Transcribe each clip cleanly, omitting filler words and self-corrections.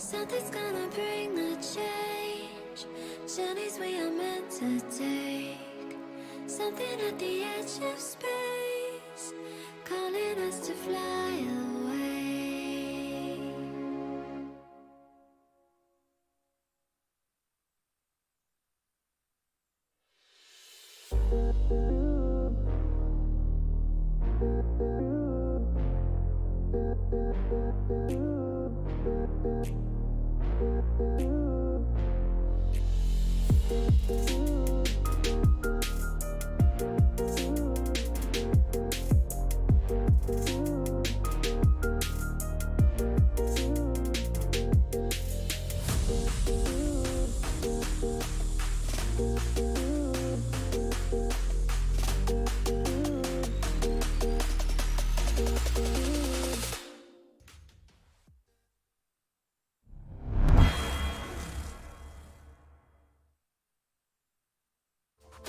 Something's gonna bring the change. Journeys we are meant to take. Something at the edge of space, calling us to fly away.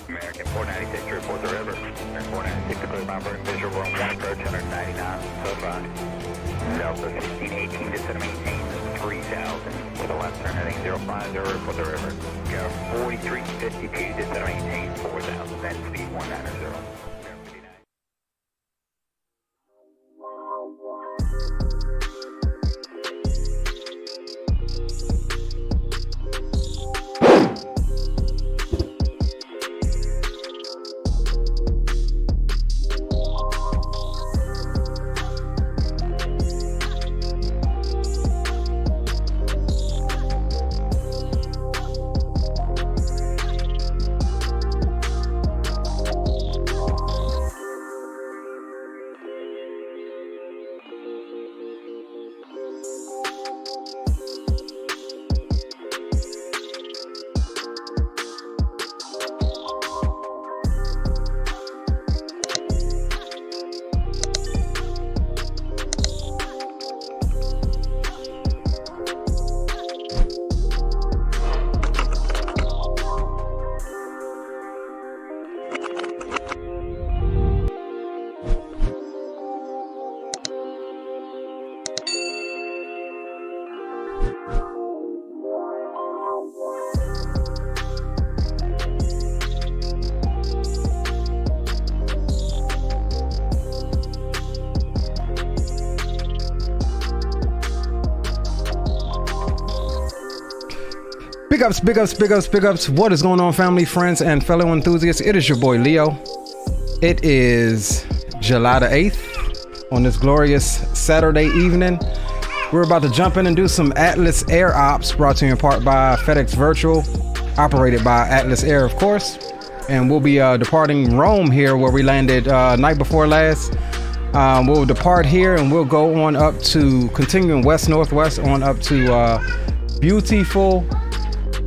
American 496 to report the river. American 496 to clear by burn visual room 1 approach 199, so far. Delta 1618 to maintain 3000 for the left turn heading 050 report the river. Go 4352 to maintain 4000, then speed 190. Big ups. What is going on, family, friends, and fellow enthusiasts? It is your boy Leo. It is July the 8th on this glorious Saturday evening. We're about to jump in and do some Atlas Air Ops, brought to you in part by FedEx Virtual, operated by Atlas Air, of course. And we'll be departing Rome here, where we landed night before last. We'll depart here and we'll go on up to, continuing west-northwest, on up to beautiful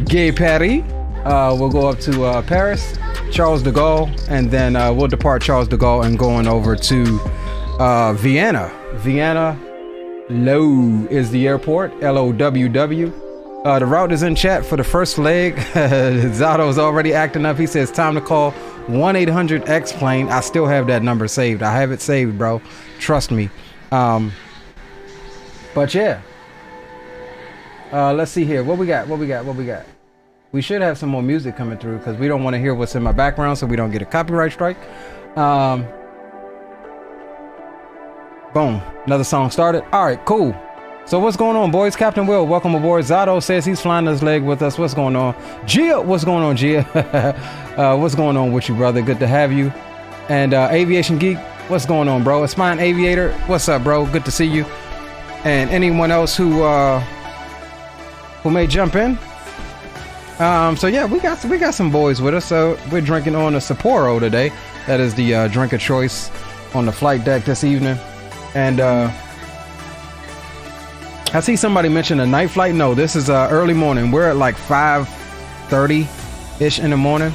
Gay Paris. We'll go up to Paris, Charles de Gaulle, and then we'll depart Charles de Gaulle and going over to Vienna. Vienna Low is the airport, L-O-W-W. The route is in chat for the first leg. Zato's already acting up. He says time to call 1-800-X-Plane. I still have that number saved. I have it saved, bro. Trust me. But yeah. Let's see here. What we got? We should have some more music coming through because we don't want to hear what's in my background so we don't get a copyright strike. Boom. Another song started. All right, cool. So what's going on, boys? Captain Will, welcome aboard. Zato says he's flying his leg with us. What's going on? Gia, what's going on, Gia? What's going on with you, brother? Good to have you. And Aviation Geek, what's going on, bro? Aspiring Aviator, what's up, bro? Good to see you. And anyone else who may jump in. So yeah, we got some boys with us. So we're drinking on a Sapporo today. That is the drink of choice on the flight deck this evening. And I see somebody mention a night flight. No, this is early morning. We're at like 5:30 ish in the morning.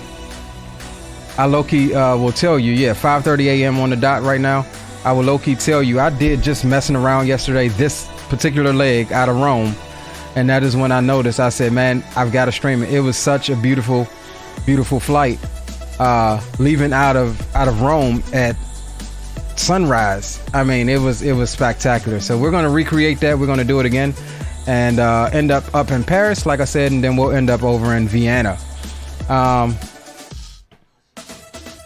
I low-key will tell you, yeah, 5:30 a.m. on the dot right now. I will low-key tell you, I did just messing around yesterday, this particular leg out of Rome. And that is when I noticed, I said, man, I've got to stream it. It was such a beautiful, beautiful flight. Leaving out of Rome at sunrise. I mean, it was spectacular. So we're going to recreate that. We're going to do it again. and end up in Paris, like I said, and then we'll end up over in Vienna.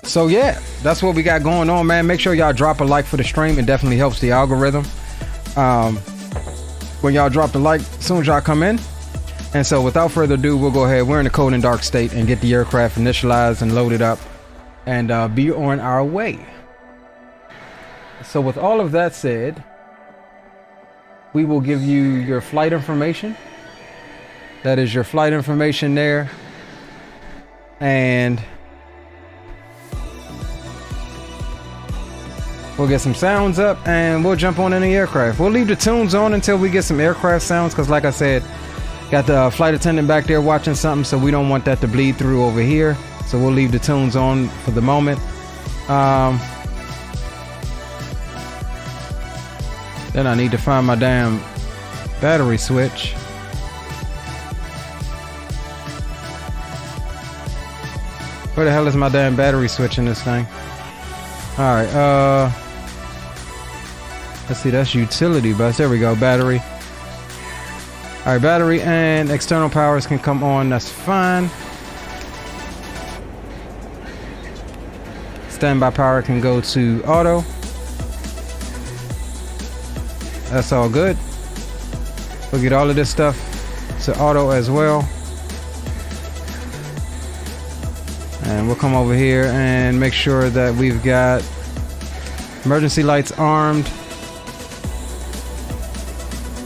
So yeah, that's what we got going on, man. Make sure y'all drop a like for the stream. It definitely helps the algorithm. When y'all drop the like, as soon as y'all come in. And so without further ado, we'll go ahead. We're in the cold and dark state and get the aircraft initialized and loaded up and be on our way. So with all of that said, we will give you your flight information. That is your flight information there. And we'll get some sounds up and we'll jump on in the aircraft. We'll leave the tunes on until we get some aircraft sounds, because like I said, got the flight attendant back there watching something, so we don't want that to bleed through over here. So we'll leave the tunes on for the moment. Then I need to find my damn battery switch. Where the hell is my damn battery switch in this thing? Alright, let's see, that's utility bus. There we go, battery. Alright, battery and external powers can come on, that's fine. Standby power can go to auto. That's all good. We'll get all of this stuff to auto as well. And we'll come over here and make sure that we've got emergency lights armed.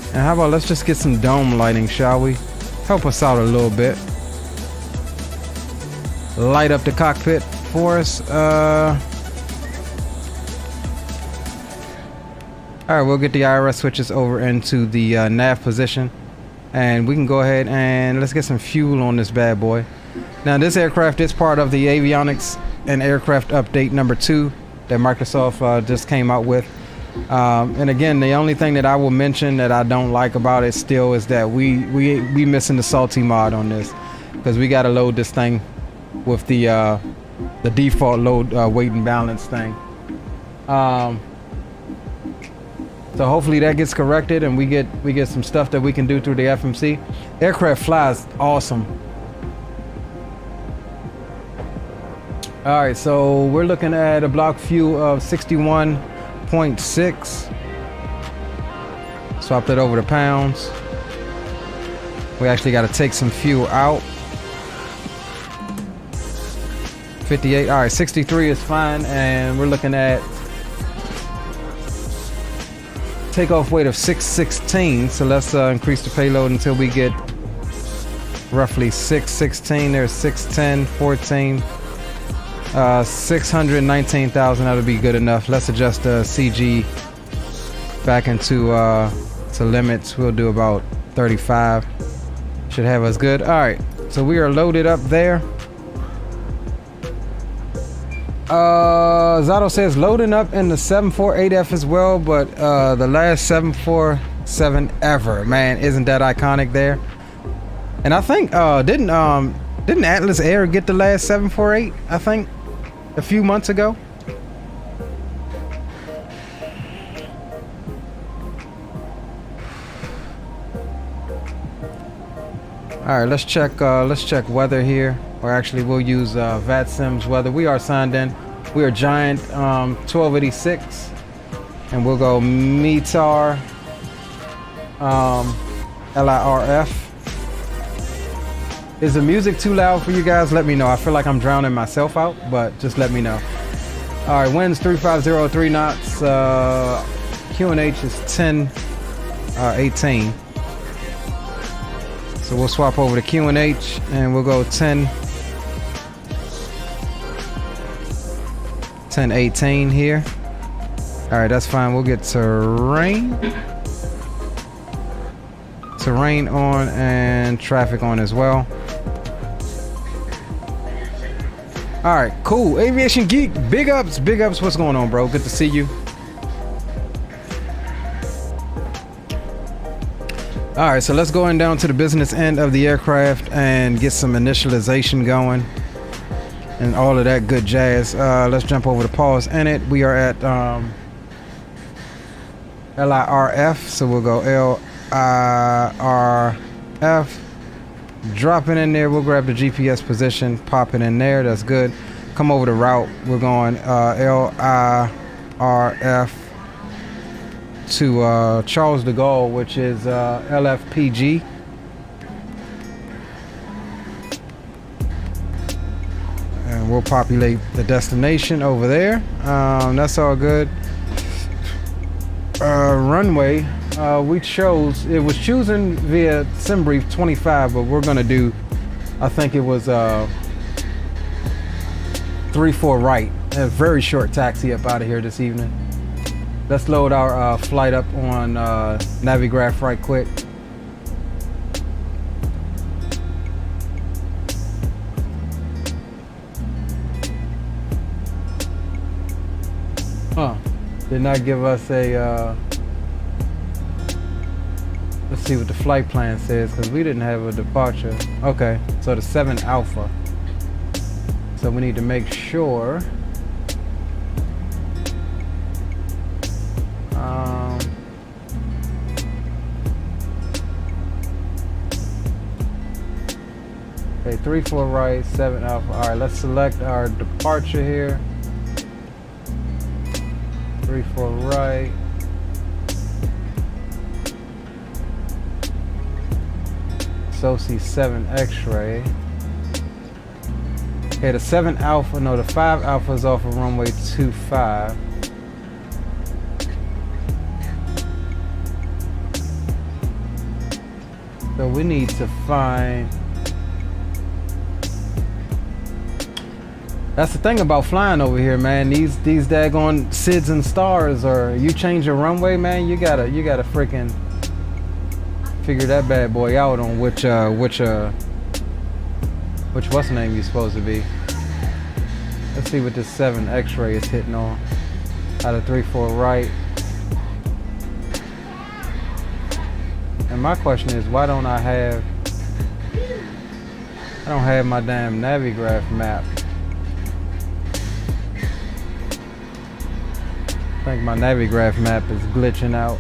And how about let's just get some dome lighting, shall we? Help us out a little bit. Light up the cockpit for us. Alright, we'll get the IRS switches over into the nav position. And we can go ahead and let's get some fuel on this bad boy. Now this aircraft is part of the avionics and aircraft update number 2 that Microsoft just came out with. And again, the only thing that I will mention that I don't like about it still is that we missing the salty mod on this, because we got to load this thing with the default load weight and balance thing. So hopefully that gets corrected and we get some stuff that we can do through the FMC. Aircraft flies awesome. All right, so we're looking at a block fuel of 61.6. Swap that over to pounds. We actually got to take some fuel out. 58. All right, 63 is fine, and we're looking at takeoff weight of 616. So let's increase the payload until we get roughly 616. There's 610, 14. 619,000, that'll be good enough. Let's adjust the CG back into to limits. We'll do about 35. Should have us good. All right, so we are loaded up there. Zato says loading up in the 748F as well, but the last 747 ever, man, isn't that iconic there? And I think didn't Atlas Air get the last 748? I think a few months ago. All right, let's check weather here, or actually we'll use VATSIM's weather. We are signed in. We are Giant 1286, and we'll go METAR LIRF. Is the music too loud for you guys? Let me know. I feel like I'm drowning myself out, but just let me know. All right, winds 3503 knots. QNH is 1018. So we'll swap over to QNH and we'll go 1018 here. All right, that's fine. We'll get terrain on and traffic on as well. All right, cool. Aviation Geek, big ups. What's going on, bro? Good to see you. All right, so let's go in down to the business end of the aircraft and get some initialization going and all of that good jazz. Let's jump over to pause in it. We are at LIRF, so we'll go LIRF. Drop it in there. We'll grab the GPS position, pop it in there. That's good. Come over the route. We're going LIRF to Charles de Gaulle, which is LFPG. And we'll populate the destination over there. That's all good. Runway. We chose, it was chosen via SimBrief 25, but we're gonna do, I think it was 34 right. A very short taxi up out of here this evening. Let's load our flight up on Navigraph right quick. Did not give us a let's see what the flight plan says, because we didn't have a departure. Okay, so the 7 Alpha. So we need to make sure. Okay, 34 right, 7 Alpha. All right, let's select our departure here. 34 right. SOC 7 X-ray. Okay, the 7 Alpha, no, the 5 Alpha is off of runway 25. So we need to find. That's the thing about flying over here, man. These daggone SIDS and stars, or you change your runway, man, you gotta freaking figure that bad boy out on which what's the name you're supposed to be. Let's see what this 7 X-ray is hitting on. Out of 34 right. And my question is, why don't I have my damn Navigraph map. I think my Navigraph map is glitching out.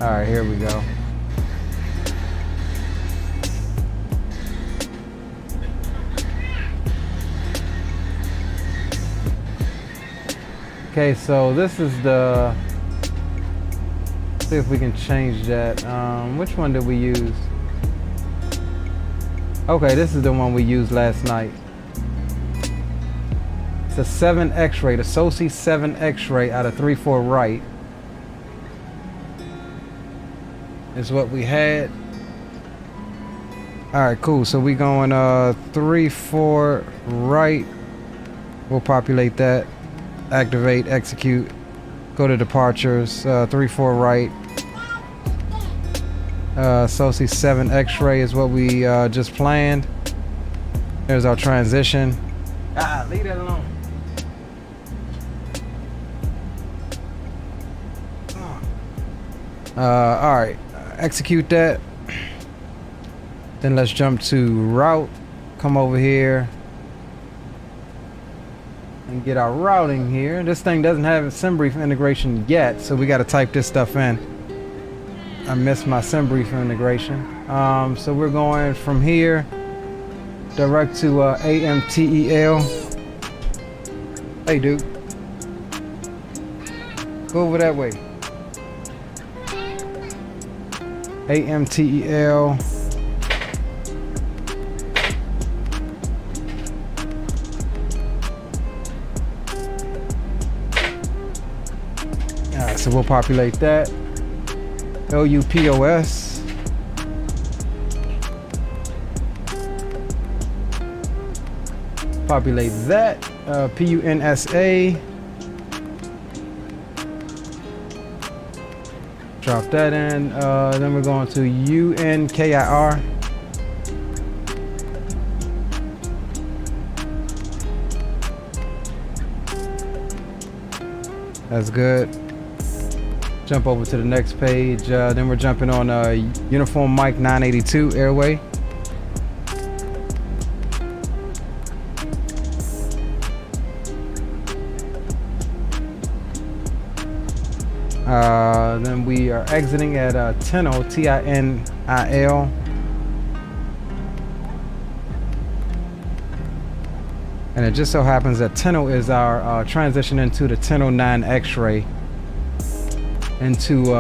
Alright, here we go. Okay, so this is the, see if we can change that. Which one did we use? Okay, this is the one we used last night. It's a 7 X-ray, the SOC 7 X-ray out of 34 right. Is what we had. Alright, cool. So we going 34 right. We'll populate that. Activate, execute, go to departures, 34 right. SOC 7 X-ray is what we just planned. There's our transition. Leave that alone. Alright, execute that. Then let's jump to route. Come over here and get our routing here. This thing doesn't have a SimBrief integration yet, so we got to type this stuff in. I missed my SimBrief integration. So we're going from here direct to AMTEL. Hey, dude, go over that way. AMTEL. So we'll populate that. LUPOS. Populate that. PUNSA. Drop that in. Then we're going to UNKIR. That's good. Jump over to the next page. Then we're jumping on Uniform Mike 982 airway. Then we are exiting at Tinil, Tinil. And it just so happens that Tinil is our transition into the 1009 X-ray into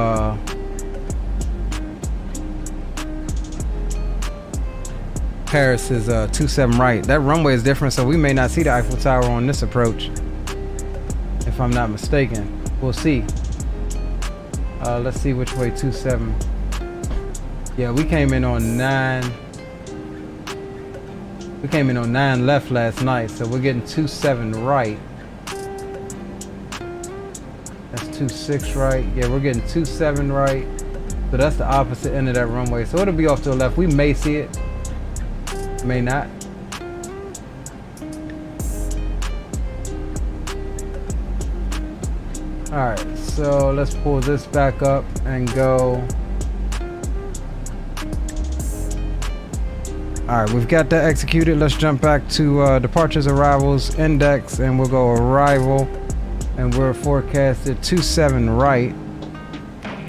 Paris is 27 right. That runway is different, so we may not see the Eiffel Tower on this approach, if I'm not mistaken. We'll see. Let's see which way 27. Yeah, we came in on 9. We came in on 9 left last night, so we're getting 27 right. That's 26 right. Yeah, we're getting 27 right. So that's the opposite end of that runway. So it'll be off to the left. We may see it, may not. Alright, so let's pull this back up and go. Alright, we've got that executed. Let's jump back to departures, arrivals, index, and we'll go arrival. And we're forecasted 27 right,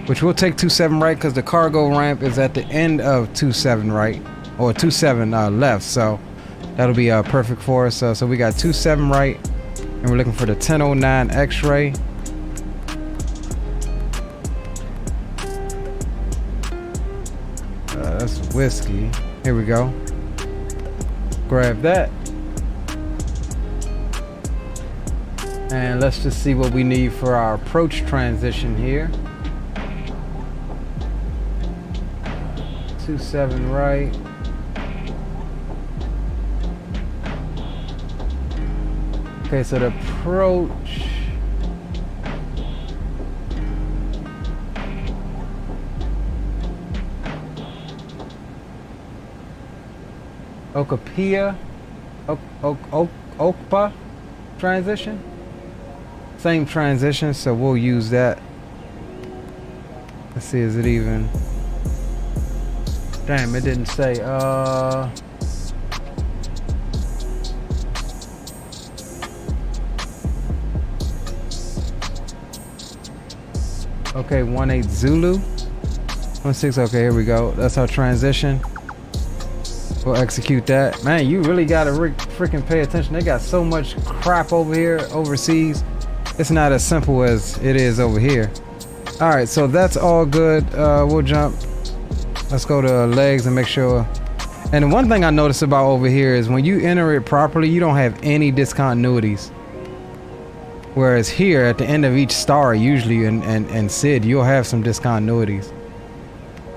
which we'll take 27 right because the cargo ramp is at the end of 27 right, or 27 left. So that'll be perfect for us. So we got 27 right, and we're looking for the 1009 X-ray. That's whiskey. Here we go. Grab that. And let's just see what we need for our approach transition here. 27 right. Okay, so the approach. Okapia, Okpa transition. Same transition, so we'll use that. Let's see, is it even? Damn, it didn't say. Okay, 18 Zulu. 16, okay, here we go. That's our transition. We'll execute that. Man, you really gotta freaking pay attention. They got so much crap over here, overseas. It's not as simple as it is over here. All right, so that's all good. We'll jump. Let's go to legs and make sure. And the one thing I noticed about over here is when you enter it properly, you don't have any discontinuities. Whereas here at the end of each star, usually and SID, you'll have some discontinuities.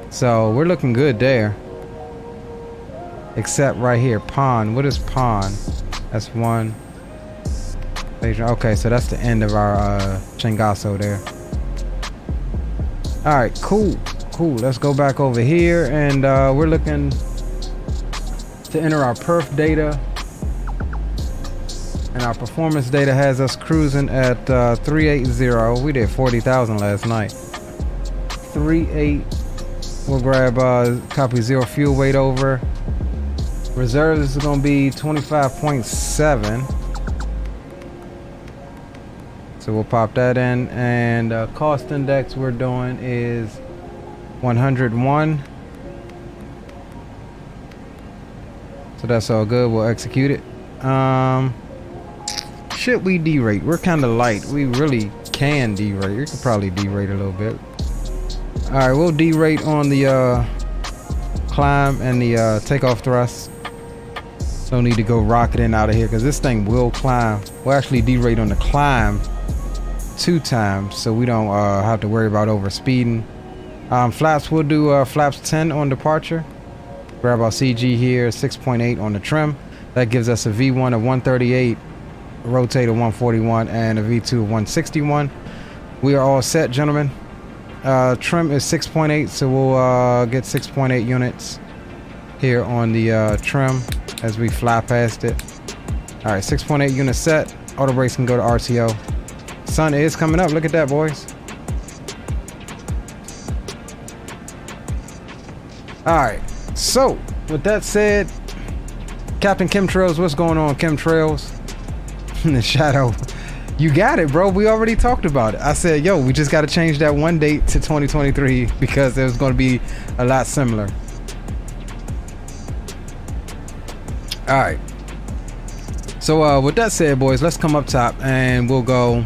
So we're looking good there. Except right here, pawn. What is pawn? That's 1. Okay, so that's the end of our Chingaso there. All right, cool. Let's go back over here, and we're looking to enter our perf data. And our performance data has us cruising at 380. We did 40,000 last night. 38. We'll grab copy 0 fuel weight over. Reserves is going to be 25.7. So we'll pop that in, and cost index we're doing is 101. So that's all good. We'll execute it. Should we derate? We're kind of light. We really can derate. We could probably derate a little bit. All right, we'll derate on the climb and the takeoff thrust. Don't need to go rocketing out of here because this thing will climb. We'll actually derate on the climb 2 times, so we don't have to worry about over speeding. Flaps, we'll do flaps 10 on departure. Grab our CG here, 6.8 on the trim. That gives us a V1 of 138, rotate of 141, and a V2 of 161. We are all set, gentlemen. Trim is 6.8, so we'll get 6.8 units here on the trim as we fly past it. All right, 6.8 units set. Auto brakes can go to RTO. Sun is coming up. Look at that, boys. All right, so with that said, Captain Chemtrails, what's going on, Chemtrails? The shadow You got it, bro. We already talked about it. I said, yo, we just got to change that one date to 2023 because there's going to be a lot similar. All right. So with that said, boys, let's come up top and we'll go.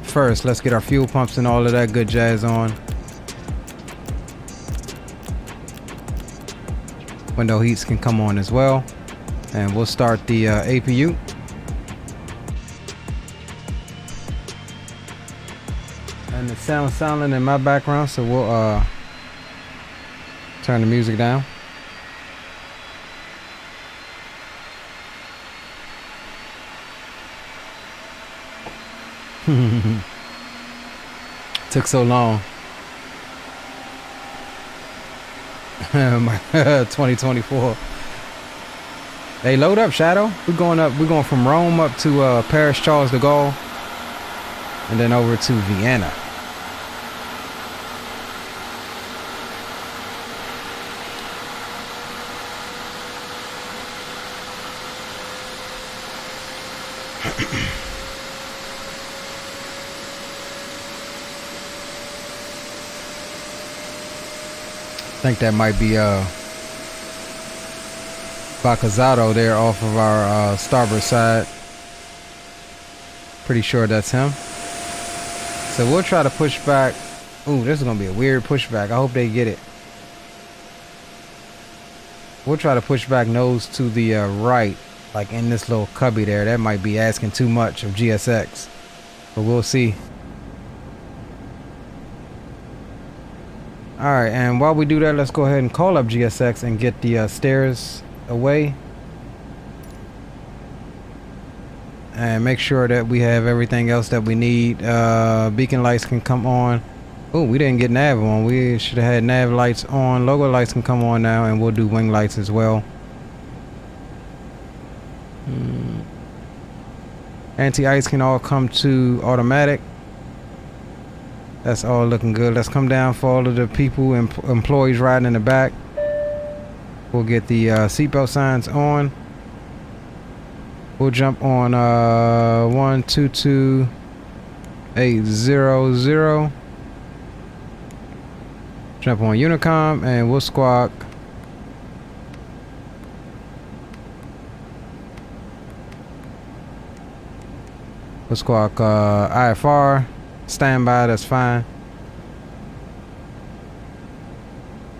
First, let's get our fuel pumps and all of that good jazz on. Window heats can come on as well. And we'll start the APU. And it sounds silent in my background, so we'll turn the music down. Took so long. 2024. Hey, load up, Shadow. We're going up. We're going from Rome up to Paris Charles de Gaulle, and then over to Vienna. I think that might be Bacazzato there off of our starboard side. Pretty sure that's him. So we'll try to push back. Ooh, this is gonna be a weird pushback. I hope they get it. We'll try to push back nose to the right, like in this little cubby there. That might be asking too much of GSX, but we'll see. Alright, and while we do that, let's go ahead and call up GSX and get the stairs away. And make sure that we have everything else that we need. Beacon lights can come on. Oh, we didn't get nav on. We should have had nav lights on. Logo lights can come on now, and we'll do wing lights as well. Anti-ice can all come to automatic. That's all looking good. Let's come down for all of the people and employees riding in the back. We'll get the seatbelt signs on. We'll jump on 122800. Jump on Unicom and we'll squawk. We'll squawk IFR. Standby, that's fine.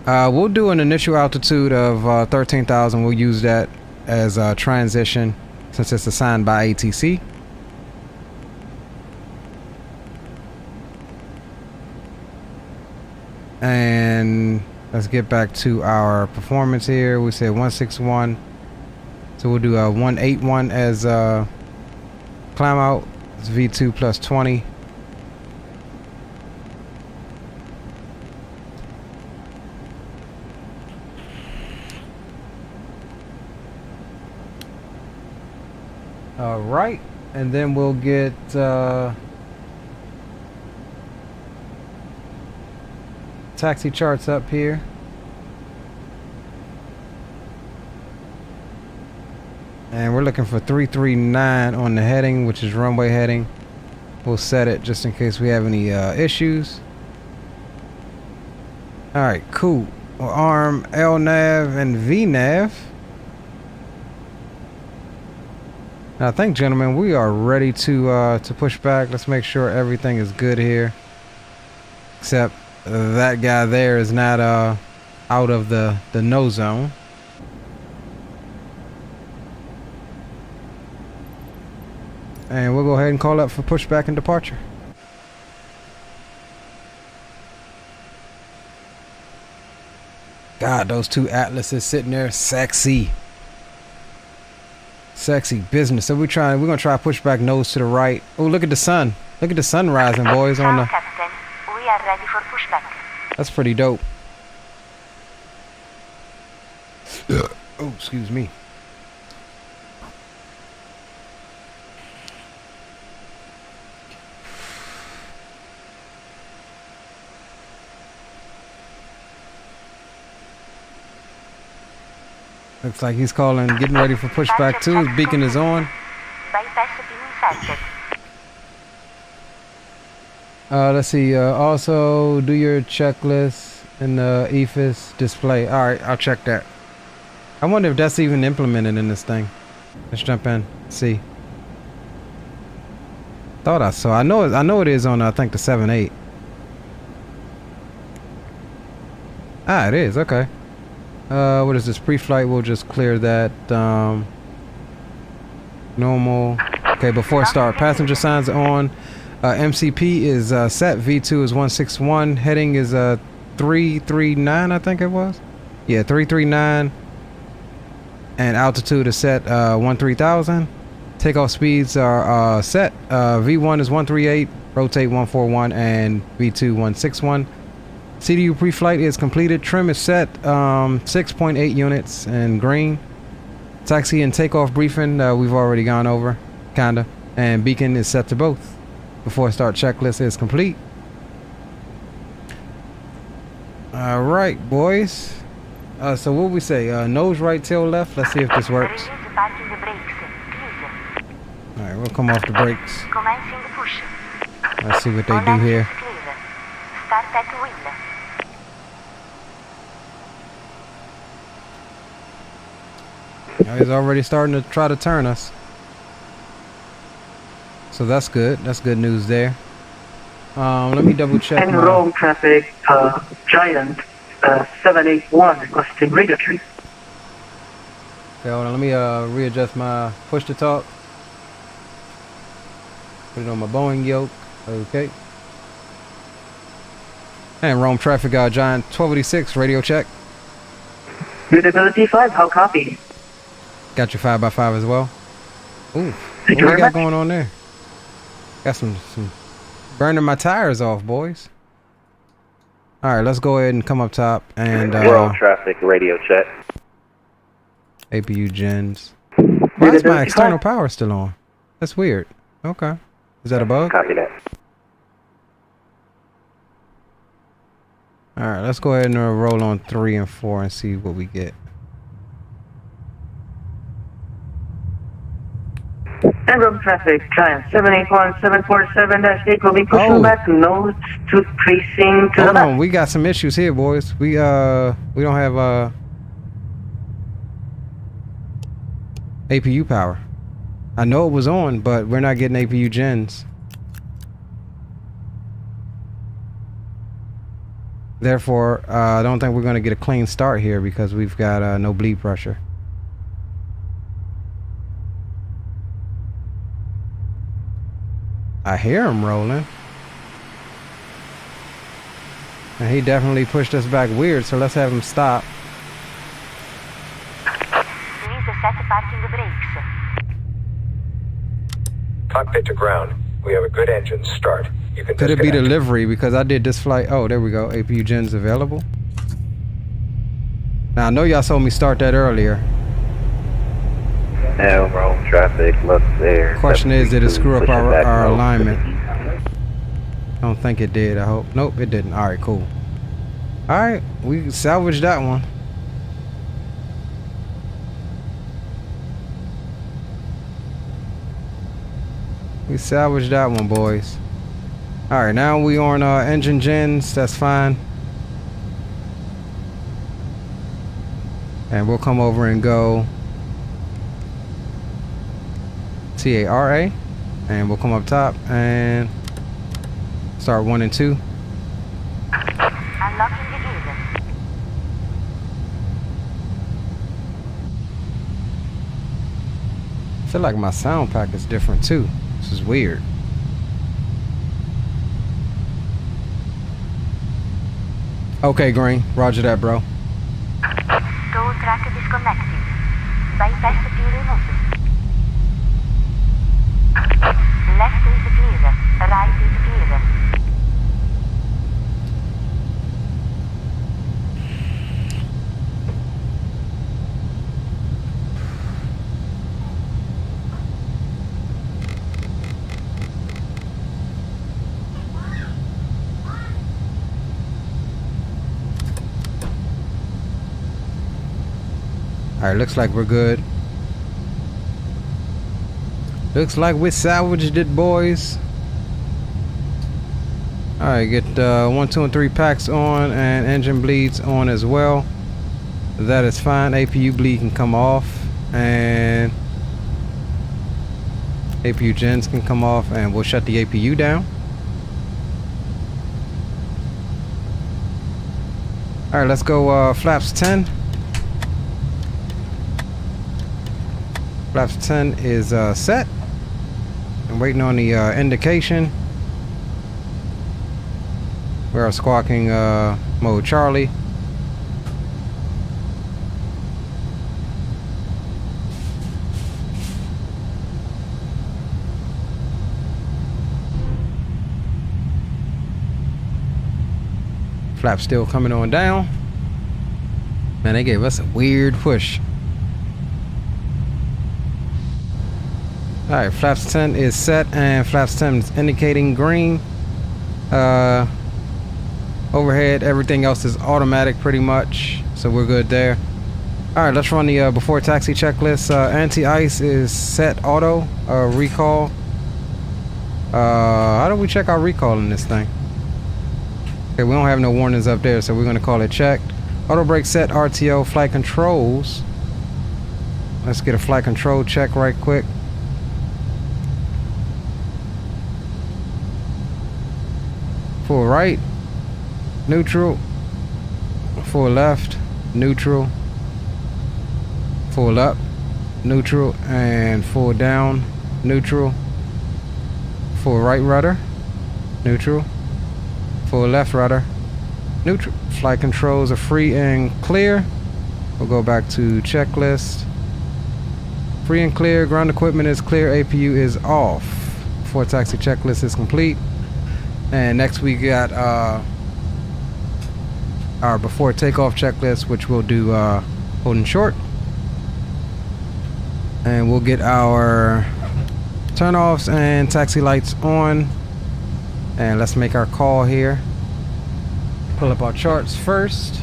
We'll do an initial altitude of 13,000. We'll use that as a transition since it's assigned by ATC. And let's get back to our performance here. We said 161. So we'll do a 181 as climb out. It's V2 plus 20. Right, and then we'll get taxi charts up here. And we're looking for 339 on the heading, which is runway heading. We'll set it just in case we have any issues. Alright, cool. We'll arm LNAV and VNAV. I think, gentlemen, we are ready to push back. Let's make sure everything is good here. Except that guy there is not out of the no zone. And we'll go ahead and call up for pushback and departure. God, those two Atlases sitting there, sexy. Sexy business. So we're gonna try to push back nose to the right. Oh, look at the sun. Look at the sun rising, boys. On the. Captain, we are ready for pushback. That's pretty dope. Oh, excuse me. Looks like he's calling, getting ready for pushback 2. His beacon is on. Bypass being infected. Let's see. Also, do your checklist in the EFIS display. All right, I'll check that. I wonder if that's even implemented in this thing. Let's jump in. See. Thought I saw. I know it is on. I think the 7.8. Ah, it is. Okay. What is this? Pre-flight. We'll just clear that. Normal. Okay. Before start, passenger signs on. MCP is set. V2 is 161. Heading is 339. I think it was. Yeah, 339. And altitude is set 13,000. Takeoff speeds are set. V1 is 138. Rotate 141 and V2 161. CDU pre-flight is completed. Trim is set 6.8 units in green. Taxi and takeoff briefing we've already gone over, kinda. And beacon is set to both. Before start checklist is complete. All right, boys. So what we say? Nose right, tail left. Let's see if this works. Release parking brakes. Please. All right, we'll come off the brakes. Commencing push. Let's see what they All do here. engines clear. Start at wheel. Now he's already starting to try to turn us. So that's good. That's good news there. Let me double check. And wrong traffic, Giant 781 requesting radio tree. Okay, hold on. Let me readjust my push to talk. Put it on my Boeing yoke. Okay. And Rome traffic, Giant 1286 radio check. Mutability 5, how copy? Got your 5x5 as well. Ooh, Thank you what we very got much. going on there? Got some burning my tires off, boys. All right, let's go ahead and come up top and World traffic radio check. APU gens. Why is my external power still on? That's weird. Okay, is that a bug? Copy that. All right, let's go ahead and roll on 3 and 4 and see what we get. And wrong traffic, Giant 781-747-8 will be pushing Oh. back nose to tracing to the Hold left. on, we got some issues here, boys. We don't have APU power. I know it was on, but we're not getting APU gens. Therefore, I don't think we're going to get a clean start here because we've got no bleed pressure. I hear him rolling. And he definitely pushed us back weird, so let's have him stop. Please set parking brakes. Cockpit to ground. We have a good engine start. You can Could it be disconnect. delivery? Because I did this flight. Oh, there we go. APU gens available. Now, I know y'all saw me start that earlier. No, wrong traffic, left there. Question is, did it screw up Pushing our back north. alignment? I don't think it did, I hope. Nope, it didn't. All right, cool. All right, we salvaged that one. We salvaged that one, boys. All right, now we on engine gens. That's fine. And we'll come over and go TARA, and we'll come up top and start 1 and 2. Unlocking the gate. I feel like my sound pack is different too. This is weird. Okay, Green. Roger that, bro. Tow track disconnected. Bypass key removed. Left is clear. Right is clear. Alright, looks like we're good. Looks like we salvaged it, boys. Alright, get 1, 2, and 3 packs on and engine bleeds on as well. That is fine. APU bleed can come off and APU gens can come off, and we'll shut the APU down. Alright, let's go flaps 10. Flaps 10 is set. I'm waiting on the indication. We are squawking mode Charlie. Flap still coming on down. Man, they gave us a weird push. Alright, flaps 10 is set and flaps 10 is indicating green. Overhead, everything else is automatic pretty much, so we're good there. Alright, let's run the before taxi checklist. Anti-ice is set auto. Recall. How do we check our recall in this thing? Okay, we don't have no warnings up there, so we're going to call it checked. Auto brake set, RTO, flight controls. Let's get a flight control check right quick. Full right, neutral. Full left, neutral. Full up, neutral, and full down, neutral. Full right rudder, neutral. Full left rudder, neutral. Flight controls are free and clear. We'll go back to checklist. Free and clear, ground equipment is clear, APU is off. Before taxi checklist is complete. And next we got our before takeoff checklist, which we'll do holding short. And we'll get our turn-offs and taxi lights on. And let's make our call here. Pull up our charts first.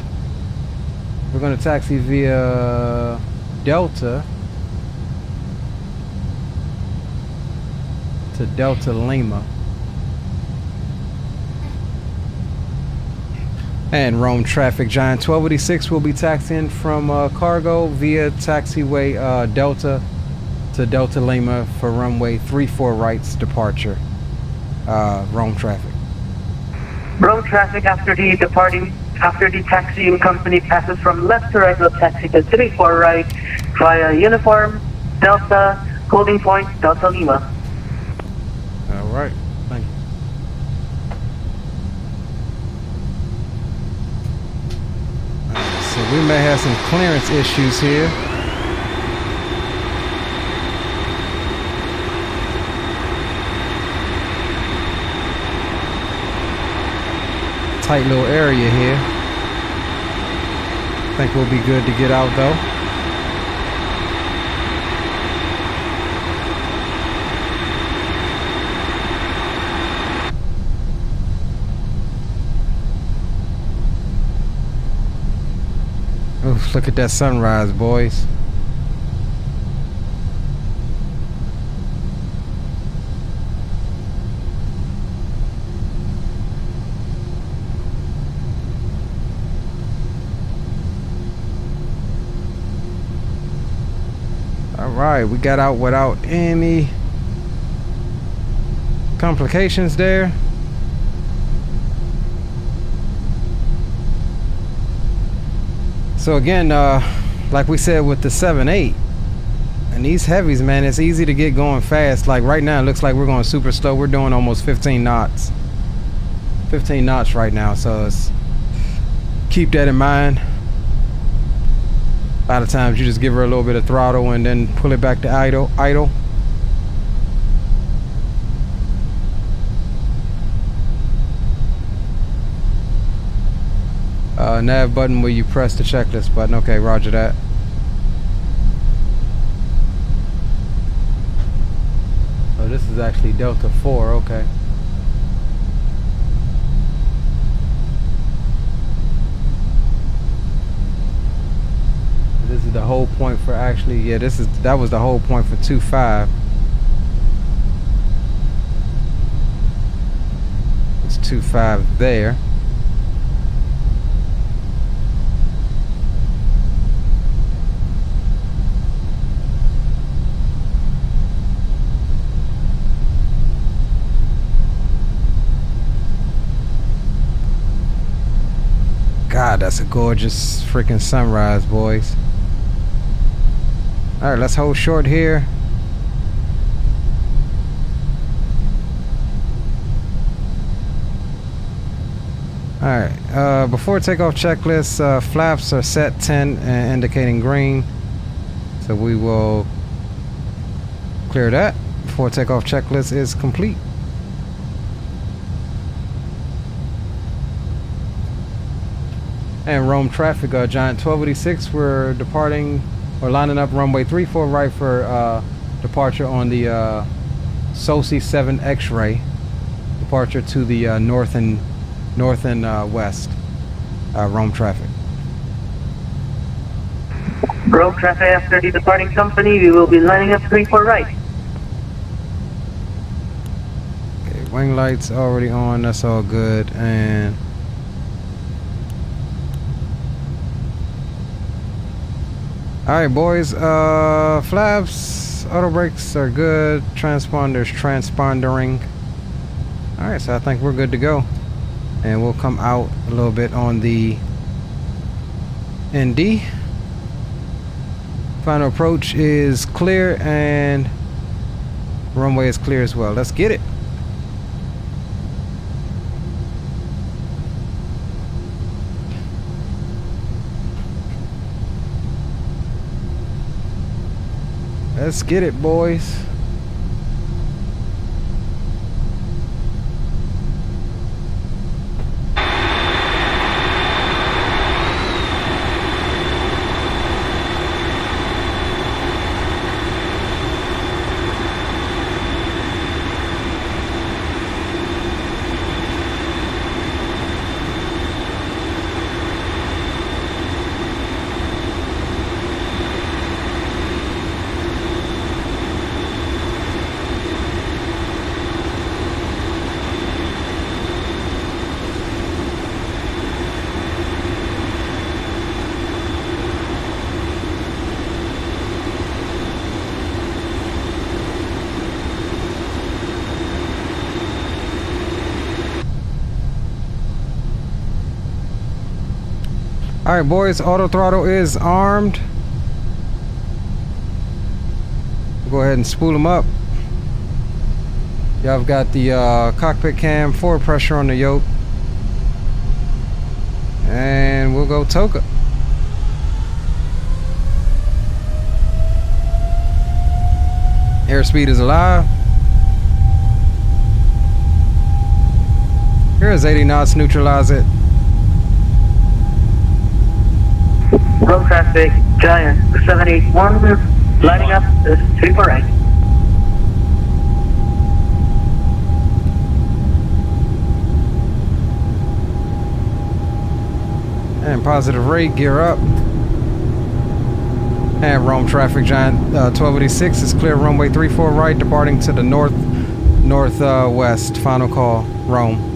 We're going to taxi via Delta to Delta Lima. And Rome traffic, Giant 1286 will be taxiing from cargo via taxiway Delta to Delta Lima for runway 34 rights departure. Rome traffic. Rome traffic after the taxiing company passes from left to right will taxi to 34 right via uniform Delta holding point Delta Lima. All right, thank you. So we may have some clearance issues here. Tight little area here. Think we'll be good to get out though. Oof, look at that sunrise, boys. Alright, we got out without any complications there. So again, like we said with the 7.8 and these heavies, man, it's easy to get going fast. Like right now it looks like we're going super slow. We're doing almost 15 knots. 15 knots right now, so keep that in mind. A lot of times you just give her a little bit of throttle and then pull it back to idle. Nav button where you press the checklist button. Okay, roger that. Oh, this is actually Delta 4, okay. This is the whole point for actually, yeah, that was the whole point for 2.5. It's 2.5 there. God, that's a gorgeous freaking sunrise, boys. All right, let's hold short here. All right, before takeoff checklist, flaps are set 10 and indicating green. So we will clear that before takeoff checklist is complete. And Rome traffic, Giant 1286, we're departing or lining up runway 34 right for departure on the SOSI 7 X-ray, departure to the north and west, Rome traffic. Rome traffic after the departing company, we will be lining up 34 right. Okay, wing lights already on, that's all good. And alright, boys, flaps, auto brakes are good, transponder's transpondering. Alright, so I think we're good to go. And we'll come out a little bit on the ND. Final approach is clear and runway is clear as well. Let's get it. Let's get it, boys. Alright, boys, auto throttle is armed. Go ahead and spool them up. Y'all have got the cockpit cam, forward pressure on the yoke. And we'll go Toka. Airspeed is alive. Here's 80 knots, neutralize it. Road traffic, Giant 781, lining up is 34 right. And positive rate, gear up. And Rome traffic, Giant 1286 is clear, runway 34 right, departing to the northwest. Final call, Rome.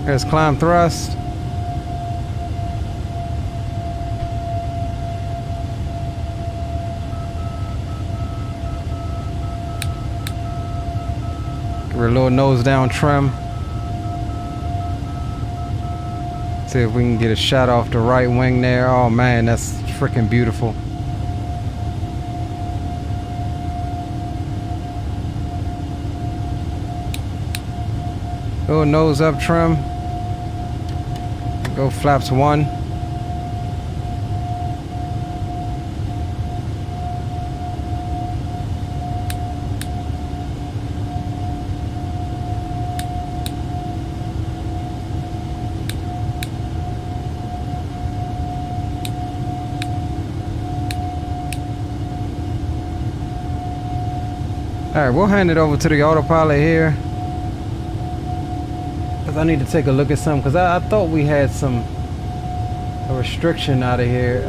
There's climb thrust. Give her a little nose down trim. See if we can get a shot off the right wing there. Oh man, that's freaking beautiful. Little nose up trim. Go flaps 1. Alright, we'll hand it over to the autopilot here. I need to take a look at something because I thought we had a restriction out of here.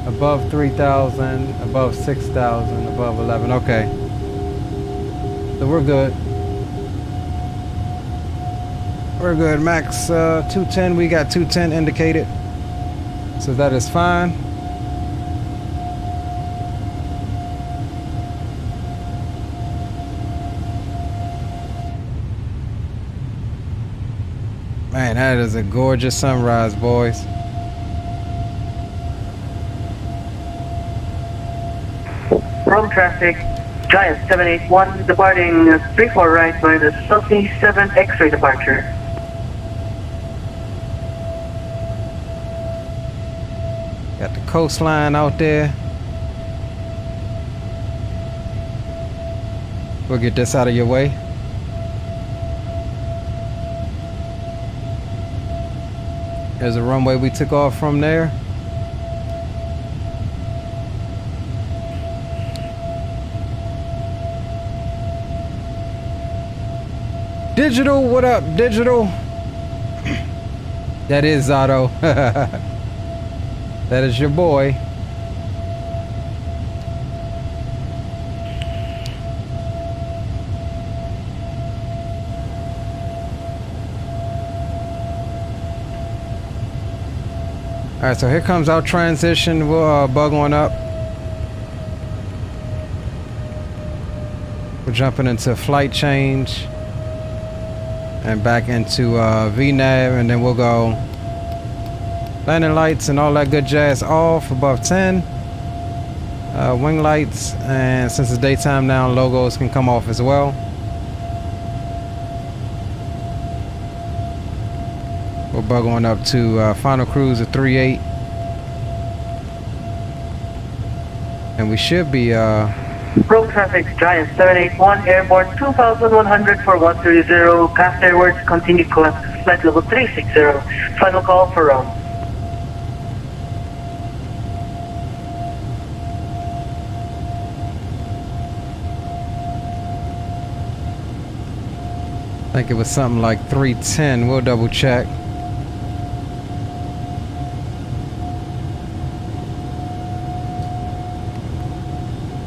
Above 3,000, above 6,000, above 11. Okay. So we're good. We're good. Max 210. We got 210 indicated. So that is fine. Man, that is a gorgeous sunrise, boys. Wrong traffic. Giant 781 departing 34 right by the Sulky 7 X-ray departure. Got the coastline out there. We'll get this out of your way. There's a runway we took off from there. Digital, what up, Digital? That is Zato. That is your boy. All right, so here comes our transition. We'll bug on up. We're jumping into flight change and back into VNAV, and then we'll go landing lights and all that good jazz off above 10. Wing lights, and since it's daytime now, logos can come off as well. We'll bug on up to final cruise of 38. And we should be Road traffic, Giant 781, airborne 2,100 for 130, pass airwards, continue collapse, flight level 360, final call for round. I think it was something like 310. We'll double check.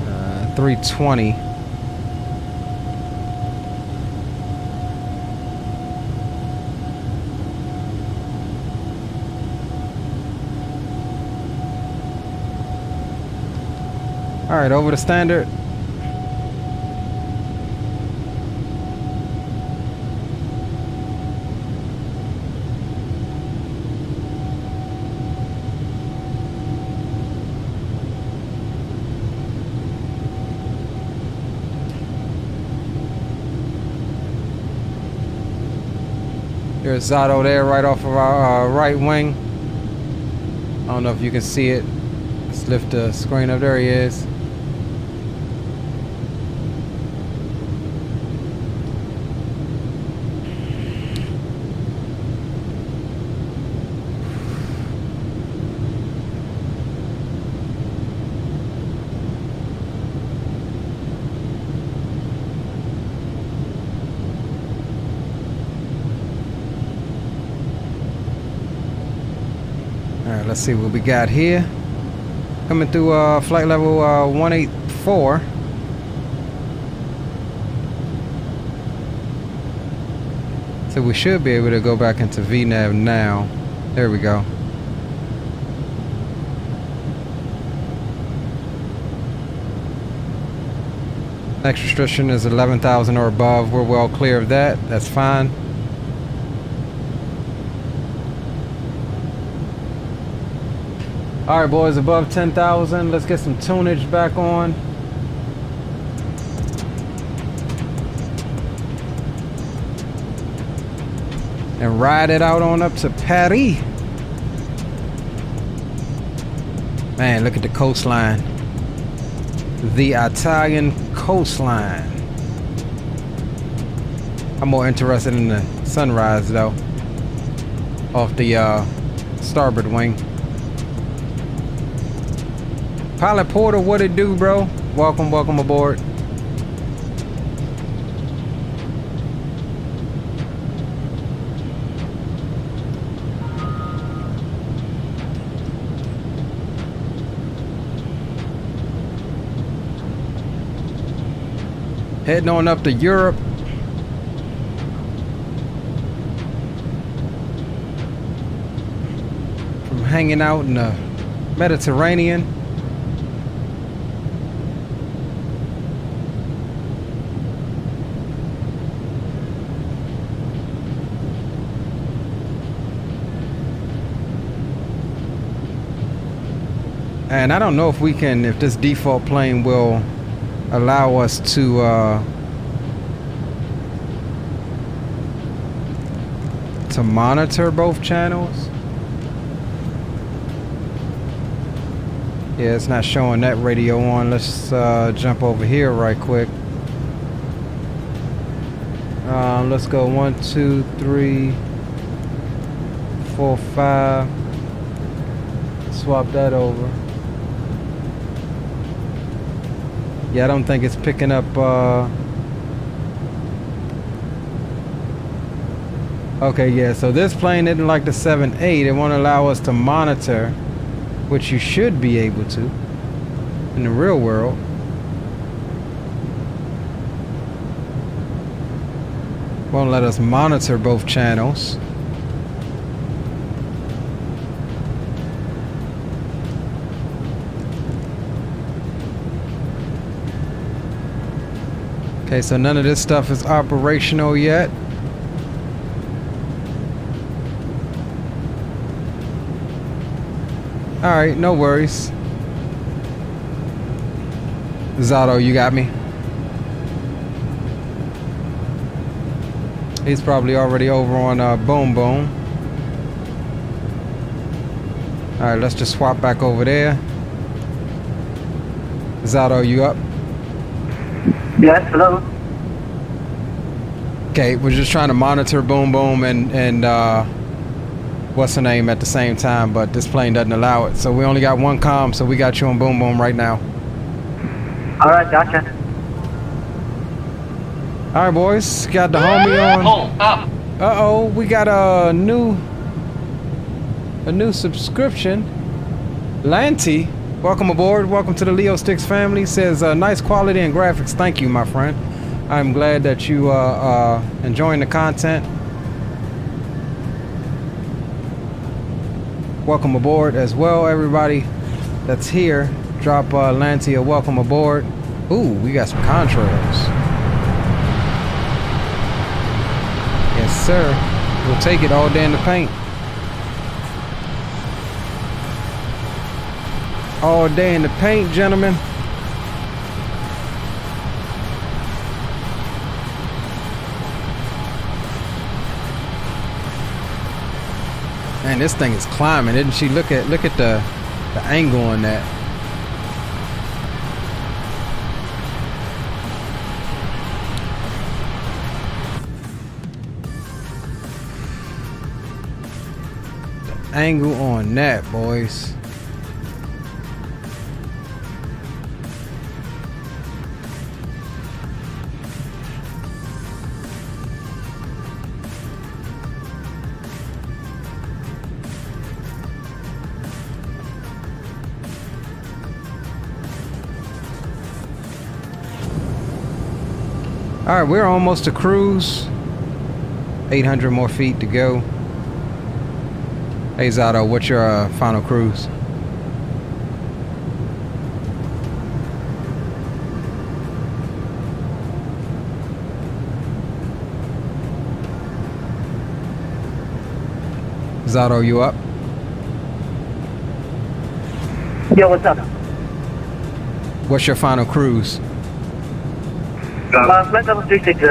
Uh, 320. All right, over to standard. There's Zato there right off of our right wing. I don't know if you can see it. Let's lift the screen up. There he is. Let's see what we got here. Coming through flight level 184. So we should be able to go back into VNAV now. There we go. Next restriction is 11,000 or above. We're well clear of that. That's fine. All right, boys, above 10,000. Let's get some tunage back on. And ride it out on up to Paris. Man, look at the coastline. The Italian coastline. I'm more interested in the sunrise, though. Off the starboard wing. Pilot Porter, what it do, bro? Welcome aboard. Heading on up to Europe. From hanging out in the Mediterranean. And I don't know if we can, if this default plane will allow us to monitor both channels. Yeah, it's not showing that radio on. Let's jump over here right quick. Let's go 1, 2, 3, 4, 5. Swap that over. Yeah, I don't think it's picking up. Okay, yeah, so this plane isn't like the 7-8. It won't allow us to monitor, which you should be able to in the real world. Won't let us monitor both channels. Okay, so none of this stuff is operational yet. Alright, no worries. Zato, you got me? He's probably already over on Boom Boom. Alright, let's just swap back over there. Zato, you up? Yes, hello. Okay, we're just trying to monitor Boom Boom and what's her name at the same time, but this plane doesn't allow it. So we only got one comm, so we got you on Boom Boom right now. Alright, gotcha. Alright, boys, got the homie on. Uh-oh, we got a new subscription. Lanty, welcome aboard. Welcome to the Leo Sticks family. Says nice quality and graphics. Thank you, my friend. I'm glad that you enjoying the content. Welcome aboard as well, everybody that's here. Drop Lanty a welcome aboard. Ooh, we got some contrails. Yes, sir. We'll take it all day in the paint. All day in the paint, gentlemen. Man, this thing is climbing, isn't she? Look at the angle on that. The angle on that, boys. All right, we're almost to cruise. 800 more feet to go. Hey Zato, what's your final cruise? Zato, you up? Yo, what's up? What's your final cruise? Flight level 360.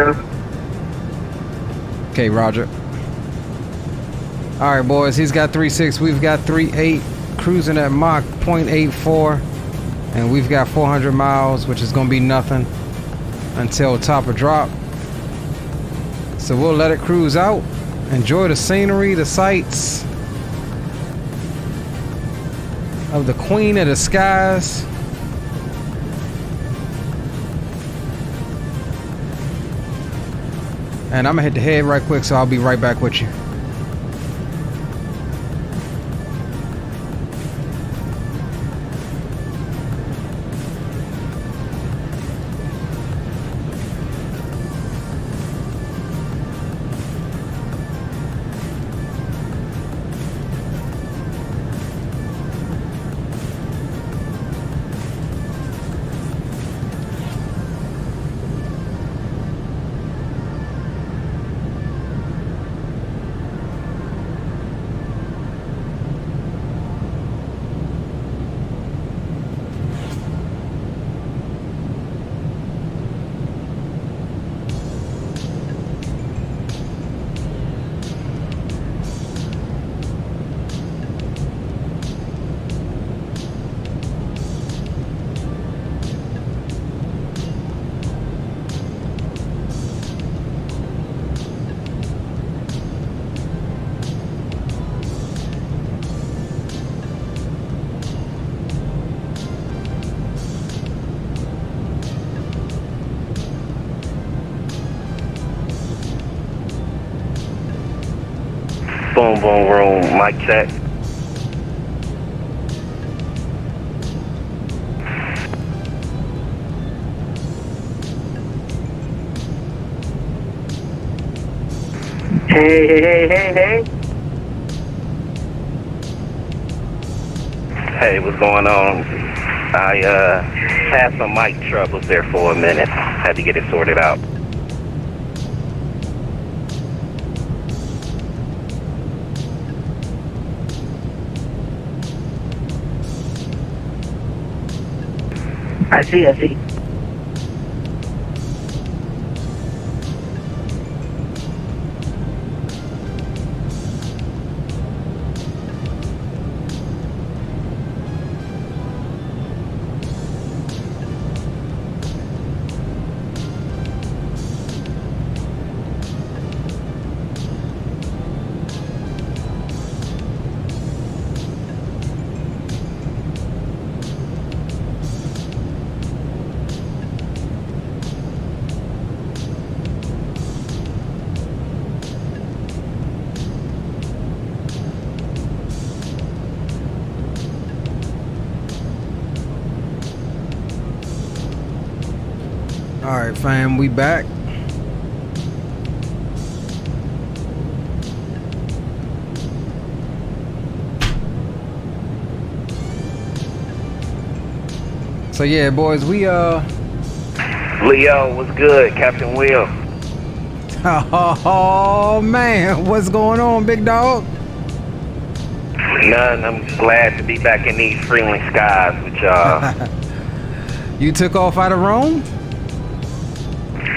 Okay, Roger. All right, boys, he's got 3.6, we've got 3.8, cruising at Mach 0.84, and we've got 400 miles, which is gonna be nothing until top of drop. So we'll let it cruise out, enjoy the scenery, the sights of the Queen of the Skies. And I'm gonna hit the head right quick, so I'll be right back with you. Boom, boom, room. Mic check. Hey. Hey, what's going on? I had some mic troubles there for a minute. Had to get it sorted out. I see. All right, fam, we back. So yeah, boys, we Leo, what's good? Captain Will. oh man, what's going on, big dog? None. I'm glad to be back in these friendly skies with y'all. You took off out of Rome?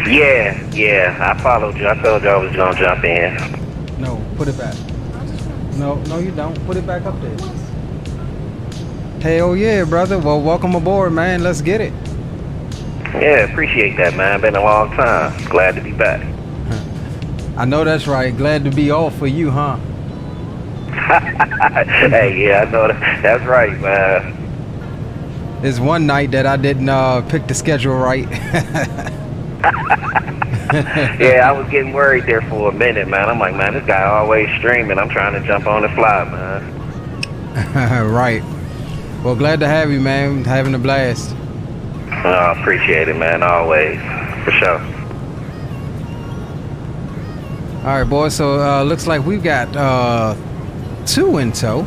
Yeah. I followed you. I told you I was gonna jump in. No, put it back. No, you don't. Put it back up there. Hell yeah, brother. Well, welcome aboard, man. Let's get it. Yeah, appreciate that, man. Been a long time. Glad to be back. I know that's right. Glad to be off for you, huh? Hey, yeah, I know that. That's right, man. There's one night that I didn't pick the schedule right. Yeah, I was getting worried there for a minute, man. I'm like, man, this guy always streaming. I'm trying to jump on the fly, man. Right. Well, glad to have you, man. Having a blast. Oh, appreciate it, man. Always. For sure. All right, boys. So looks like we've got 2 in tow,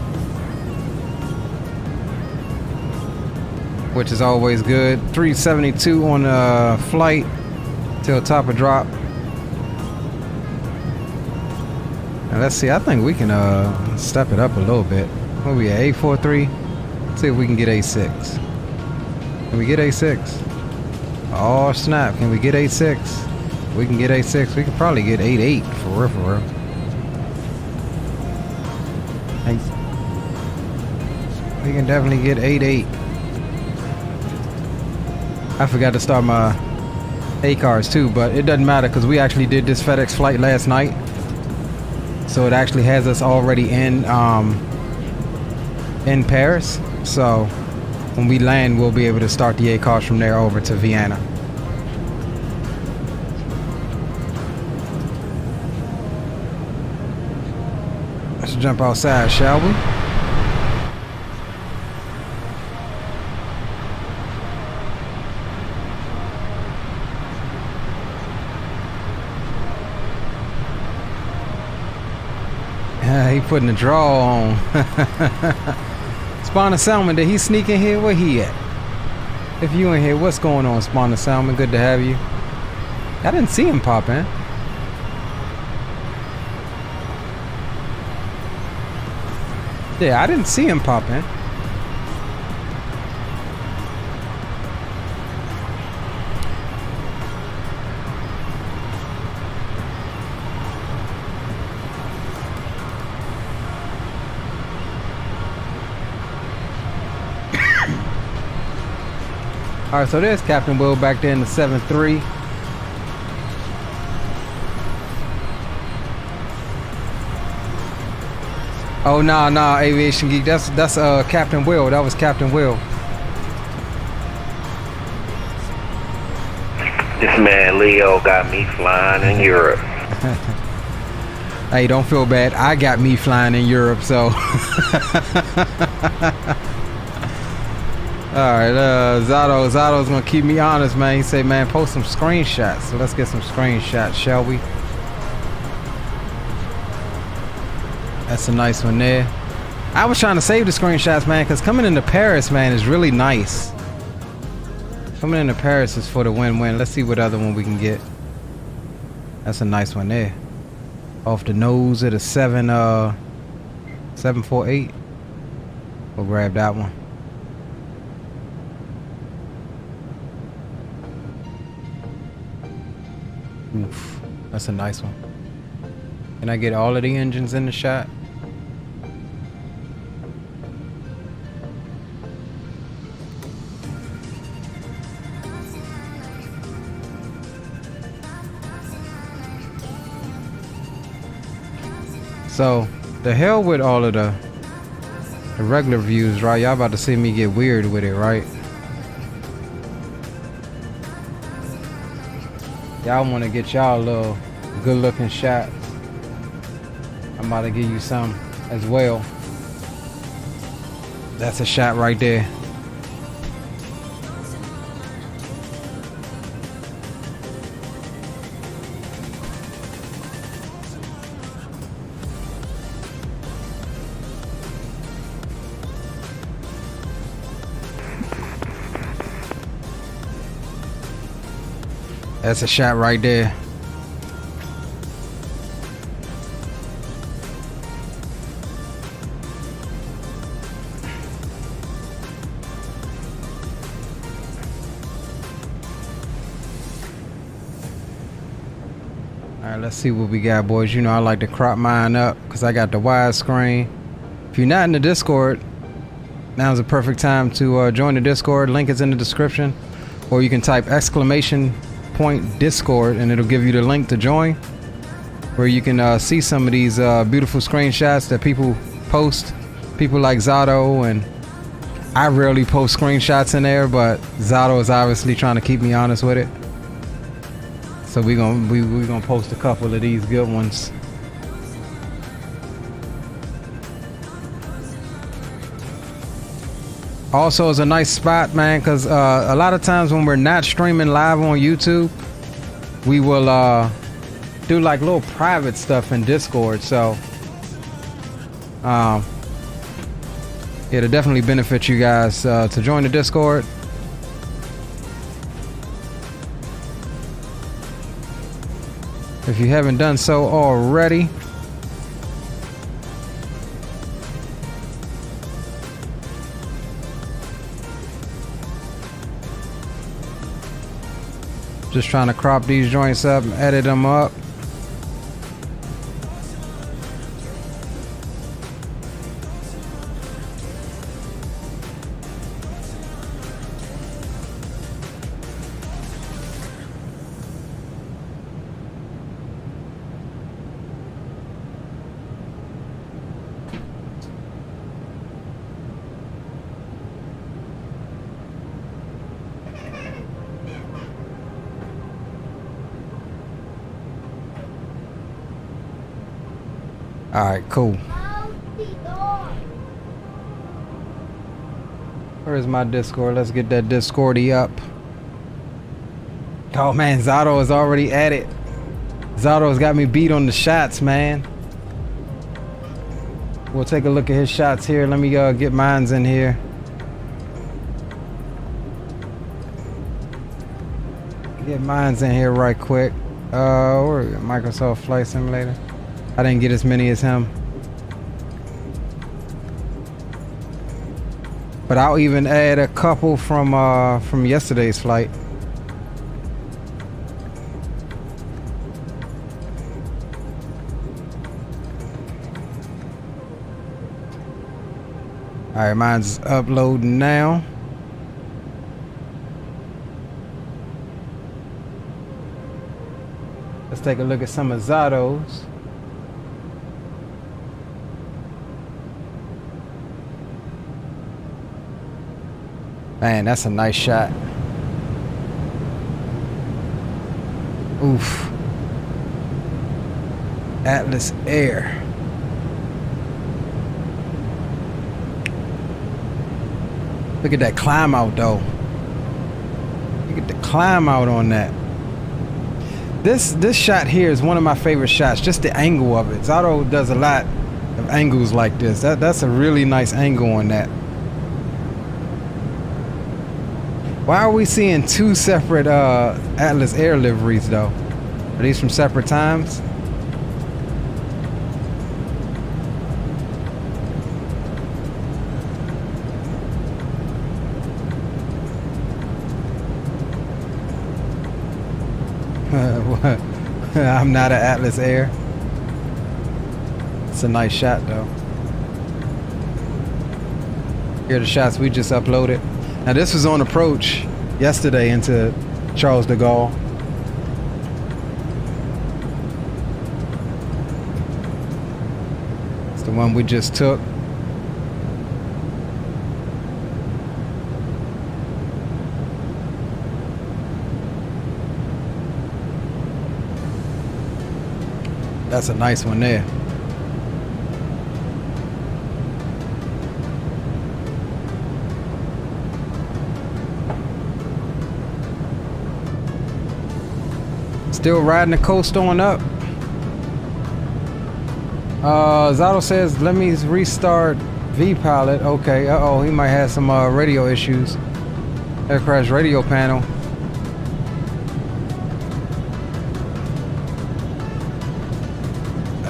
which is always good. 372 on the flight till top of drop. Now let's see. I think we can step it up a little bit. What we at? 843. Let's see if we can get A6. Can we get A6? Oh snap! Can we get A6? We can get A6. We can probably get 88 for real. We can definitely get 88. I forgot to start my A cards too, but it doesn't matter because we actually did this FedEx flight last night, so it actually has us already in Paris. So when we land, we'll be able to start the A cards from there over to Vienna. Let's jump outside, shall we? He putting the draw on. Spawner Salmon, did he sneak in here? Where he at? If you in here, what's going on, Spawner Salmon? Good to have you. I didn't see him pop in. Yeah, I didn't see him pop in. Alright, so there's Captain Will back there in the 7-3. Oh nah, Aviation Geek. That's Captain Will. That was Captain Will. This man Leo got me flying in Europe. Hey, don't feel bad. I got me flying in Europe, so. Alright, Zato's gonna keep me honest, man. He said, man, post some screenshots. So let's get some screenshots, shall we? That's a nice one there. I was trying to save the screenshots, man, because coming into Paris, man, is really nice. Coming into Paris is for the win-win. Let's see what other one we can get. That's a nice one there. Off the nose of the 748. We'll grab that one. Oof, that's a nice one. Can I get all of the engines in the shot? So, the hell with all of the regular views, right? Y'all about to see me get weird with it, right? Y'all want to get y'all a little good looking shots. I'm about to give you some as well. That's a shot right there. That's a shot right there. Alright, let's see what we got, boys. You know I like to crop mine up because I got the widescreen. If you're not in the Discord, now's the perfect time to join the Discord. Link is in the description. Or you can type !Discord and it'll give you the link to join, where you can see some of these beautiful screenshots that people post. People like Zato, and I rarely post screenshots in there, but Zato is obviously trying to keep me honest with it. So we're gonna post a couple of these good ones. Also, it's a nice spot, man, because a lot of times when we're not streaming live on YouTube, we will do like little private stuff in Discord. So it'll definitely benefit you guys to join the Discord. If you haven't done so already. Just trying to crop these joints up and edit them up. Alright, cool. Where's my Discord? Let's get that Discordy up. Oh man, Zato is already at it. Zato's got me beat on the shots, man. We'll take a look at his shots here. Let me get mines in here. Get mines in here right quick. Where we got Microsoft Flight Simulator. I didn't get as many as him. But I'll even add a couple from yesterday's flight. Alright, mine's uploading now. Let's take a look at some of Zato's. Man, that's a nice shot. Oof. Atlas Air. Look at that climb out though. Look at the climb out on that. This shot here is one of my favorite shots. Just the angle of it. Zato does a lot of angles like this. That's a really nice angle on that. Why are we seeing two separate Atlas Air liveries though? Are these from separate times? I'm not an Atlas Air. It's a nice shot though. Here are the shots we just uploaded. Now this was on approach yesterday into Charles de Gaulle. It's the one we just took. That's a nice one there. Still riding the coast on up. Zato says, let me restart V-Pilot. Okay, uh-oh, he might have some radio issues. Air crash radio panel.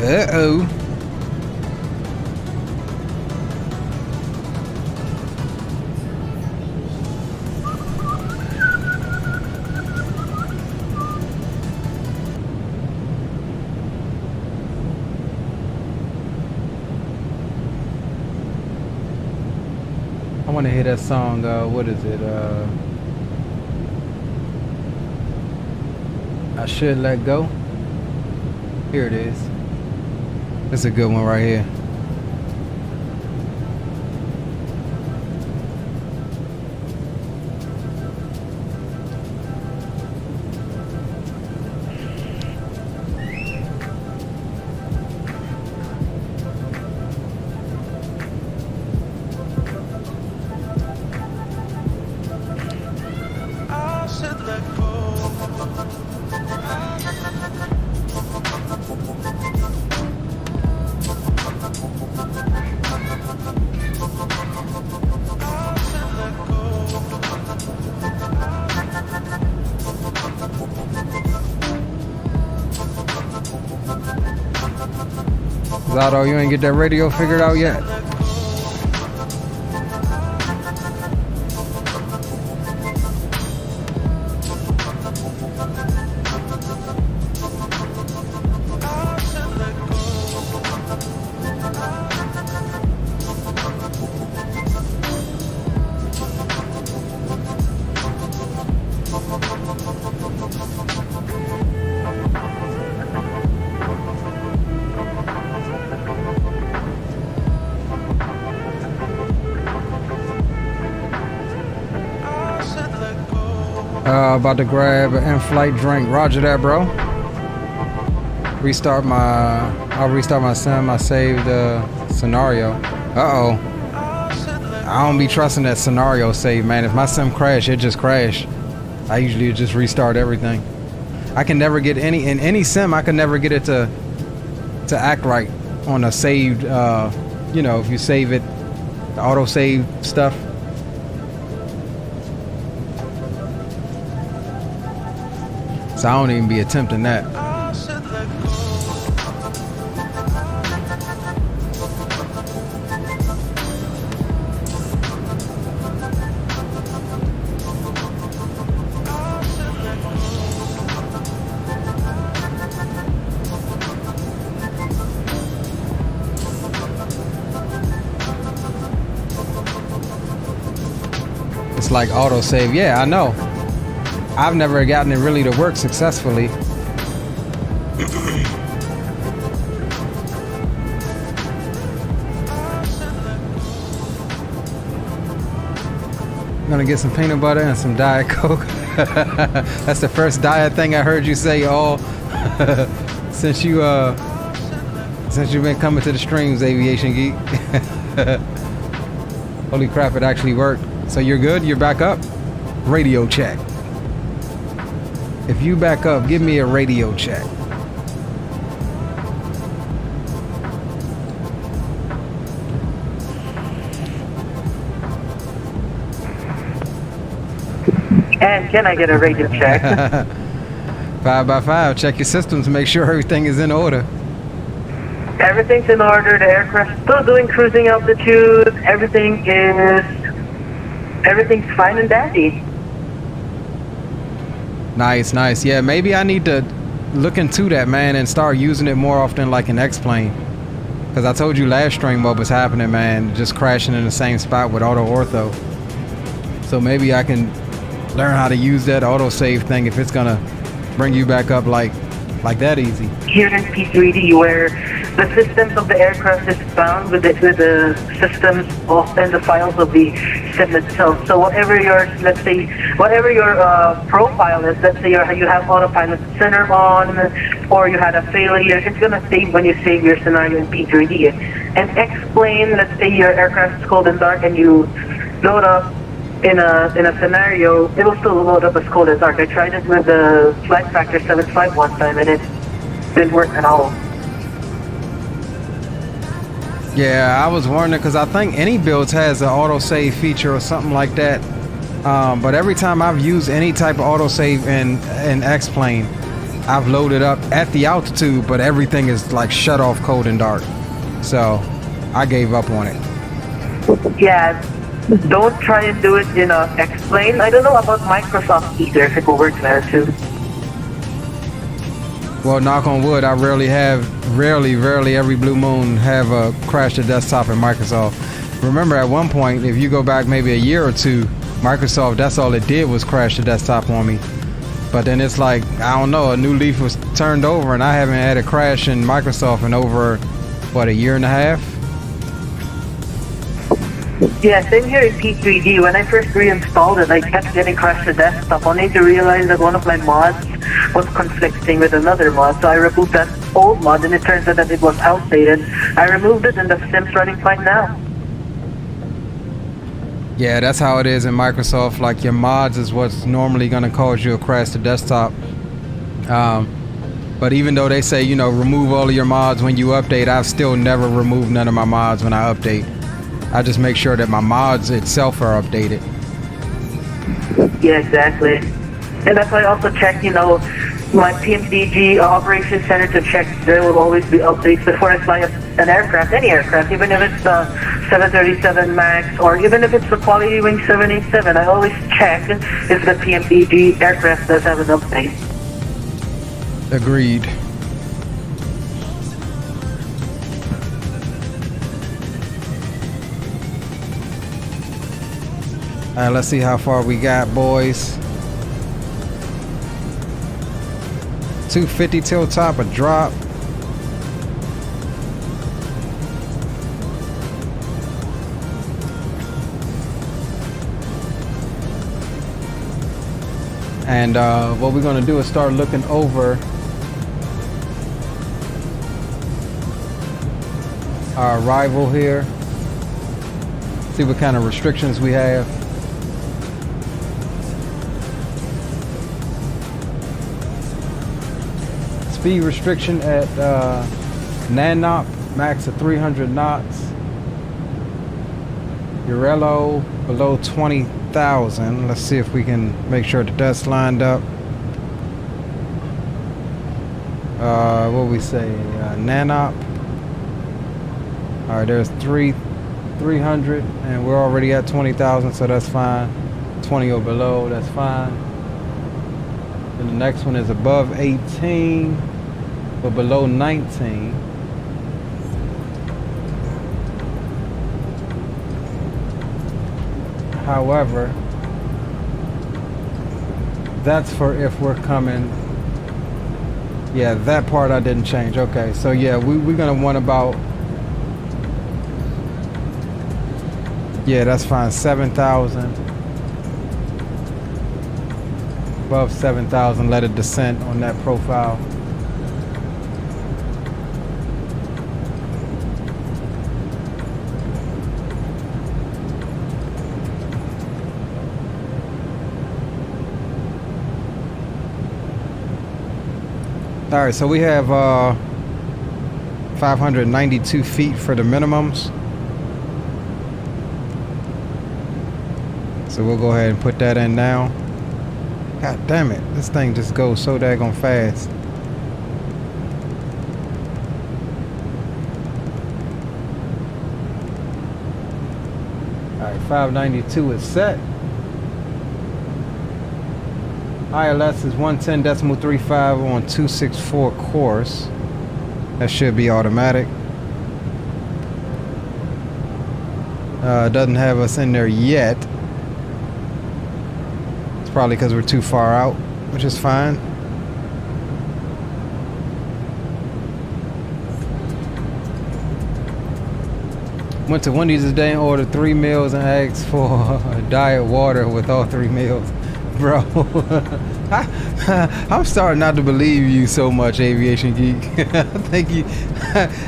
Uh-oh. I want to hear that song. What is it? I Should Let Go. Here it is. It's a good one right here. Zato, you ain't get that radio figured out yet? About to grab an in-flight drink. Roger that, bro. I'll restart my sim. I saved the scenario. Uh-oh. I don't be trusting that scenario save, man. If my sim crash, it just crash. I usually just restart everything. I can never get in any sim, I can never get it to act right on a saved, you know, if you save it, the auto save stuff. So I don't even be attempting that. It's like autosave. Yeah, I know. I've never gotten it really to work successfully. I'm gonna get some peanut butter and some Diet Coke. That's the first diet thing I heard you say all since you since you've been coming to the streams, Aviation Geek. Holy crap, it actually worked. So you're good? You're back up? Radio check. If you back up, give me a radio check. And can I get a radio check? 5x5. Check your systems. Make sure everything is in order. Everything's in order. The aircraft still doing cruising altitude. Everything's fine and dandy. Nice, nice. Yeah, maybe I need to look into that, man, and start using it more often like an X-plane. Because I told you last stream what was happening, man. Just crashing in the same spot with auto ortho. So maybe I can learn how to use that autosave thing if it's gonna bring you back up like that easy. Here in P3D, where the systems of the aircraft is bound with the systems of and the files of the sim itself. So whatever your, let's say, whatever your profile is, let's say you have autopilot center on, or you had a failure, it's gonna save when you save your scenario in P3D. And explain, let's say your aircraft is cold and dark, and you load up in a scenario, it will still load up as cold as dark. I tried it with the Flight Factor 75 one time, and it didn't work at all. Yeah, I was wondering because I think any builds has an autosave feature or something like that. But every time I've used any type of autosave in X-plane, I've loaded up at the altitude, but everything is like shut off cold and dark. So I gave up on it. Yeah. Don't try and do it in a X-plane. I don't know about Microsoft either, if it will work there too. Well, knock on wood, I rarely every blue moon have a crash to desktop in Microsoft. Remember at one point, if you go back maybe a year or two, Microsoft, that's all it did was crash the desktop on me. But then it's like, I don't know, a new leaf was turned over and I haven't had a crash in Microsoft in over, what, a year and a half? Yeah, same here in P3D. When I first reinstalled it, I kept getting crashed to desktop, only to realize that one of my mods was conflicting with another mod. So I removed that old mod, and it turns out that it was outdated. I removed it, and the sim's running fine now. Yeah, that's how it is in Microsoft. Like your mods is what's normally going to cause you a crash to desktop. But even though they say, you know, remove all of your mods when you update, I've still never removed none of my mods when I update. I just make sure that my mods itself are updated. Yeah, exactly. And that's why I also check, you know, my PMDG operations center to check there will always be updates before I fly an aircraft, any aircraft, even if it's the 737 MAX or even if it's the Quality Wing 787. I always check if the PMDG aircraft does have an update. Agreed. Alright, let's see how far we got, boys. 250 till top, a drop. And what we're gonna do is start looking over our arrival here. See what kind of restrictions we have. Speed restriction at Nanop, max of 300 knots. Urello below 20,000. Let's see if we can make sure the dust lined up. What we say? Nanop. All right, there's 300, and we're already at 20,000, so that's fine. 20 or below, that's fine. And the next one is above 18, but below 19. However, that's for if we're coming. Yeah, that part I didn't change. Okay, so yeah, we're gonna want about, yeah, that's fine, 7,000. Above 7,000, let it descend on that profile. All right, so we have 592 feet for the minimums. So we'll go ahead and put that in now. God damn it, this thing just goes so daggone fast. All right, 592 is set. ILS is 110.35 on 264 course. That should be automatic. Doesn't have us in there yet. It's probably because we're too far out, which is fine. Went to Wendy's today and ordered 3 meals and asked for diet water with all 3 meals. Bro, I'm starting not to believe you so much, Aviation Geek. I think you,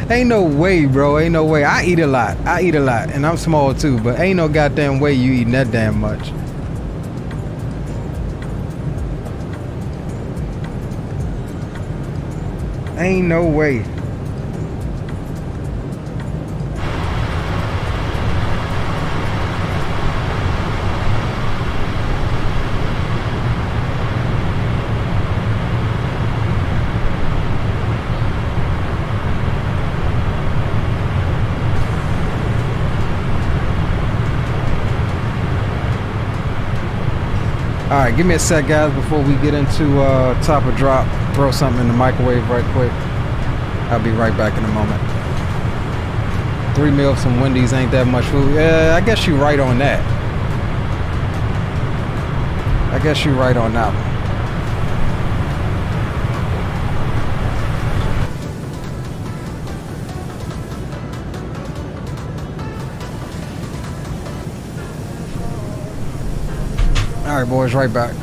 ain't no way, bro. Ain't no way. I eat a lot, and I'm small too. But ain't no goddamn way you eating that damn much. Ain't no way. All right, give me a sec, guys, before we get into top of drop. Throw something in the microwave right quick. I'll be right back in a moment. 3 meals from Wendy's ain't that much food. Yeah, I guess you're right on that. I guess you're right on that one. All right, boys, right back.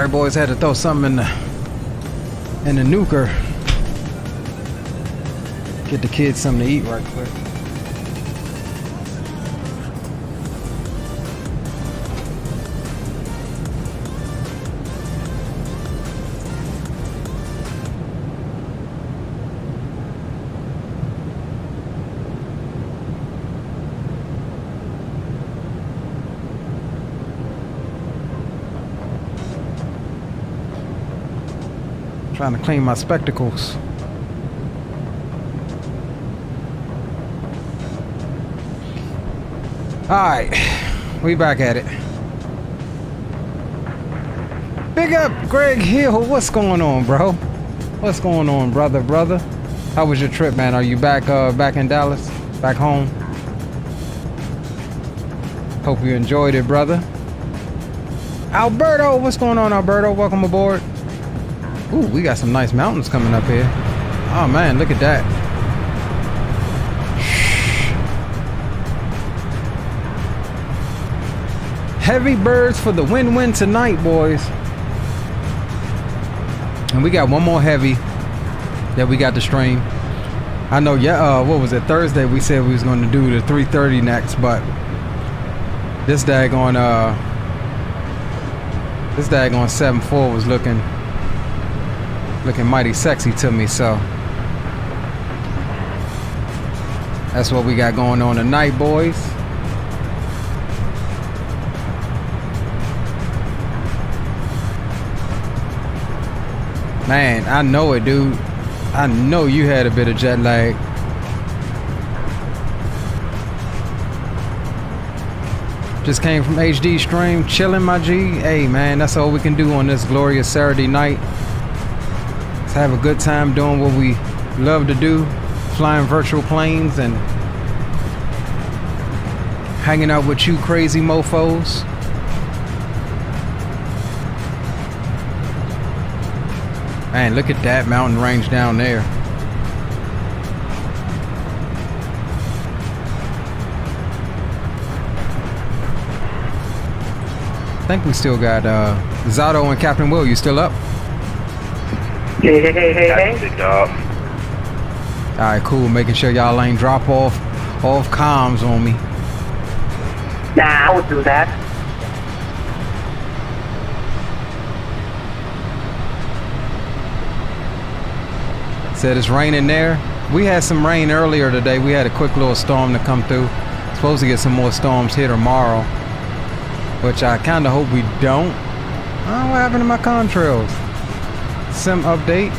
Alright, boys, had to throw something in the nuker. Get the kids something to eat right quick. Trying to clean my spectacles. Alright, we back at it. Big up Greg Hill, what's going on, bro? What's going on, brother? How was your trip, man? Are you back in Dallas? Back home? Hope you enjoyed it, brother. Alberto, what's going on, Alberto? Welcome aboard. Ooh, we got some nice mountains coming up here. Oh man, look at that. Heavy birds for the win-win tonight, boys. And we got one more heavy that we got to stream. I know, yeah, what was it, Thursday we said we was going to do the 330 next, but this daggone 7.4 was looking mighty sexy to me, so that's what we got going on tonight, boys. Man, I know it, dude. I know you had a bit of jet lag. Just came from HD stream, chilling, my G. Hey man, that's all we can do on this glorious Saturday night. Have a good time doing what we love to do, flying virtual planes and hanging out with you crazy mofos. Man, look at that mountain range down there. I think we still got Zato and Captain Will. You still up? Hey. Big dog. Alright, cool. Making sure y'all ain't drop off comms on me. Nah, I would do that. Said it's raining there. We had some rain earlier today. We had a quick little storm to come through. Supposed to get some more storms here tomorrow, which I kind of hope we don't. Oh, what happened to my contrails? Sim update.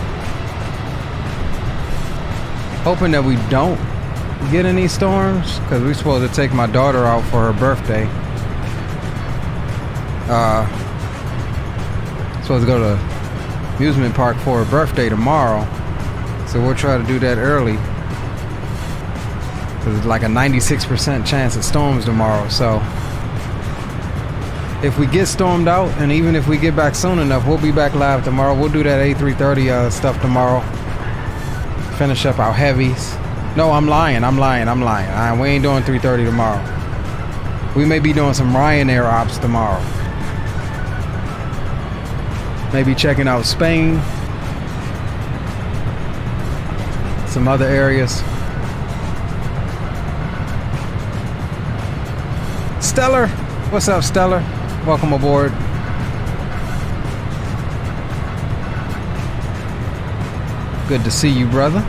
Hoping that we don't get any storms, because we're supposed to take my daughter out for her birthday. Supposed to go to amusement park for her birthday tomorrow, so we'll try to do that early, because it's like a 96% chance of storms tomorrow. So if we get stormed out, and even if we get back soon enough, we'll be back live tomorrow. We'll do that A330 stuff tomorrow. Finish up our heavies. No, I'm lying. We ain't doing 330 tomorrow. We may be doing some Ryanair ops tomorrow. Maybe checking out Spain. Some other areas. Stellar. What's up, Stellar? Welcome aboard. Good to see you, brother.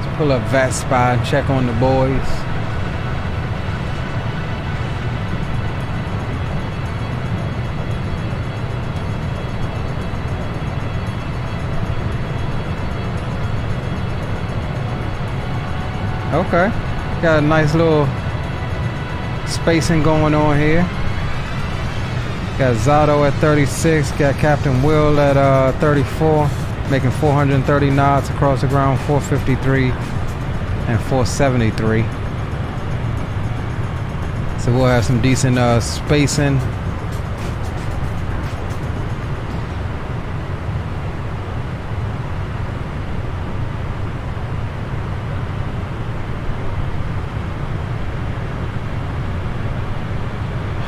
Let's pull up VAT Spy and check on the boys. Okay, got a nice little spacing going on here. Got Zato at 36, got Captain Will at 34, making 430 knots across the ground, 453 and 473. So we'll have some decent spacing.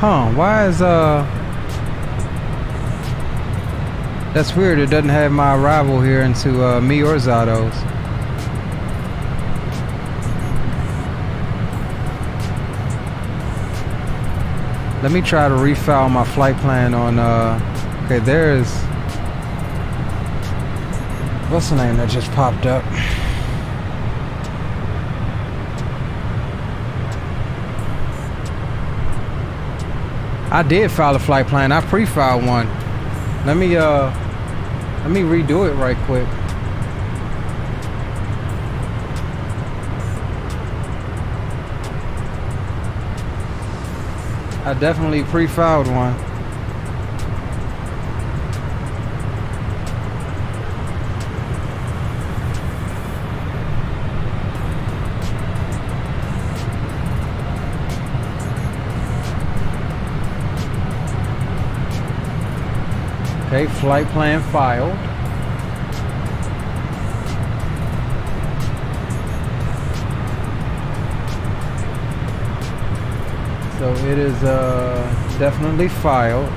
Huh, why is that's weird, it doesn't have my arrival here into me or Zato's. Let me try to refile my flight plan on okay, there's what's the name that just popped up? I did file a flight plan. I pre-filed one. Let me redo it right quick. I definitely pre-filed one. Okay, flight plan filed. So it is definitely filed.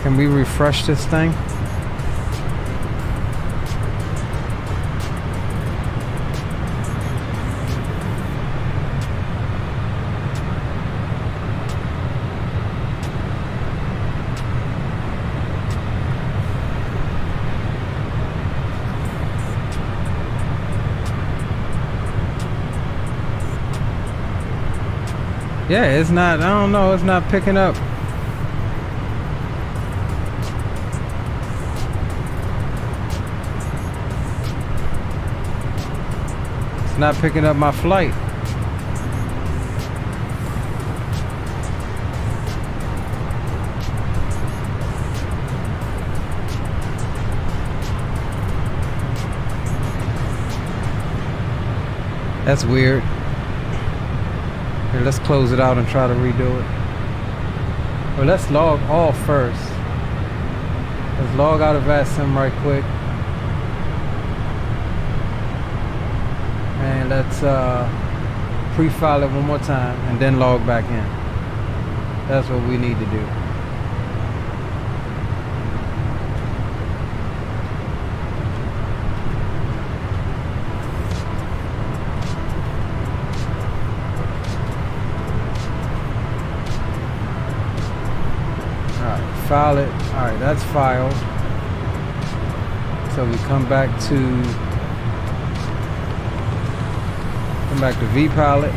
Can we refresh this thing? Yeah, it's not, I don't know, it's not picking up. It's not picking up my flight. That's weird. Here, let's close it out and try to redo it. Well, let's log off first. Let's log out of VASSIM right quick. And let's pre-file it one more time and then log back in. That's what we need to do. File it. Alright, that's filed. So we come back to vPilot,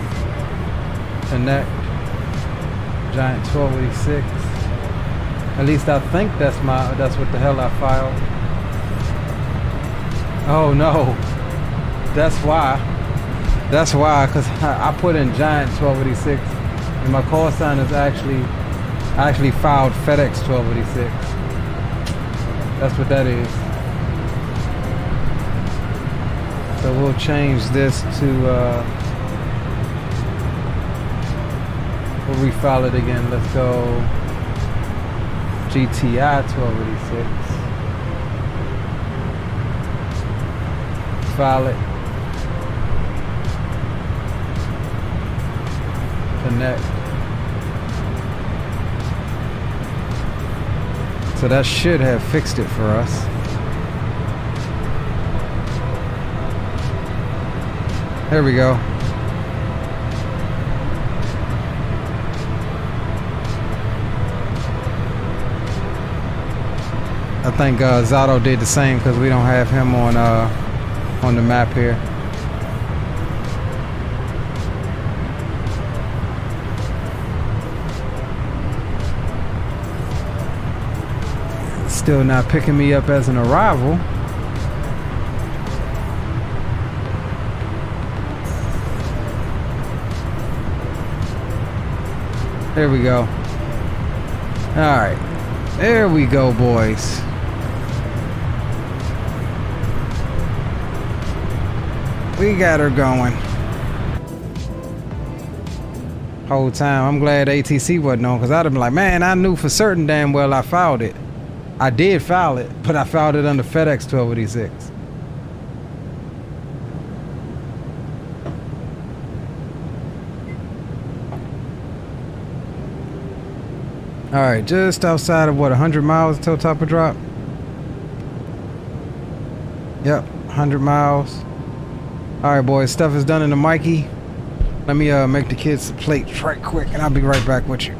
connect, Giant 1286. At least I think that's what the hell I filed. Oh no. That's why, because I put in Giant 1286 and my call sign is I actually filed FedEx 1286. That's what that is. So we'll change this to, we'll refile it again. Let's go GTI 1286. File it. Connect. So that should have fixed it for us. There we go. I think Zato did the same because we don't have him on the map here. Still not picking me up as an arrival. There we go. All right, there we go, boys. We got her going. Whole time, I'm glad ATC wasn't on, because I'd have been like, man, I knew for certain damn well I filed it. I did file it, but I filed it under FedEx 1286. All right, just outside of what, 100 miles till top of drop? Yep, 100 miles. All right, boys, stuff is done in the Mikey. Let me make the kids some plates right quick, and I'll be right back with you.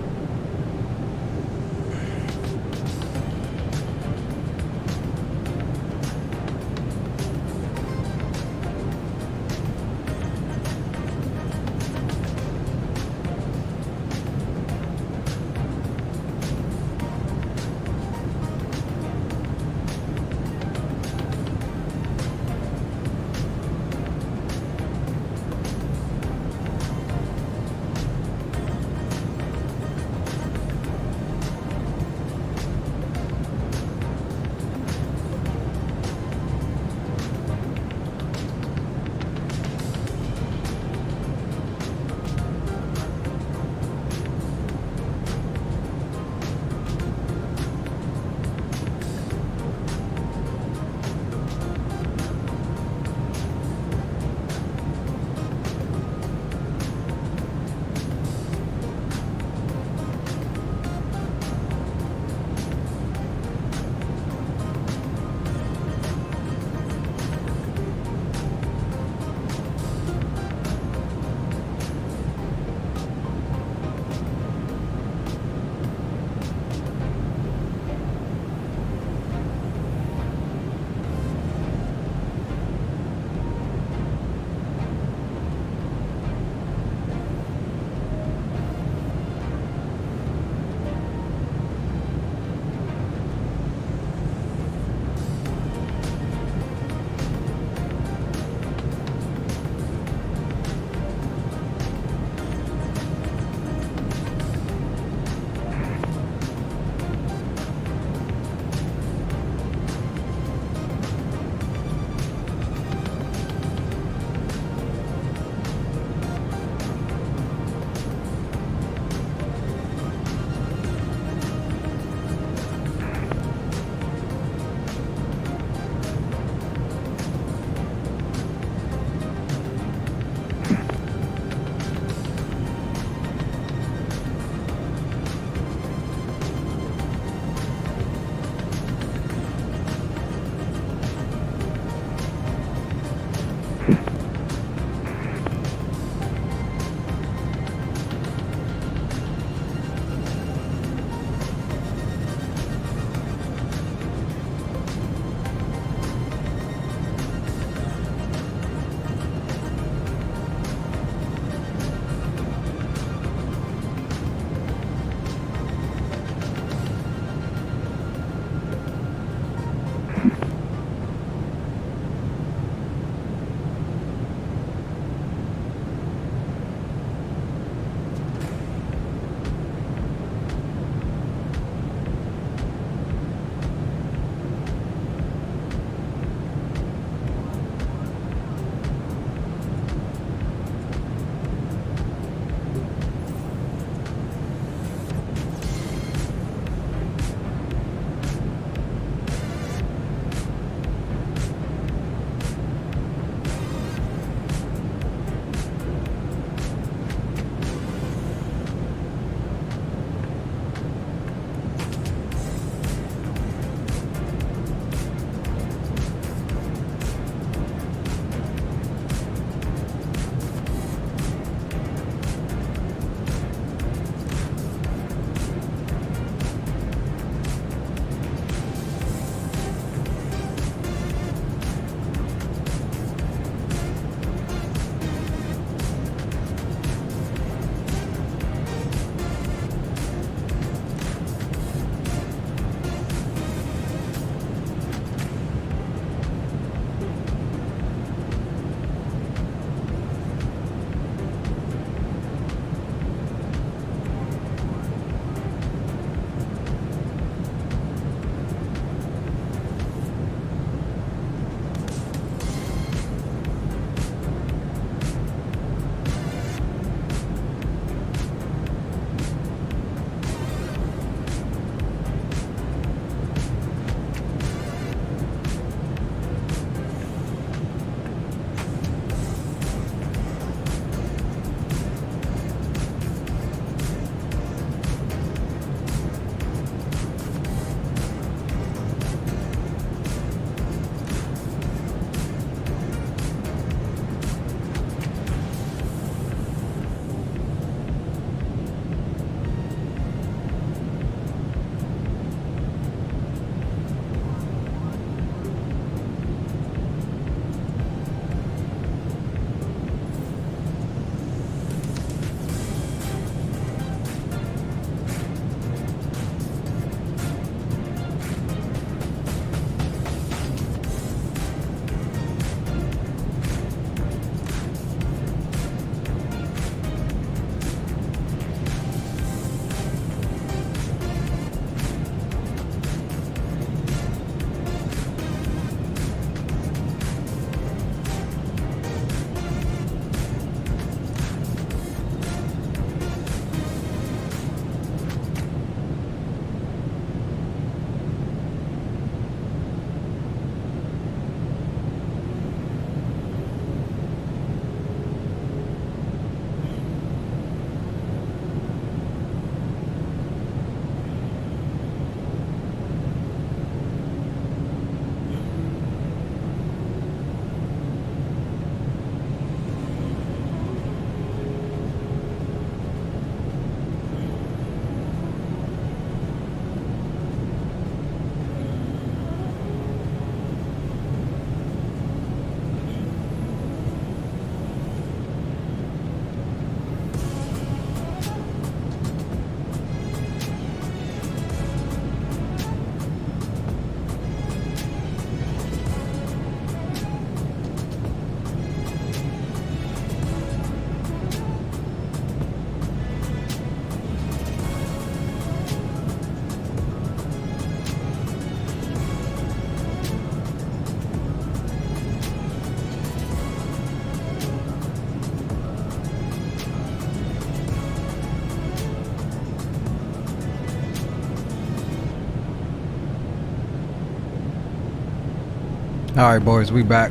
All right, boys, we back.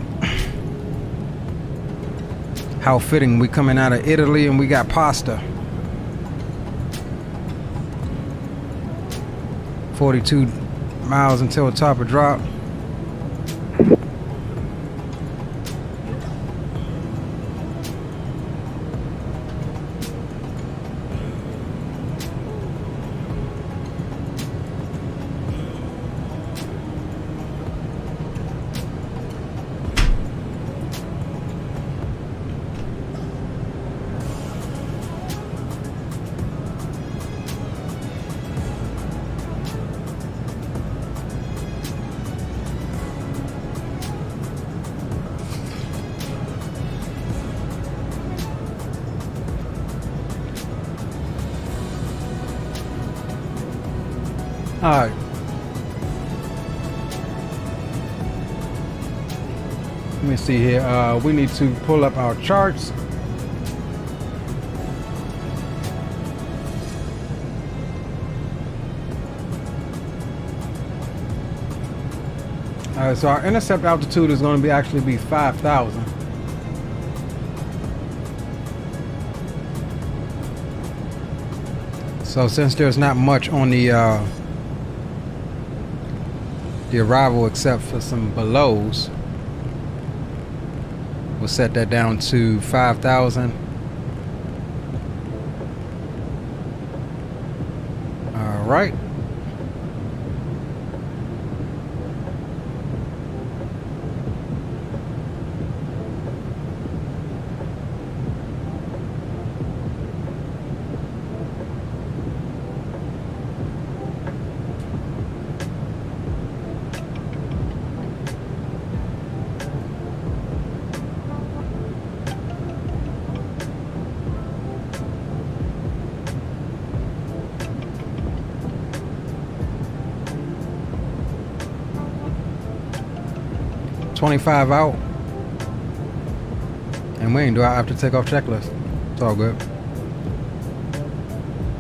How fitting, we coming out of Italy and we got pasta. 42 miles until top of drop. All right. Let me see here. We need to pull up our charts. All right, so our intercept altitude is going to be actually be 5,000. So since there's not much on the arrival except for some belows, we'll set that down to 5,000. All right. $25 out, and we ain't do our after takeoff checklist. It's all good.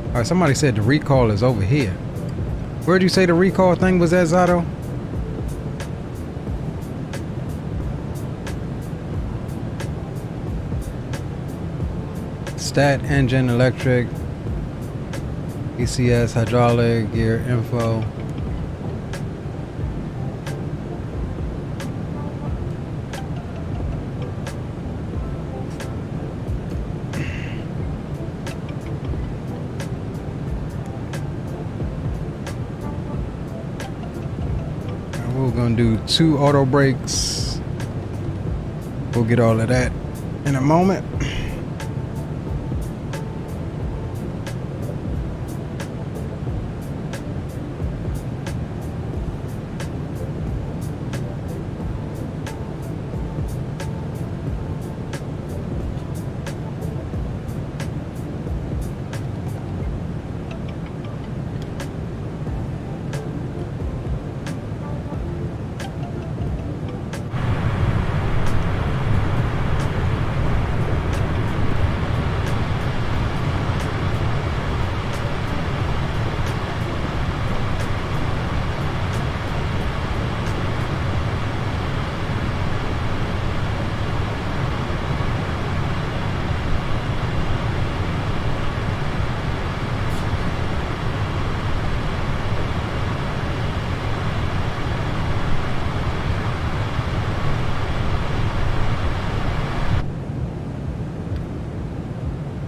All right, somebody said the recall is over here. Where'd you say the recall thing was at, Zato? Stat, engine, electric, ECS, hydraulic, gear info. We're gonna do 2 auto brakes. We'll get all of that in a moment.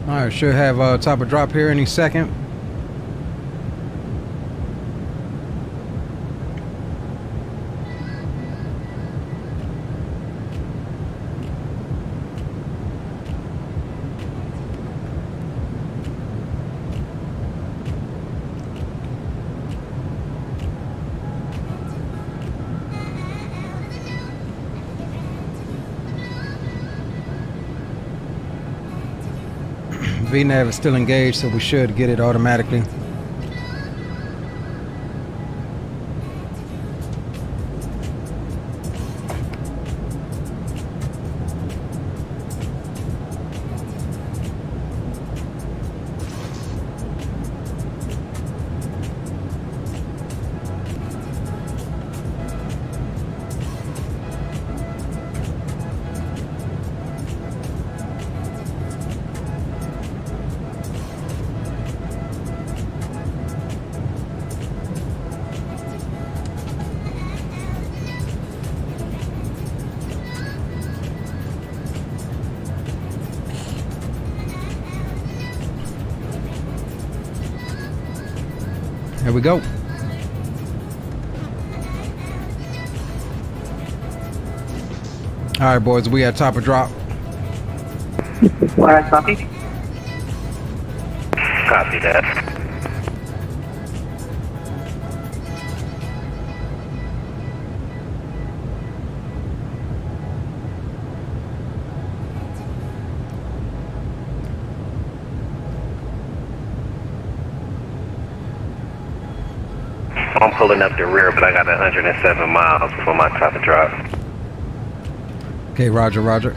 All right, should have top of drop here any second. VNAV is still engaged, so we should get it automatically. Here we go. All right, boys, we at top of drop. All right, copy. Copy that. I'm pulling up the rear, but I got 107 miles before my top of drop. Okay, roger, roger.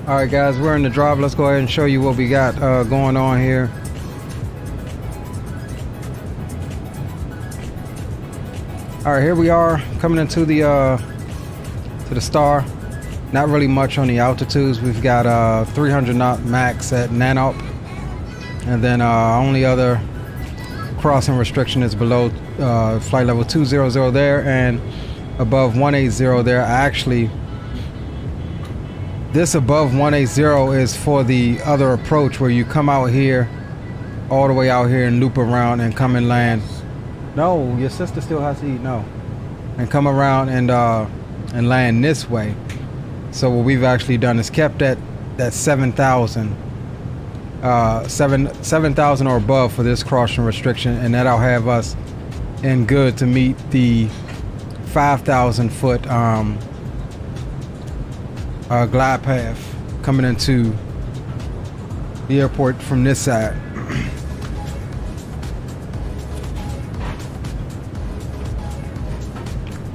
All right, guys, we're in the drop. Let's go ahead and show you what we got going on here. All right, here we are coming into the to the star. Not really much on the altitudes. We've got 300 knot max at Nanop, and then only other crossing restriction is below flight level 200 there, and above 180 there. Actually, this above 180 is for the other approach where you come out here, all the way out here and loop around and come and land. No, your sister still has to eat. No, and come around and land this way. So what we've actually done is kept that 7,000, 7,000 or above for this crossing restriction, and that'll have us in good to meet the 5,000 foot glide path coming into the airport from this side.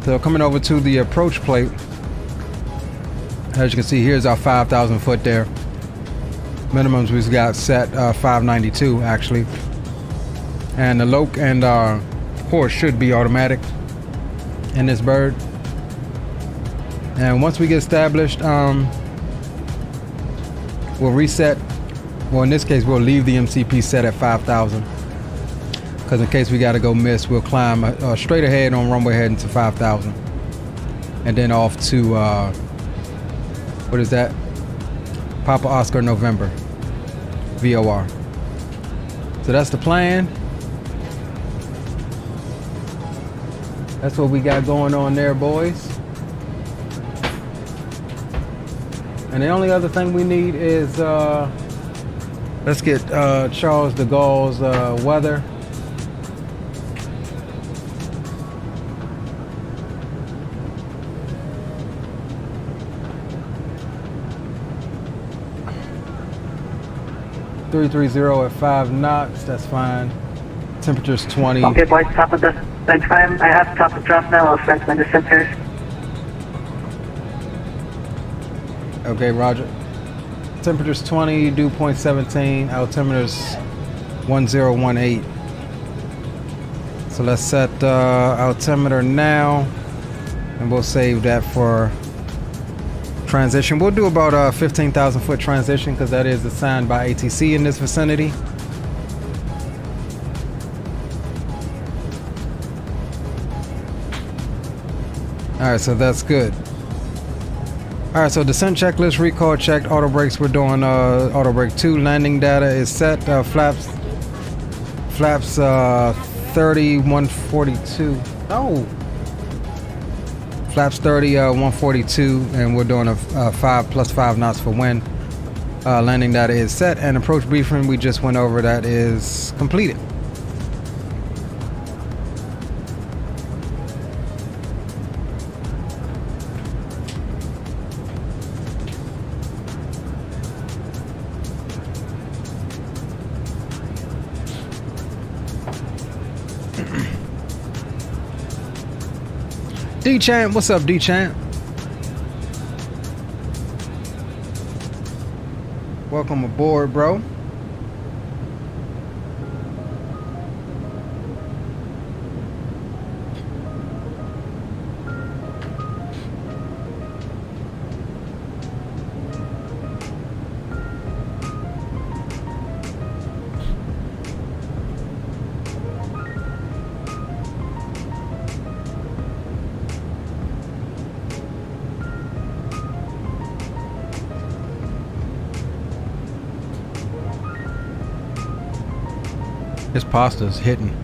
So coming over to the approach plate, as you can see, here's our 5,000 foot there. Minimums we've got set 592 actually, and the loc and course should be automatic in this bird. And once we get established, we'll reset. Well, in this case, we'll leave the MCP set at 5,000. Because in case we got to go miss, we'll climb straight ahead on runway heading to 5,000. And then off to, what is that? Papa Oscar November. VOR. So that's the plan. That's what we got going on there, boys. And the only other thing we need is, let's get Charles de Gaulle's weather. .330 at 5 knots, that's fine. Temperature's 20. Okay, boys, top of the time. I have top of drop now. I'll start my descent here. Okay, roger. Temperature's 20, dew point 17, altimeter's 1018. So let's set altimeter now, and we'll save that for transition. We'll do about a 15,000 foot transition because that is assigned by ATC in this vicinity. All right, so that's good. All right, so descent checklist, recall checked, auto brakes, we're doing auto brake 2, landing data is set, flaps 30, 142, no, flaps 30, 142, and we're doing a 5 plus 5 knots for wind. Landing data is set, and approach briefing we just went over, that is completed. D-Champ, what's up, D-Champ? Welcome aboard, bro. His pasta's hitting.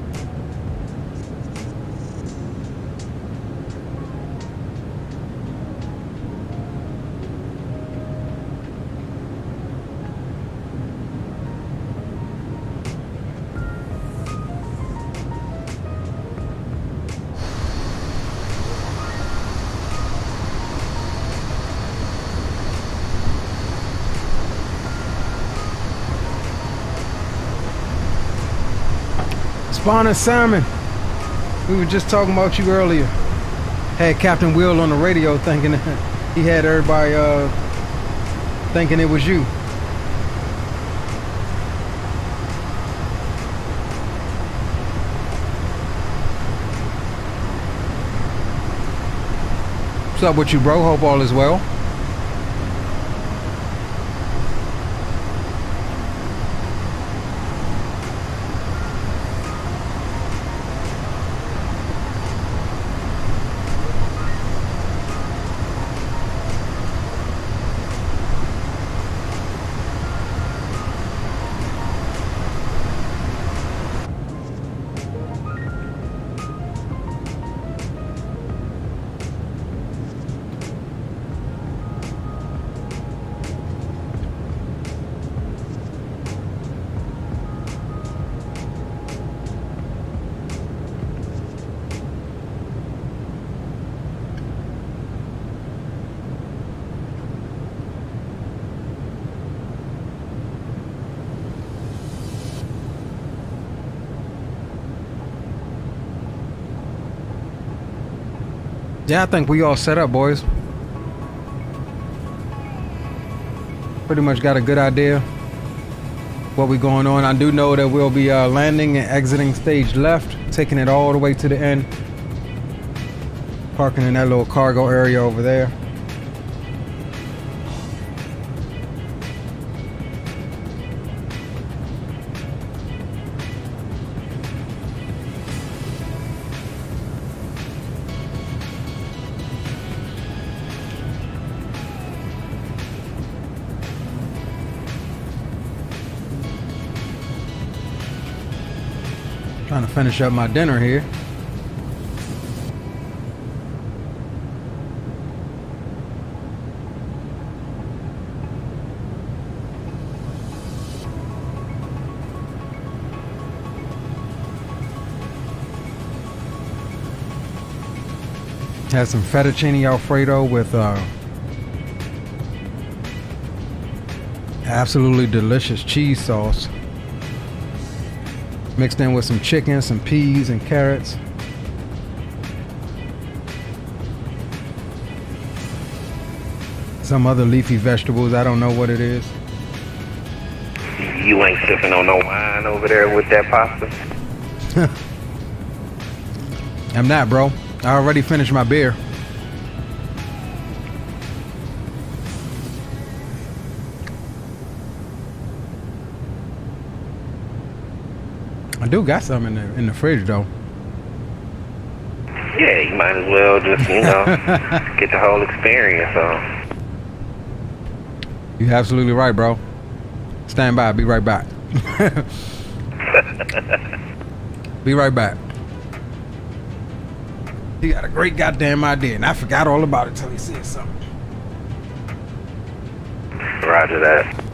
Spawning Salmon. We were just talking about you earlier. Had Captain Will on the radio thinking he had everybody thinking it was you. What's up with you, bro? Hope all is well. Yeah, I think we all set up, boys. Pretty much got a good idea what we going on. I do know that we'll be landing and exiting stage left, taking it all the way to the end, parking in that little cargo area over there. Trying to finish up my dinner here. Had some fettuccine alfredo with absolutely delicious cheese sauce. Mixed in with some chicken, some peas and carrots. Some other leafy vegetables, I don't know what it is. You ain't sipping on no wine over there with that pasta? I'm not, bro. I already finished my beer. I do got some in the fridge though. Yeah, you might as well just, get the whole experience on. You're absolutely right, bro. Stand by, be right back. Be right back. He got a great goddamn idea, and I forgot all about it till he said something. Roger that.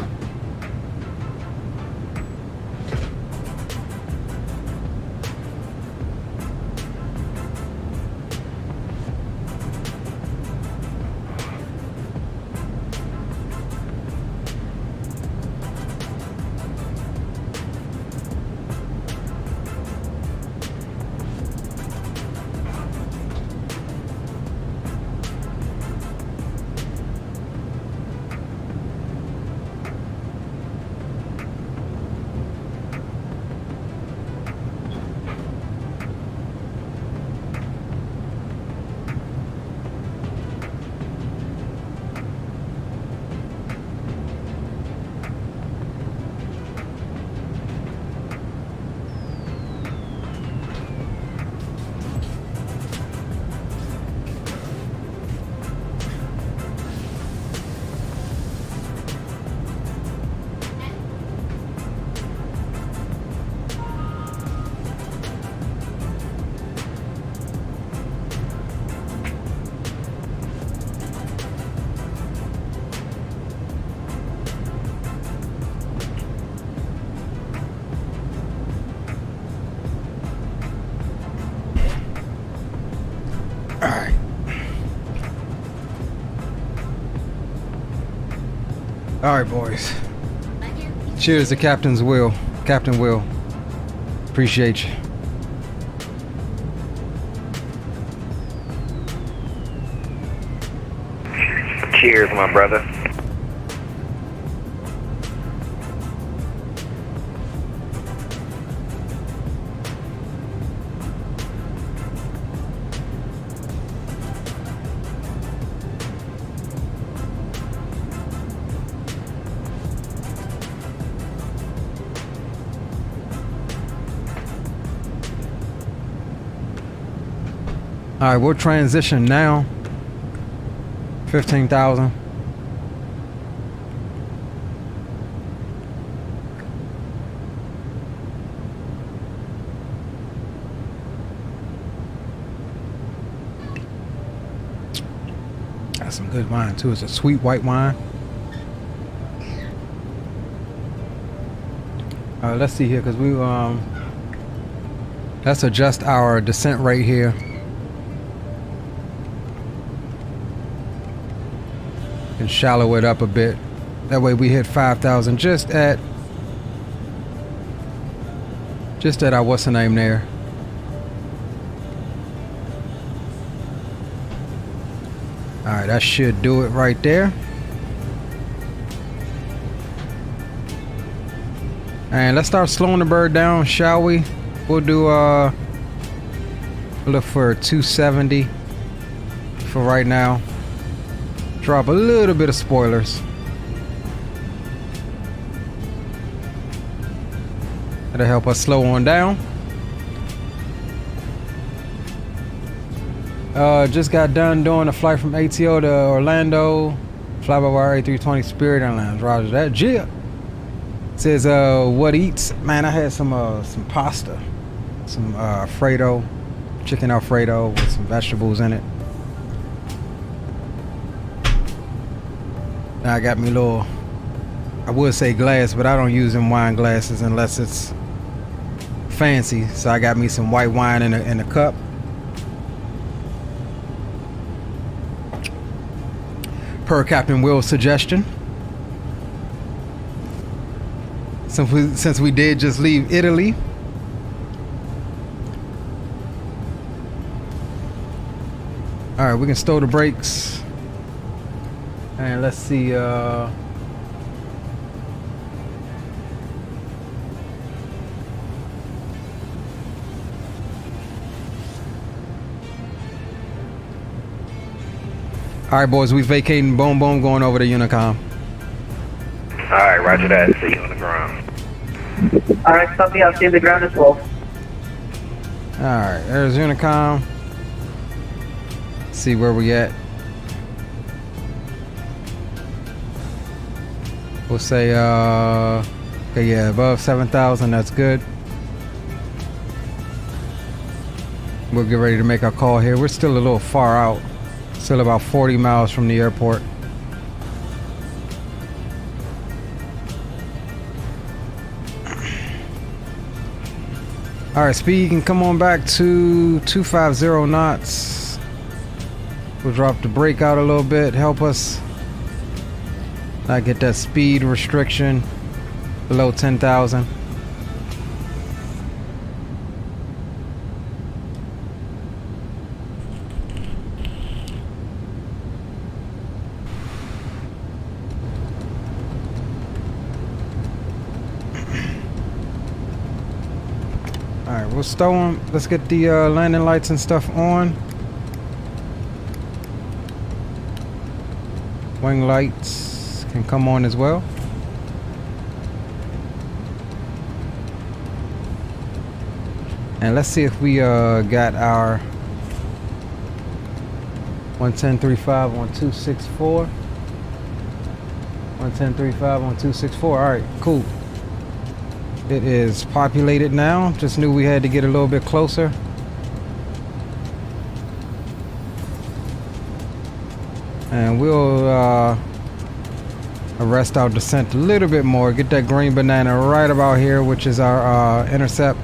All right, boys. Cheers to Captain Will. Appreciate you. Cheers, my brother. All right, we'll transition now. 15,000. Got some good wine too. It's a sweet white wine. All right, let's see here, because we let's adjust our descent rate here. And shallow it up a bit. That way we hit 5,000 just at our what's the name there. All right, that should do it right there. And let's start slowing the bird down, shall we? We'll do look for 270 for right now. Drop a little bit of spoilers. That'll help us slow on down. Just got done doing a flight from ATO to Orlando. Fly-by-wire A320 Spirit Airlines. Roger that. Gia says, what eats? Man, I had some pasta. Some Alfredo. Chicken Alfredo with some vegetables in it. Now I got me a little, I would say glass, but I don't use them wine glasses unless it's fancy. So I got me some white wine in a cup. Per Captain Will's suggestion. Since we did just leave Italy. All right, we can stow the brakes. And let's see, all right, boys, we vacating Boom Boom, going over to Unicom. All right, roger that. See you on the ground. All right, copy. I'll see you on the ground as well. All right, there's Unicom. See where we at. We'll say, okay, yeah, above 7,000, that's good. We'll get ready to make our call here. We're still a little far out. Still about 40 miles from the airport. All right, speed can come on back to 250 knots. We'll drop the brake out a little bit, help us not get that speed restriction below 10,000. All right, we'll stow them. Let's get the landing lights and stuff on. Wing lights can come on as well. And let's see if we got our 110.35 on 264. 110.35 on 264. All right, cool. It is populated now. Just knew we had to get a little bit closer. And we'll arrest our descent a little bit more. Get that green banana right about here, which is our intercept.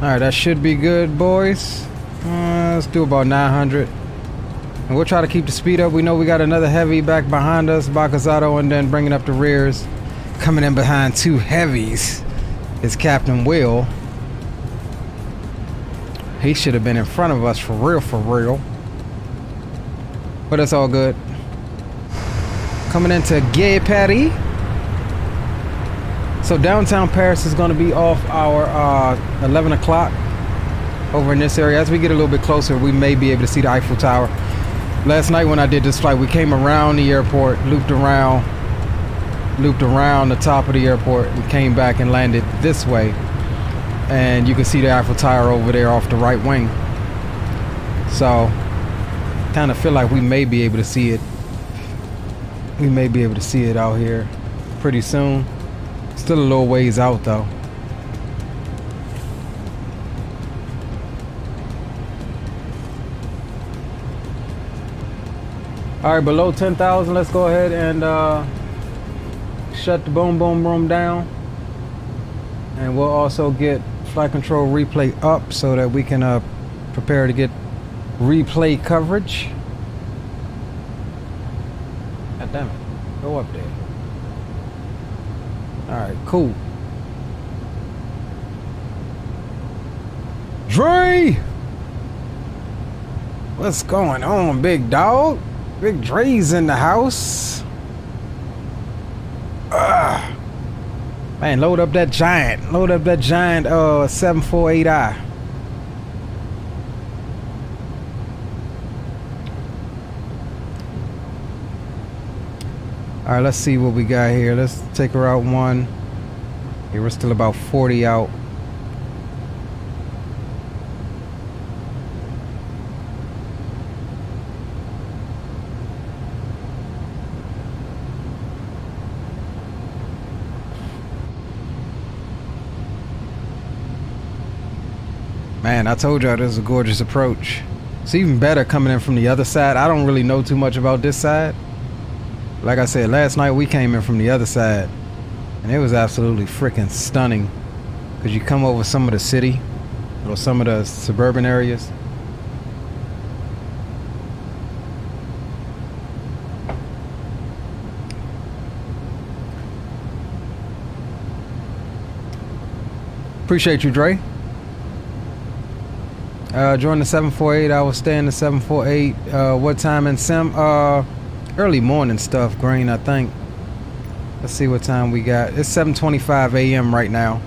Alright, that should be good, boys. Let's do about 900. And we'll try to keep the speed up. We know we got another heavy back behind us, Bakazato, and then bringing up the rears. Coming in behind two heavies is Captain Will. He should have been in front of us for real. But it's all good. Coming into Gay Paris. So downtown Paris is going to be off our 11 o'clock over in this area. As we get a little bit closer, we may be able to see the Eiffel Tower. Last night when I did this flight, we came around the airport, looped around the top of the airport, and came back and landed this way. And you can see the Eiffel Tower over there off the right wing. So kind of feel like we may be able to see it. We may be able to see it out here pretty soon. Still a little ways out though. All right, below 10,000, let's go ahead and shut the boom boom room down. And we'll also get flight control replay up so that we can prepare to get replay coverage. God damn it, go up there. Alright, cool. Dre! What's going on, big dog? Big Dre's in the house. Man, load up that giant. Load up that giant 748i. Alright, let's see what we got here. Let's take her out one. Here we're still about 40 out. Man, I told y'all this is a gorgeous approach. It's even better coming in from the other side. I don't really know too much about this side. Like I said, last night we came in from the other side, and it was absolutely freaking stunning. Because you come over some of the city, or some of the suburban areas. Appreciate you, Dre. Join the 748. I will stay in the 748. What time in Sim? Early morning stuff, Green, I think. Let's see what time we got. It's 7:25 a.m. right now.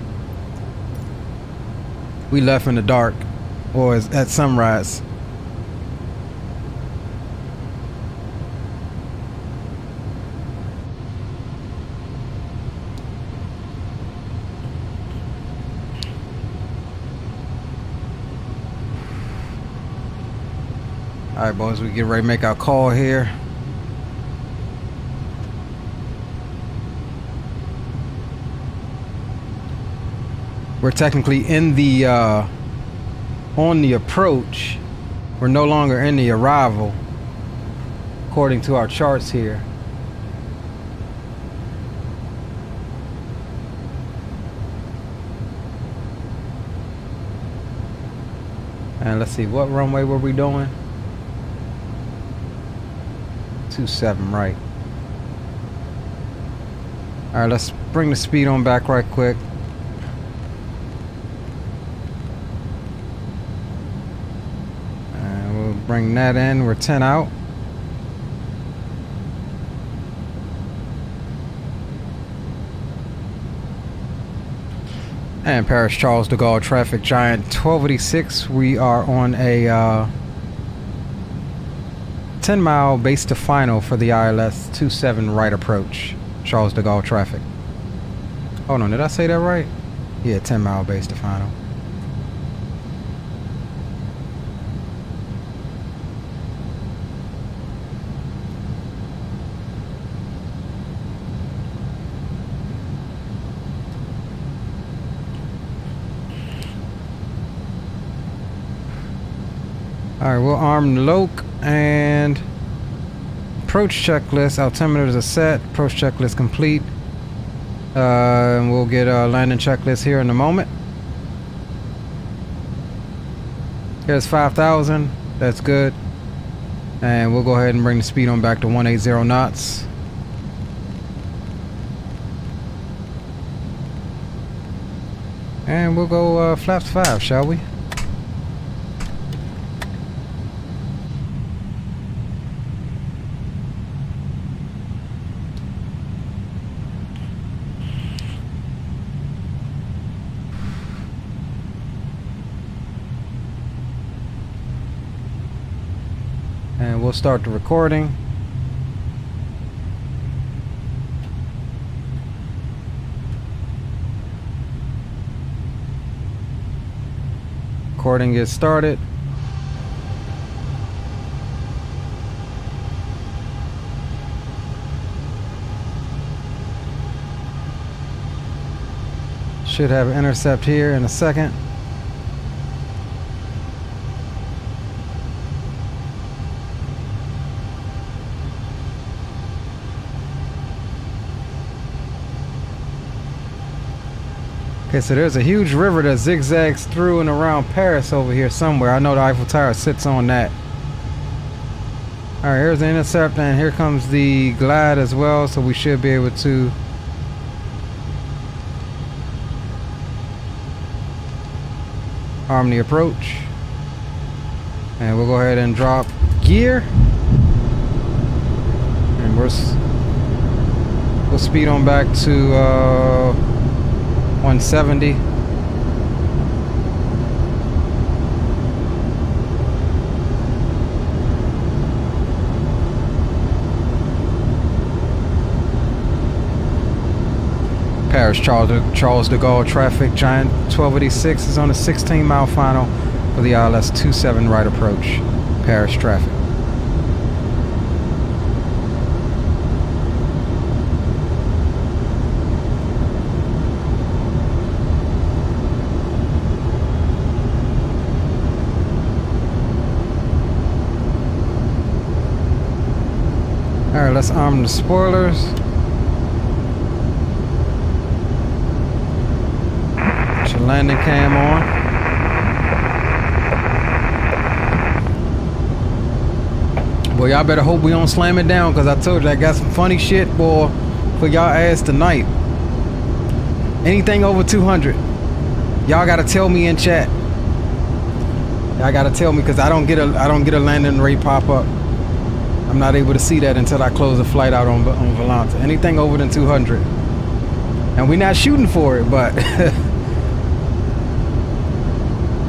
We left in the dark, or at sunrise. All right, boys, we get ready to make our call here. We're technically in the on the approach. We're no longer in the arrival, according to our charts here. And let's see, what runway were we doing? 27, right. All right, let's bring the speed on back right quick. Bring that in. We're 10 out. And Paris Charles de Gaulle traffic giant 1286. We are on a 10-mile base to final for the ILS 27 right approach. Charles de Gaulle traffic. Hold on, did I say that right? Yeah, 10-mile base to final. Alright, we'll arm the Loke and approach checklist. Altimeters are set. Approach checklist complete. And we'll get a landing checklist here in a moment. Here's 5,000. That's good. And we'll go ahead and bring the speed on back to 180 knots. And we'll go flaps 5, shall we? And we'll start the recording. Recording gets started. Should have an intercept here in a second. Okay, so there's a huge river that zigzags through and around Paris over here somewhere. I know the Eiffel Tower sits on that. Alright, here's the intercept, and here comes the glide as well, so we should be able to arm the approach. And we'll go ahead and drop gear. And we'll speed on back to 170. Paris Charles de Gaulle traffic. Giant 1286 is on a 16-mile final for the ILS 27 right approach. Paris traffic. Alright, let's arm the spoilers. Put your landing cam on. Boy, y'all better hope we don't slam it down, because I told you I got some funny shit, boy, for y'all ass tonight. Anything over 200, y'all gotta tell me in chat. Y'all gotta tell me, because I don't get a landing rate pop up. I'm not able to see that until I close the flight out on Volanta. Anything over than 200. And we're not shooting for it, but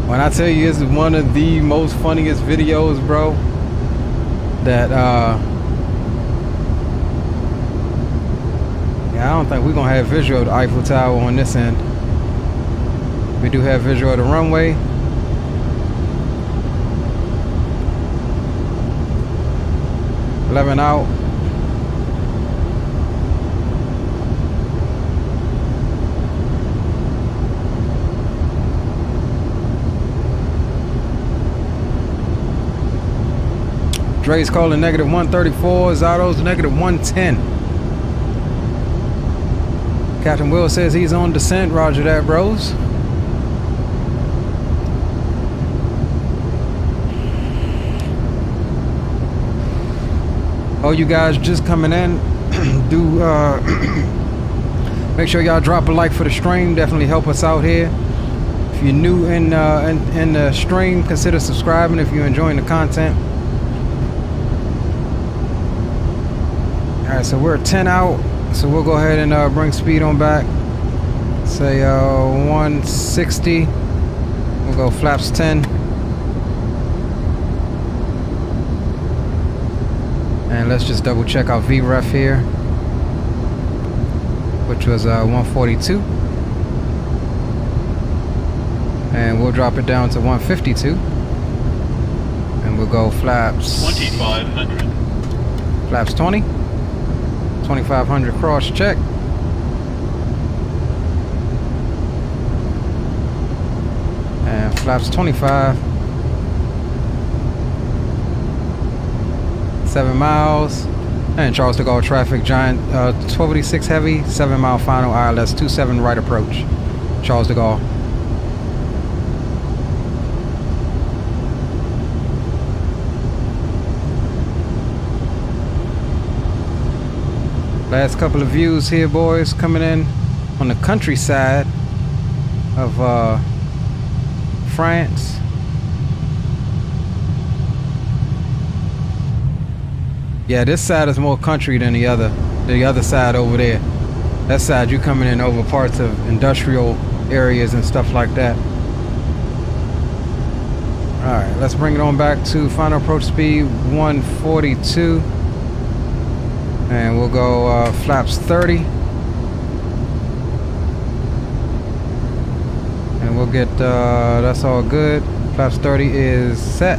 when I tell you it's one of the most funniest videos, bro, that yeah, I don't think we're gonna have visual of the Eiffel Tower on this end. We do have visual of the runway. Eleven out. Dre's calling negative 134. Zato's negative 110. Captain Will says he's on descent. Roger that, bros. Oh, you guys just coming in, do make sure y'all drop a like for the stream. Definitely help us out here. If you're new in the stream, consider subscribing if you're enjoying the content. All right, so we're 10 out, so we'll go ahead and bring speed on back. Say 160. We'll go flaps 10. And let's just double check our VREF here, which was 142. And we'll drop it down to 152. And we'll go flaps 2500. Flaps 20. 2500 cross check. And flaps 25. 7 miles. And Charles de Gaulle traffic. Giant 1286 heavy. 7-mile final. ILS 27 right approach. Charles de Gaulle. Last couple of views here, boys, coming in on the countryside of France. Yeah, this side is more country than the other side over there. That side, you coming in over parts of industrial areas and stuff like that. All right, let's bring it on back to final approach speed 142. And we'll go flaps 30. And we'll get, that's all good. Flaps 30 is set.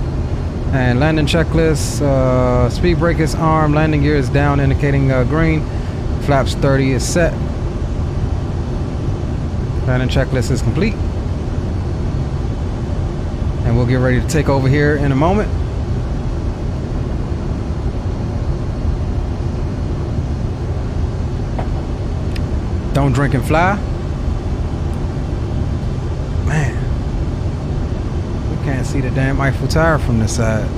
And landing checklist, speed brake is armed, landing gear is down, indicating green. Flaps 30 is set. Landing checklist is complete. And we'll get ready to take over here in a moment. Don't drink and fly. Man. Can't see the damn Eiffel Tower from this side.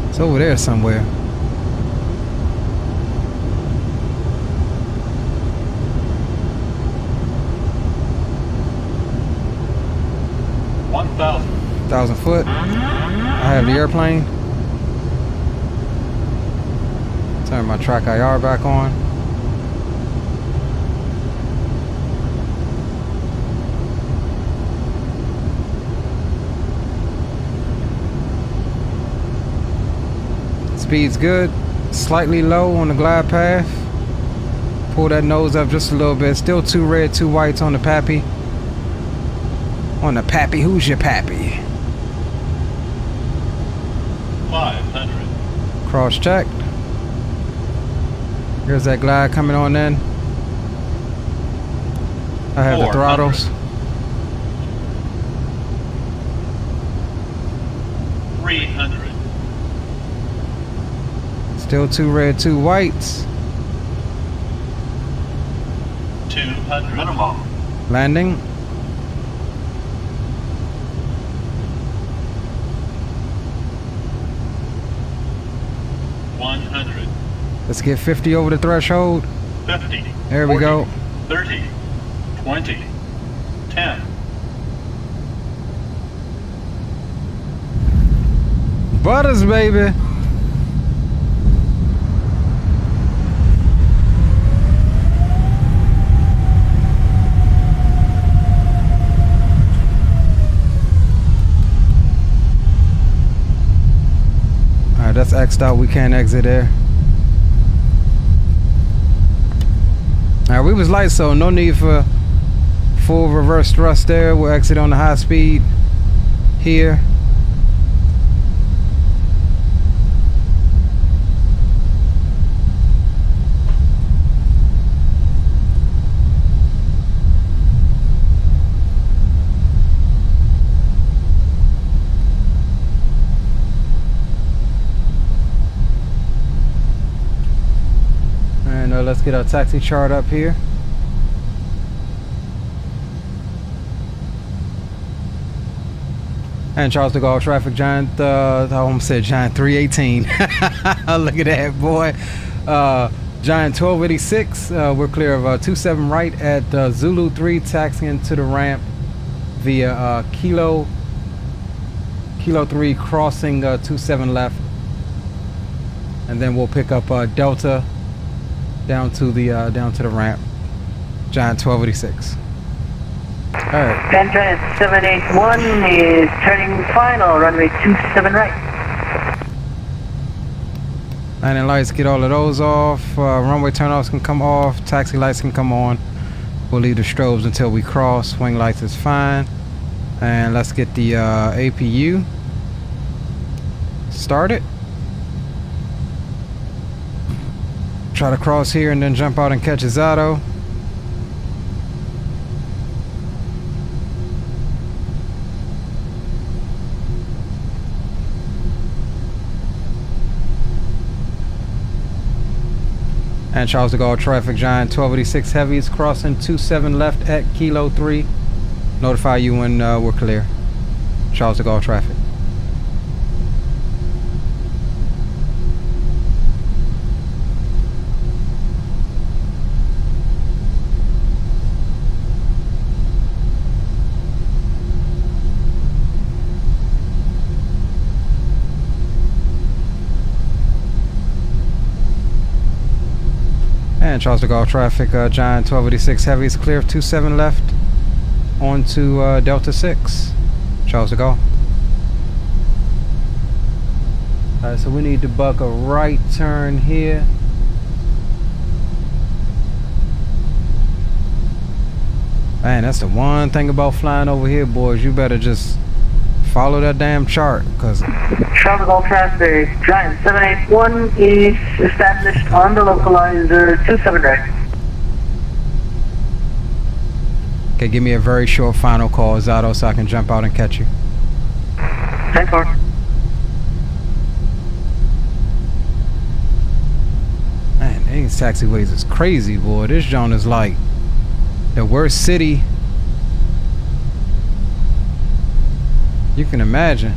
It's over there somewhere. $1,000 foot. I have the airplane. Turn my track IR back on. Speed's good, slightly low on the glide path. Pull that nose up just a little bit. Still 2 red, 2 whites on the pappy. On the pappy, who's your pappy? 500. Cross checked. Here's that glide coming on in. I have the throttles. 300. Still 2 red, 2 whites. 200. Minimum. Landing. Let's get 50 over the threshold. 50. There we 40, go. 30. 20. 10. Butters, baby. Alright, that's X'd out. We can't exit there. Alright, we was light, so no need for full reverse thrust there. We'll exit on the high speed here. Let's get our taxi chart up here. And Charles de Gaulle traffic giant, I almost said giant 318. Look at that, boy. Giant 1286. We're clear of 27 right at Zulu 3, taxiing to the ramp via Kilo 3, crossing 27 left. And then we'll pick up Delta down to the ramp. Giant 1286. All right. Then Giant 781 is turning final, runway 27 right. Landing lights, get all of those off. Runway turnoffs can come off. Taxi lights can come on. We'll leave the strobes until we cross. Swing lights is fine. And let's get the APU started. Try to cross here and then jump out and catch his auto. And Charles de Gaulle traffic giant 1286 heavy is crossing 27 left at Kilo 3. Notify you when we're clear. Charles de Gaulle traffic. . And Charles de Gaulle traffic, Giant 1286 heavy is clear of 27 left onto Delta 6. Charles de Gaulle. Alright, so we need to buck a right turn here. Man, that's the one thing about flying over here, boys. You better just follow that damn chart, cause Charles de Gaulle traffic, Giant 781 is established on the localizer 27 right. okay, give me a very short final call, Zato, so I can jump out and catch you. 10-4. Man, these taxiways is crazy, boy. This joint is like the worst city you can imagine.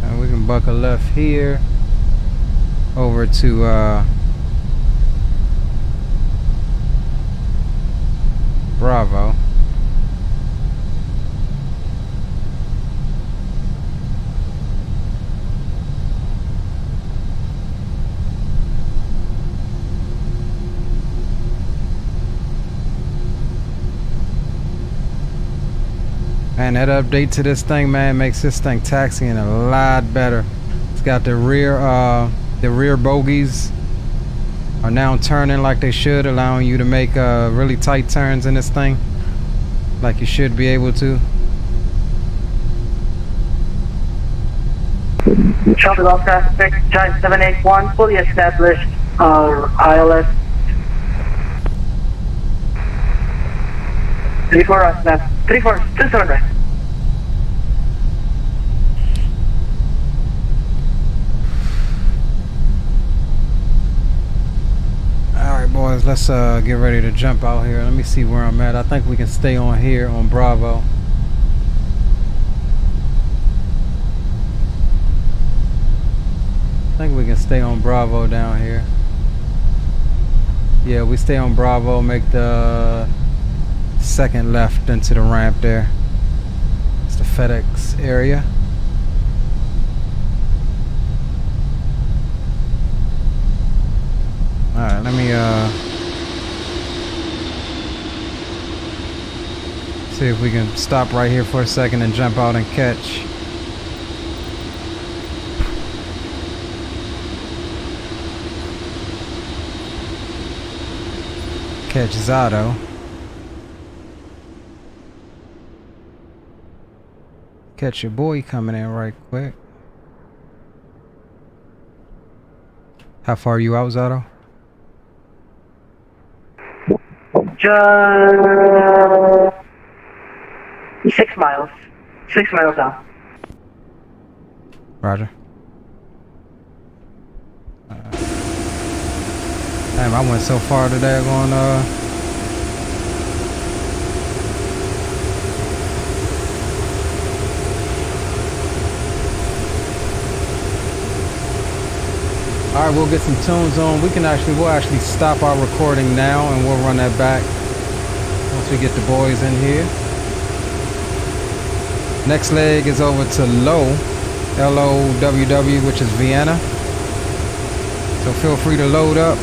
And we can buck a left here over to Bravo. And that update to this thing, man, makes this thing taxiing a lot better. It's got the rear bogies are now turning like they should, allowing you to make really tight turns in this thing, like you should be able to. Charles de Gaulle traffic, Giant 781 fully established, ILS 34 right left, 34, 27 right. Alright boys, let's get ready to jump out here. Let me see where I'm at. I think we can stay on here on Bravo. I think we can stay on Bravo down here. Yeah, we stay on Bravo, make the second left into the ramp there. It's the FedEx area. Alright, let me see if we can stop right here for a second and jump out and catch Zato. Catch your boy coming in right quick. How far are you out, Zato? Just 6 miles. 6 miles out. Roger. Damn, I went so far today going Alright, we'll get some tunes on. We'll actually stop our recording now and we'll run that back once we get the boys in here. Next leg is over to LOWW, which is Vienna. So feel free to load up.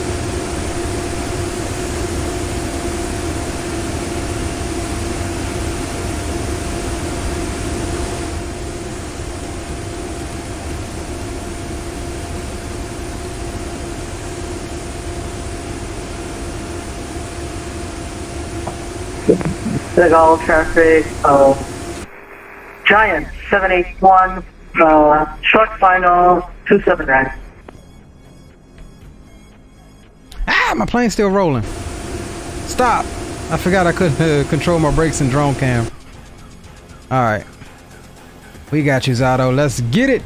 De Gaulle traffic, Giant 781, short final 27 right. Ah, my plane's still rolling. Stop. I forgot I couldn't control my brakes and drone cam. Alright. We got you, Zato. Let's get it.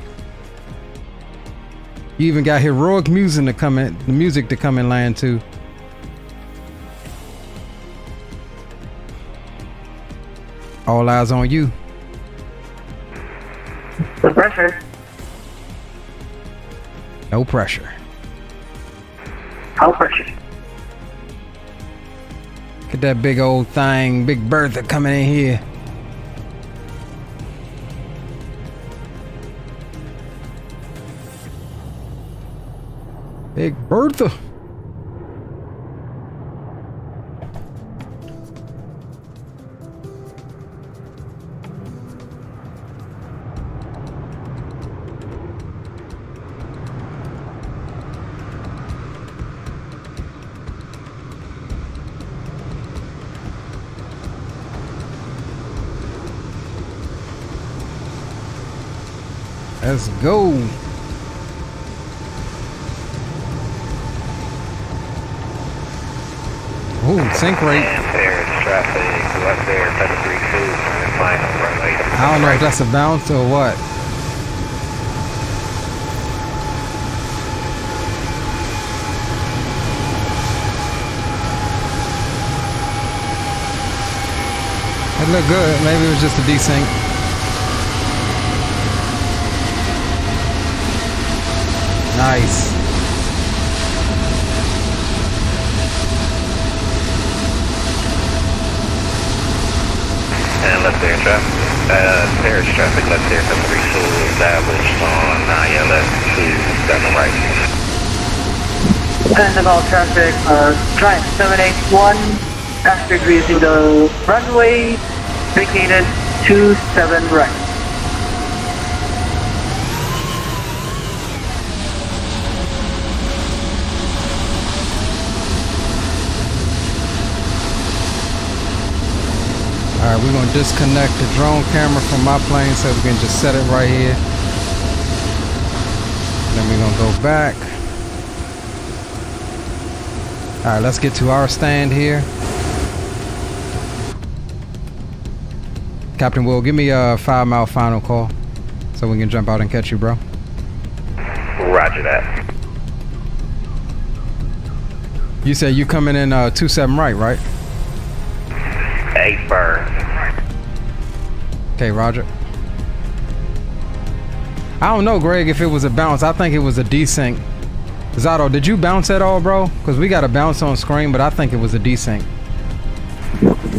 You even got heroic music to come in land too. All eyes on you. The pressure. No pressure. No pressure. Look at that big old thing, Big Bertha coming in here. Big Bertha. Let's go. Ooh, sync rate. And there's traffic left there, 732, and final runway. I don't know if that's a bounce or what. It looked good. Maybe it was just a desync. Nice. And left there traffic. Paris traffic left there, 732 established on ILS 27 right. And then all traffic, Giant 781, after greasing the runway, vacated 27 right. Alright, we're gonna disconnect the drone camera from my plane so we can just set it right here. Then we're gonna go back. Alright, let's get to our stand here. Captain Will, give me a 5-mile final call so we can jump out and catch you, bro. Roger that. You said you coming in 27 right? 8 burn. Okay, Roger. I don't know, Greg, if it was a bounce. I think it was a desync. Zato, did you bounce at all, bro? Because we got a bounce on screen, but I think it was a desync.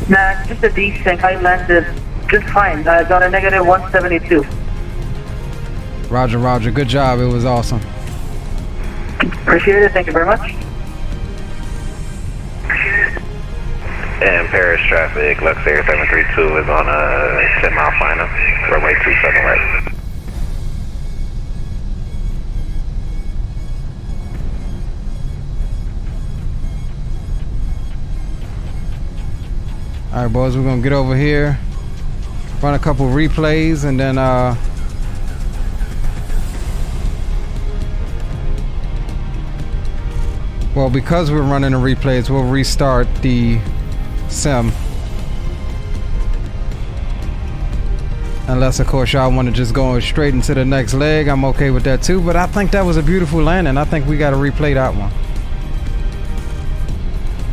Nah, just a desync. I landed just fine. I got a negative 172. Roger, Roger. Good job. It was awesome. Appreciate it. Thank you very much. And Paris traffic, Lux Air 732 is on a 10-mile final, runway 27 right. Alright, boys, we're gonna get over here, run a couple replays, and then well, because we're running the replays, we'll restart the sim. Unless, of course, y'all want to just go straight into the next leg, I'm okay with that too. But I think that was a beautiful landing. I think we got to replay that one.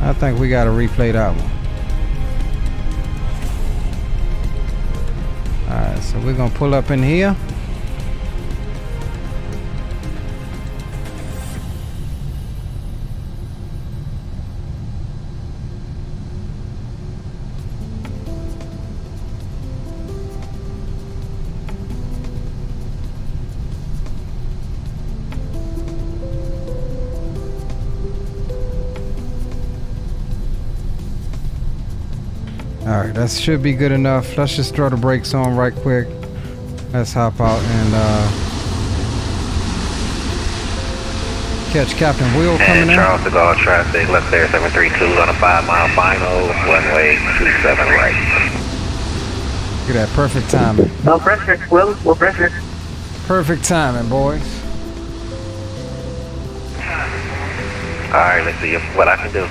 I think we got to replay that one. Alright, so we're going to pull up in here. Alright, that should be good enough. Let's just throw the brakes on right quick. Let's hop out and catch Captain Will coming in. And Charles de Gaulle traffic, left there 732 on a 5-mile final, runway 27 right. Look at that, perfect timing. No pressure, Will. No pressure. Perfect timing, boys. Alright, let's see what I can do.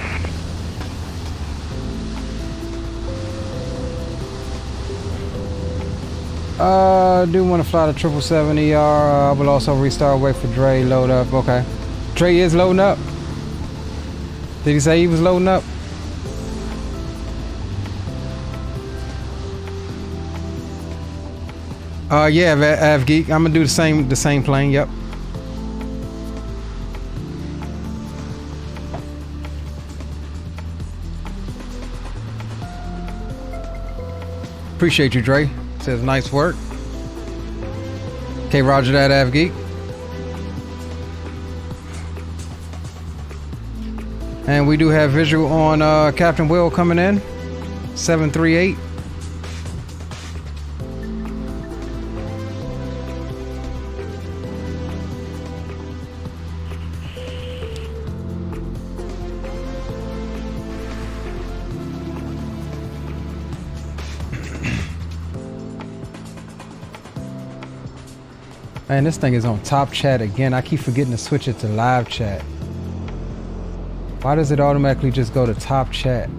Do want to fly the 777ER. I will also restart, wait for Dre, load up. Okay. Dre is loading up. Did he say he was loading up? Yeah, AvGeek. I'm gonna do the same plane, yep. Appreciate you, Dre. Says nice work. Okay, roger that, AvGeek. And we do have visual on Captain Will coming in. 738. Man, this thing is on top chat again. I keep forgetting to switch it to live chat. Why does it automatically just go to top chat?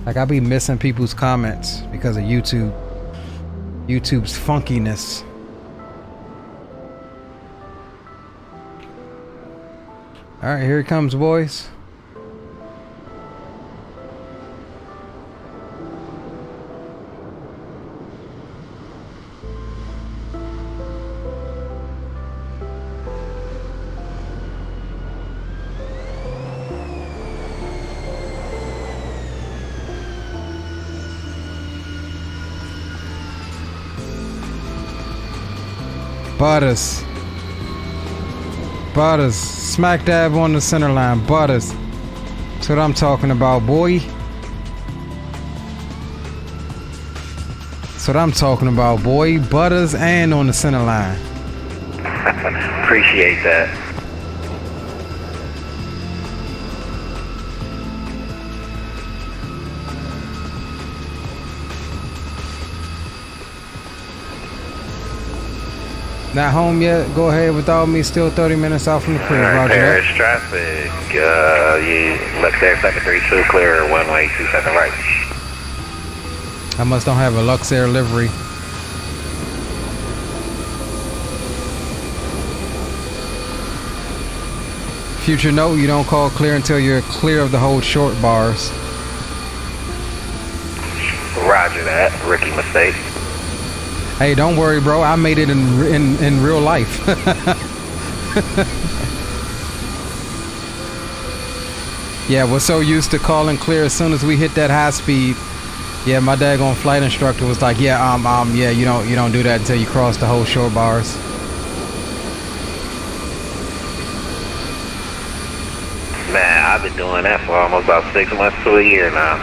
Like, I be missing people's comments because of YouTube. YouTube's funkiness. All right, here it comes, boys. Butters. Butters. Smack dab on the center line. Butters. That's what I'm talking about, boy. That's what I'm talking about, boy. Butters and on the center line. Appreciate that. Not home yet? Go ahead without me. Still 30 minutes out from the crib. Roger Paris that. traffic. Yeah, left there, second 32, clear, one way, 2 second right. I must don't have a Luxair livery. Future note, you don't call clear until you're clear of the whole short bars. Roger that. Rookie mistake. Hey, don't worry, bro. I made it in real life. Yeah, we're so used to calling clear as soon as we hit that high speed. Yeah, my daggone flight instructor was like, yeah, you don't do that until you cross the whole short bars. Man, I've been doing that for almost about 6 months to a year now.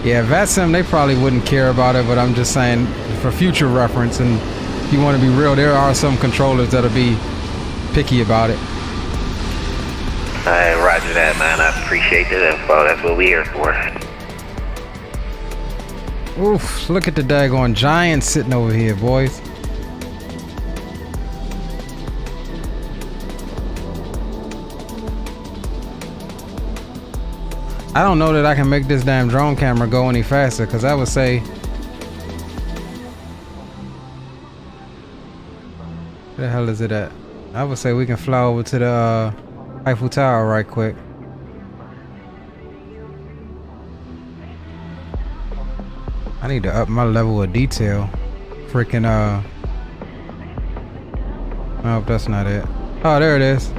Yeah, VATSIM, they probably wouldn't care about it, but I'm just saying for future reference, and if you want to be real, there are some controllers that'll be picky about it. Hey, roger that, man. I appreciate the info. That's what we're here for. Oof, look at the daggone giant sitting over here, boys. I don't know that I can make this damn drone camera go any faster, because I would say... Where the hell is it at? I would say we can fly over to the Eiffel Tower right quick. I need to up my level of detail. Freaking, oh, that's not it. Oh, there it is.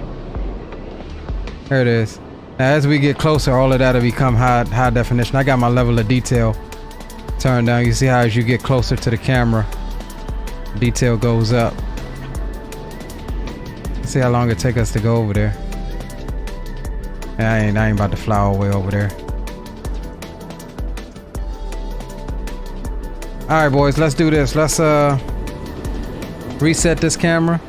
There it is. Now, as we get closer, all of that'll become high definition. I got my level of detail turned down. You see how as you get closer to the camera, detail goes up. Let's see how long it take us to go over there. I ain't about to fly all the way over there. All right, boys, let's do this. Let's reset this camera.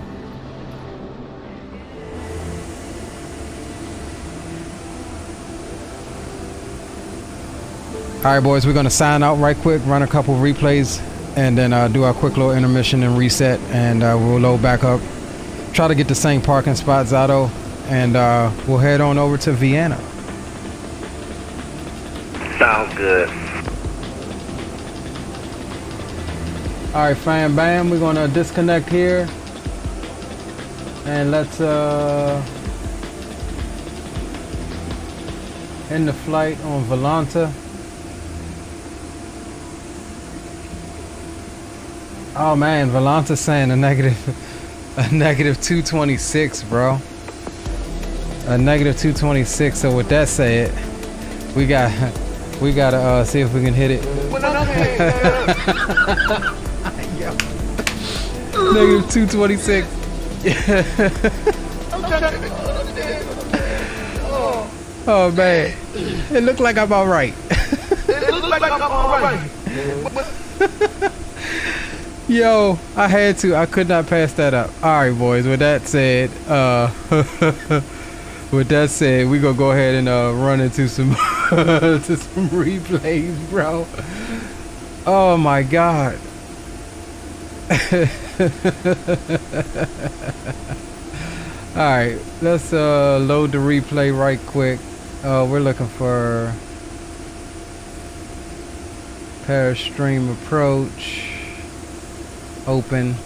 All right, boys, we're gonna sign out right quick, run a couple replays, and then do our quick little intermission and reset, and we'll load back up. Try to get the same parking spot, Zato, and we'll head on over to Vienna. Sounds good. All right, fam, bam, we're gonna disconnect here, and let's end the flight on Volanta. Oh man, Volanta's saying a negative 226, bro. A negative 226. So with that said, we gotta see if we can hit it. Negative 226. Oh man, it looked like I'm all right. Yo, I had to. I could not pass that up. All right, boys. With that said, we gonna go ahead and run into some to some replays, bro. Oh my god. All right, let's load the replay right quick. We're looking for Pairstream approach. Open.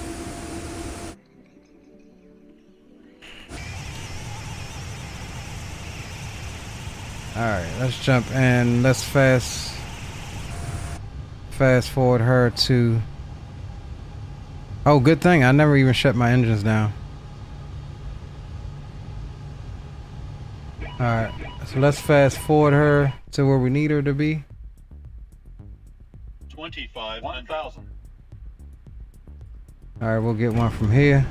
Alright, let's jump in. Let's fast forward her to... Oh, good thing. I never even shut my engines down. Alright, so let's fast forward her to where we need her to be. 25,000. Alright, we'll get one from here.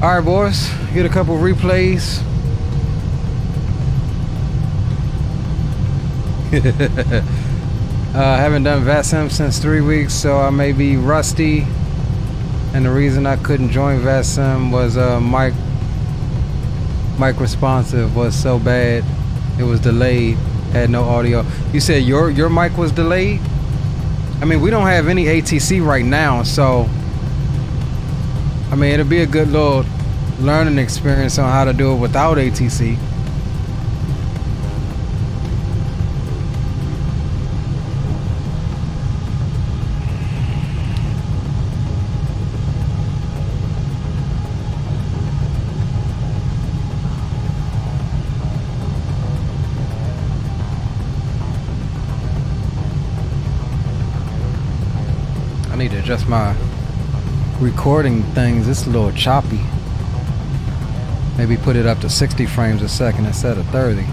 Alright, boys, get a couple replays. Haven't done VATSIM since 3 weeks, so I may be rusty. And the reason I couldn't join VATSIM was mic responsive was so bad, it was delayed, had no audio. You said your mic was delayed? I mean, we don't have any ATC right now, so I mean, it'll be a good little learning experience on how to do it without ATC. I need to adjust my recording things. It's a little choppy. Maybe put it up to 60 frames a second instead of 30.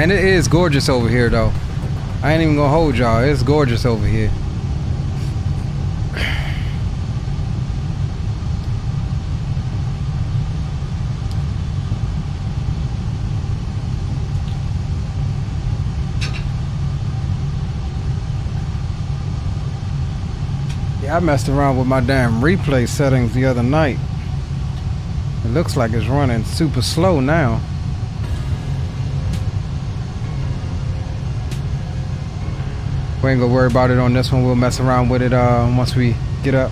And it is gorgeous over here though. I ain't even gonna hold y'all. It's gorgeous over here. I messed around with my damn replay settings the other night. It looks like it's running super slow now. We ain't gonna worry about it on this one. We'll mess around with it once we get up.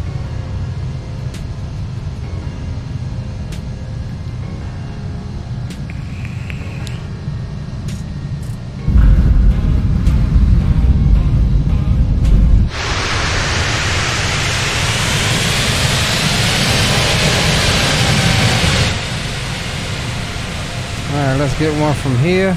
Alright, let's get one from here.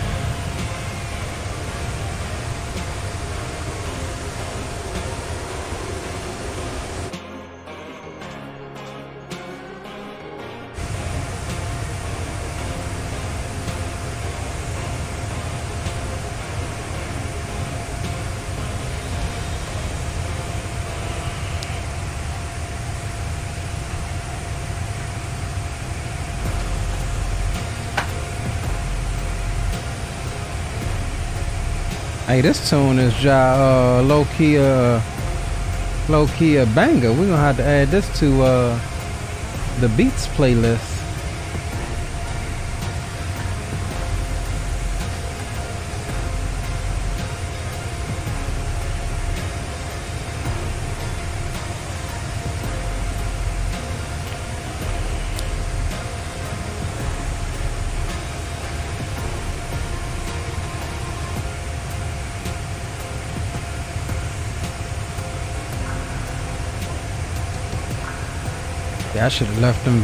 Hey, this tune is low key a banger. We're gonna have to add this to the beats playlist. Yeah, I should have left them.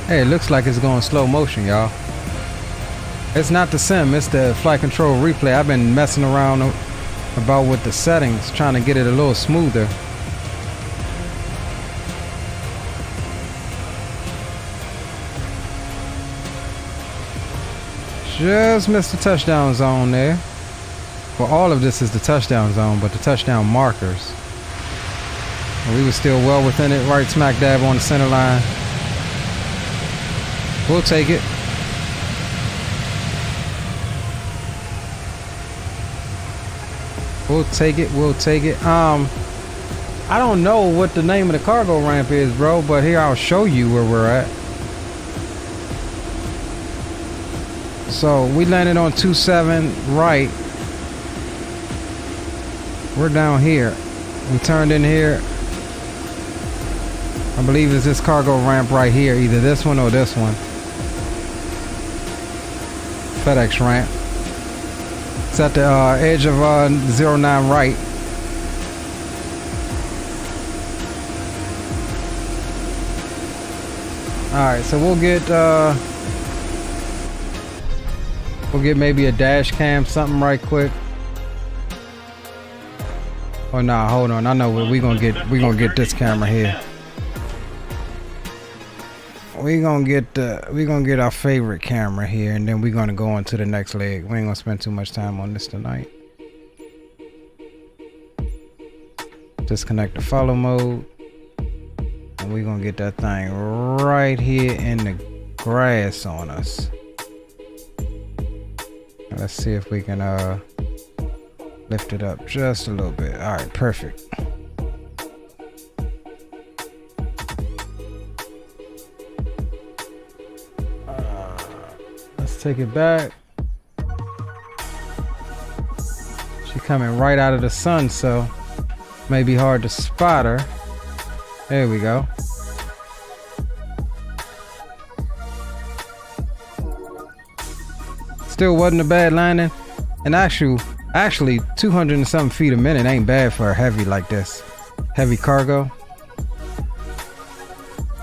Hey, it looks like it's going slow motion, y'all. It's not the sim, it's the flight control replay. I've been messing around about with the settings, trying to get it a little smoother. Just missed the touchdown zone there. Well, all of this is the touchdown zone, but the touchdown markers. And we were still well within it, right smack dab on the center line. We'll take it. We'll take it. We'll take it. I don't know what the name of the cargo ramp is, bro, but here I'll show you where we're at. So we landed on 27 right. We're down here. We turned in here. I believe it's this cargo ramp right here, either this one or this one. FedEx ramp. It's at the edge of 09 right. Alright, so we'll get maybe a dash cam, something right quick. Oh nah, hold on. I know what we're gonna get this camera here. We're gonna get our favorite camera here, and then we're gonna go on to the next leg. We ain't gonna spend too much time on this tonight. Disconnect the follow mode. And we're gonna get that thing right here in the grass on us. Let's see if we can lift it up just a little bit. All right, perfect. Let's take it back. She's coming right out of the sun, so may be hard to spot her. There we go. Still wasn't a bad landing. And actually 200 and something feet a minute ain't bad for a heavy like this. Heavy cargo.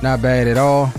Not bad at all.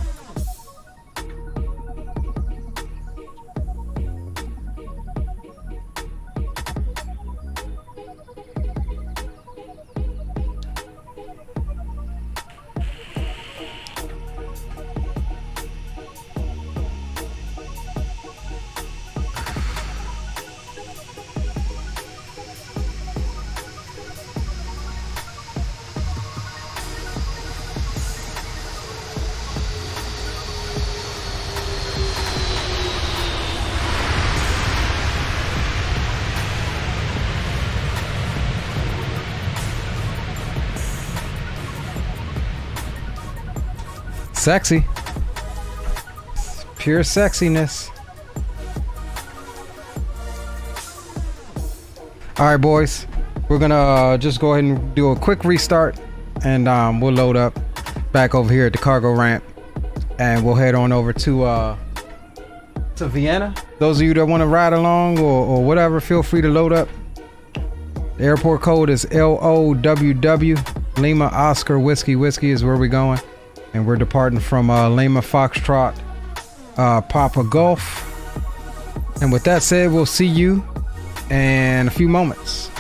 Sexy. Pure sexiness. All right, boys. We're gonna just go ahead and do a quick restart, and we'll load up back over here at the cargo ramp, and we'll head on over to Vienna. Those of you that want to ride along or whatever, feel free to load up. The airport code is LOWW. Lima Oscar Whiskey is where we're going. And we're departing from Lima Foxtrot Papa Golf. And with that said, we'll see you in a few moments.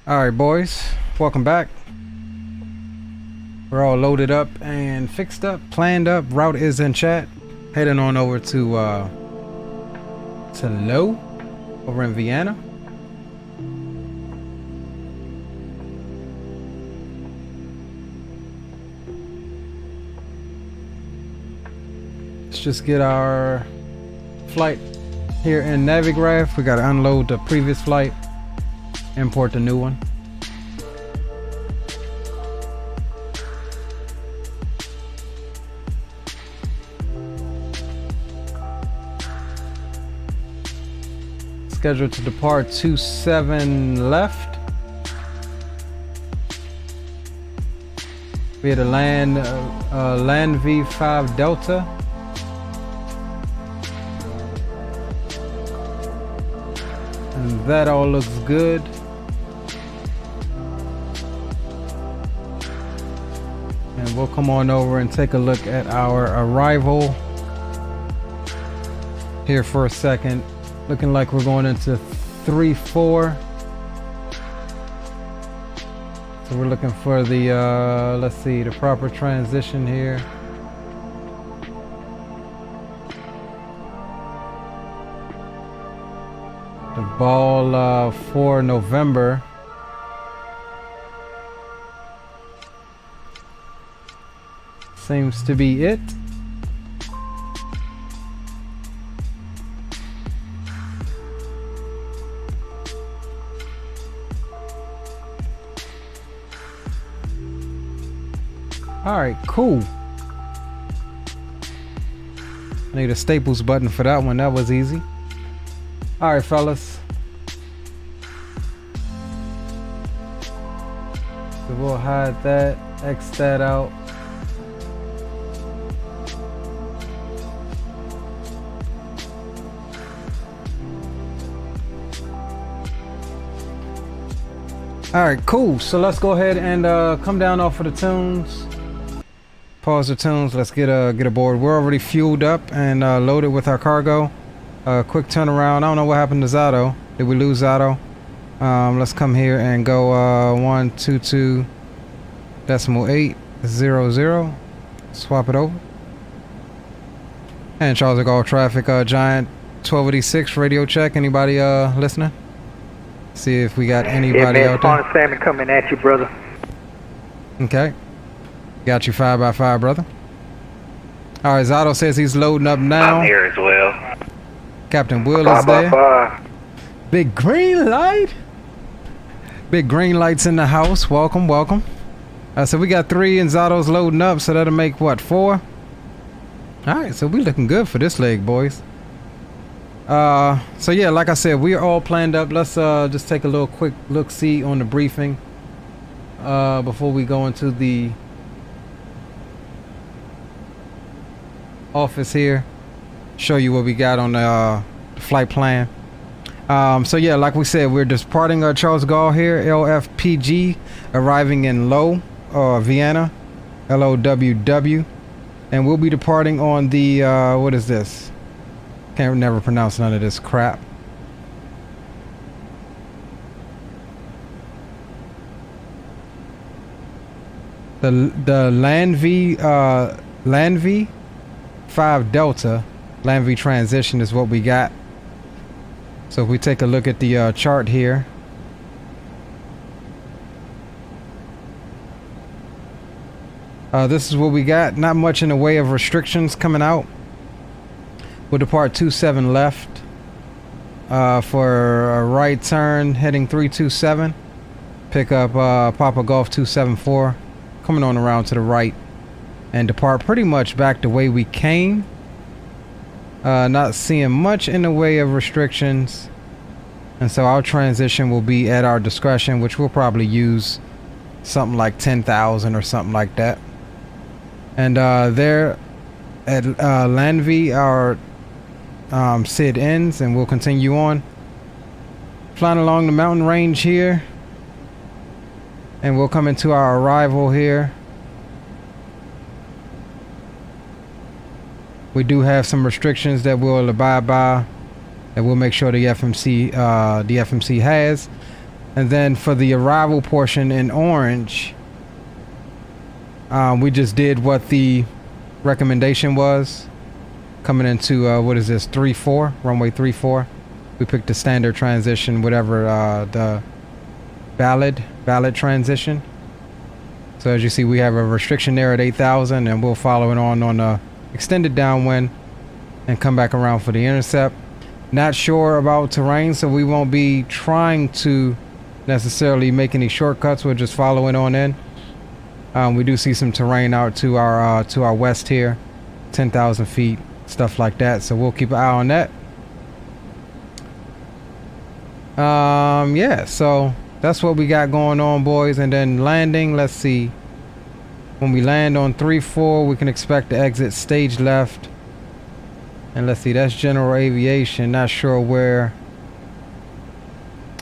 All right, boys, welcome back. We're all loaded up and fixed up, planned up. Route is in chat. Heading on over to Low over in Vienna. Let's just get our flight here in Navigraph. We got to unload the previous flight, import the new one. Scheduled to depart 27 left. We had a land V5 Delta. And that all looks good. And we'll come on over and take a look at our arrival here for a second. Looking like we're going into 3-4. So we're looking for the, let's see, the proper transition here. The ball for November. Seems to be it. All right, cool. I need a staples button for that one. That was easy. All right, fellas. So we'll hide that, X that out. All right, cool. So let's go ahead and come down off of the tunes. Pause the tunes. Let's get aboard. We're already fueled up and loaded with our cargo. Quick turnaround. I don't know what happened to Zato. Did we lose Zato? Let's come here and go 122.800. Swap it over. And Charles de Gaulle traffic. Giant 1286 radio check. Anybody listening? See if we got anybody out there. Spawn Salmon coming at you, brother. Okay. Got you 5x5, brother. All right, Zato says he's loading up now. I'm here as well. Captain Will is there. Big green light. Big green lights in the house. Welcome, welcome. So we got 3 and Zato's loading up, so that'll make what, 4? All right, so we looking good for this leg, boys. So yeah, like I said, we are all planned up. Let's just take a little quick look-see on the briefing before we go into the office here. Show you what we got on the flight plan. So yeah, like we said, we're departing Charles de Gaulle here, LFPG, arriving in Low, Vienna, LOWW, and we'll be departing on the what is this? Can't never pronounce none of this crap. The Land V 5 Delta Land V transition is what we got. So if we take a look at the chart here, this is what we got. Not much in the way of restrictions coming out. We'll depart 27 left for a right turn heading 327. Pick up Papa Golf 274, coming on around to the right, and depart pretty much back the way we came. Not seeing much in the way of restrictions, and so our transition will be at our discretion, which we'll probably use something like 10,000 or something like that. And there at Landvi, our SID ends, and we'll continue on flying along the mountain range here, and we'll come into our arrival here. We do have some restrictions that we'll abide by, and we'll make sure the FMC has. And then for the arrival portion in orange, we just did what the recommendation was. Coming into, what is this, 3-4, runway 3-4. We picked the standard transition, whatever the valid transition. So as you see, we have a restriction there at 8,000, and we'll follow it on a extended downwind and come back around for the intercept. Not sure about terrain, so we won't be trying to necessarily make any shortcuts. We'll just follow it on in. We do see some terrain out to our west here, 10,000 feet, stuff like that. So we'll keep an eye on that. Yeah, so that's what we got going on, boys. And then landing, let's see. When we land on 3-4, we can expect to exit stage left. And let's see, that's general aviation. Not sure where.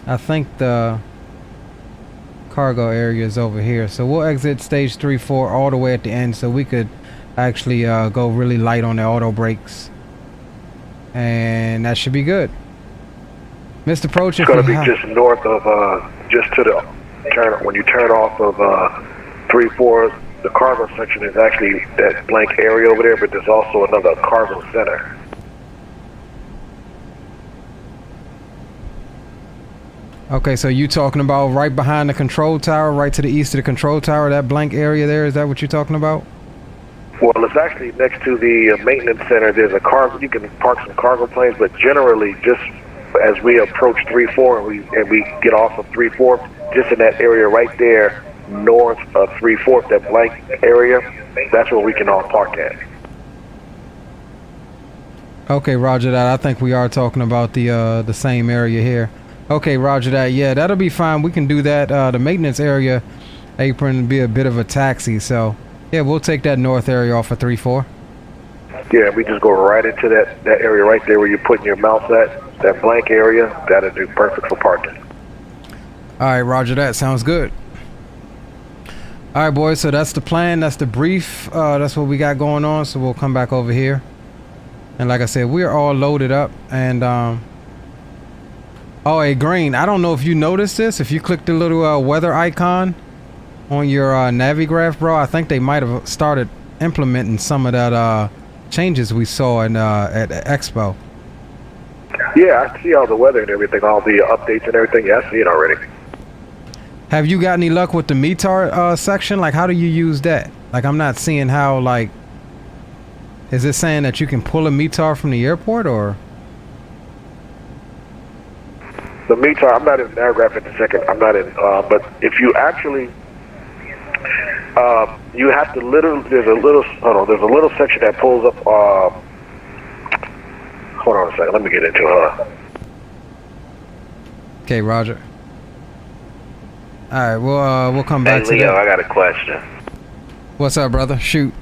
I think the cargo area is over here. So we'll exit stage 3-4 all the way at the end, so we could actually go really light on the auto brakes. And that should be good. Missed approach. It's going to be just north of, just to the turn, when you turn off of 3-4, the cargo section is actually that blank area over there, but there's also another cargo center. Okay, so you talking about right behind the control tower, right to the east of the control tower, that blank area there, is that what you're talking about? Well, it's actually next to the maintenance center. There's a cargo, you can park some cargo planes, but generally just as we approach 3-4 and we get off of 3-4, just in that area right there, north of 3-4, that blank area, that's where we can all park at. Okay, roger that. I think we are talking about the same area here. Okay, roger that. Yeah, that'll be fine. We can do that. The maintenance area apron will be a bit of a taxi, so yeah, we'll take that north area off of 3-4. Yeah, we just go right into that area right there where you're putting your mouse at, that blank area. That'll do perfect for parking. All right, roger that. Sounds good. All right, boys, so that's the plan. That's the brief. That's what we got going on, so we'll come back over here. And like I said, we're all loaded up. And oh, hey, Green, I don't know if you noticed this. If you click the little weather icon on your Navigraph, bro, I think they might have started implementing some of that changes we saw in at Expo. Yeah, I see all the weather and everything, all the updates and everything. Yeah, I see it already. Have you got any luck with the METAR section? Like, how do you use that? Like, I'm not seeing how, like, is it saying that you can pull a METAR from the airport, or? The METAR, I'm not in Navigraph at the second. I'm not in, but if you actually, you have to there's a little section that pulls up, hold on a second, let me get into it. Okay, roger. All right, we'll come back to that. Hey, Leo, I got a question. What's up, brother? Shoot.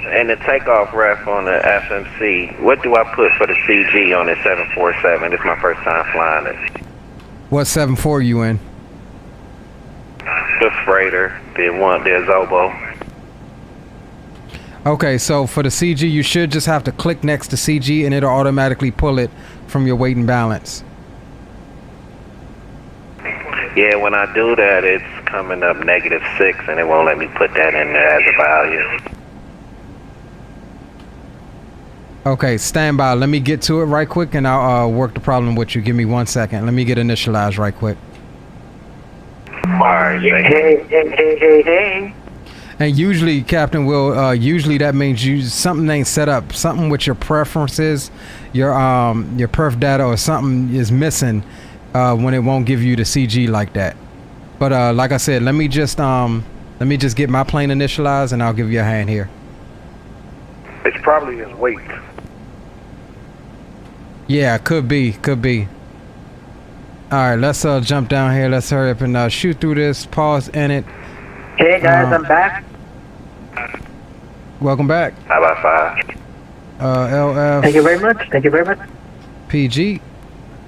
And the takeoff ref on the FMC, what do I put for the CG on the 747? It's my first time flying it. What 7-4 you in? The freighter, the Asobo. Okay, so for the CG, you should just have to click next to CG and it'll automatically pull it from your weight and balance. Yeah, when I do that, it's coming up -6, and it won't let me put that in there as a value. Okay, stand by. Let me get to it right quick, and I'll work the problem with you. Give me 1 second. Let me get initialized right quick. Alright, Hey. And usually, Captain Will, usually that means something ain't set up. Something with your preferences, your perf data, or something is missing when it won't give you the CG like that. But like I said, let me just get my plane initialized, and I'll give you a hand here. It's probably his weight. Yeah, could be. All right, let's jump down here. Let's hurry up and shoot through this. Pause in it. Hey guys, I'm back. Welcome back. How about 5? LF. Thank you very much. PG.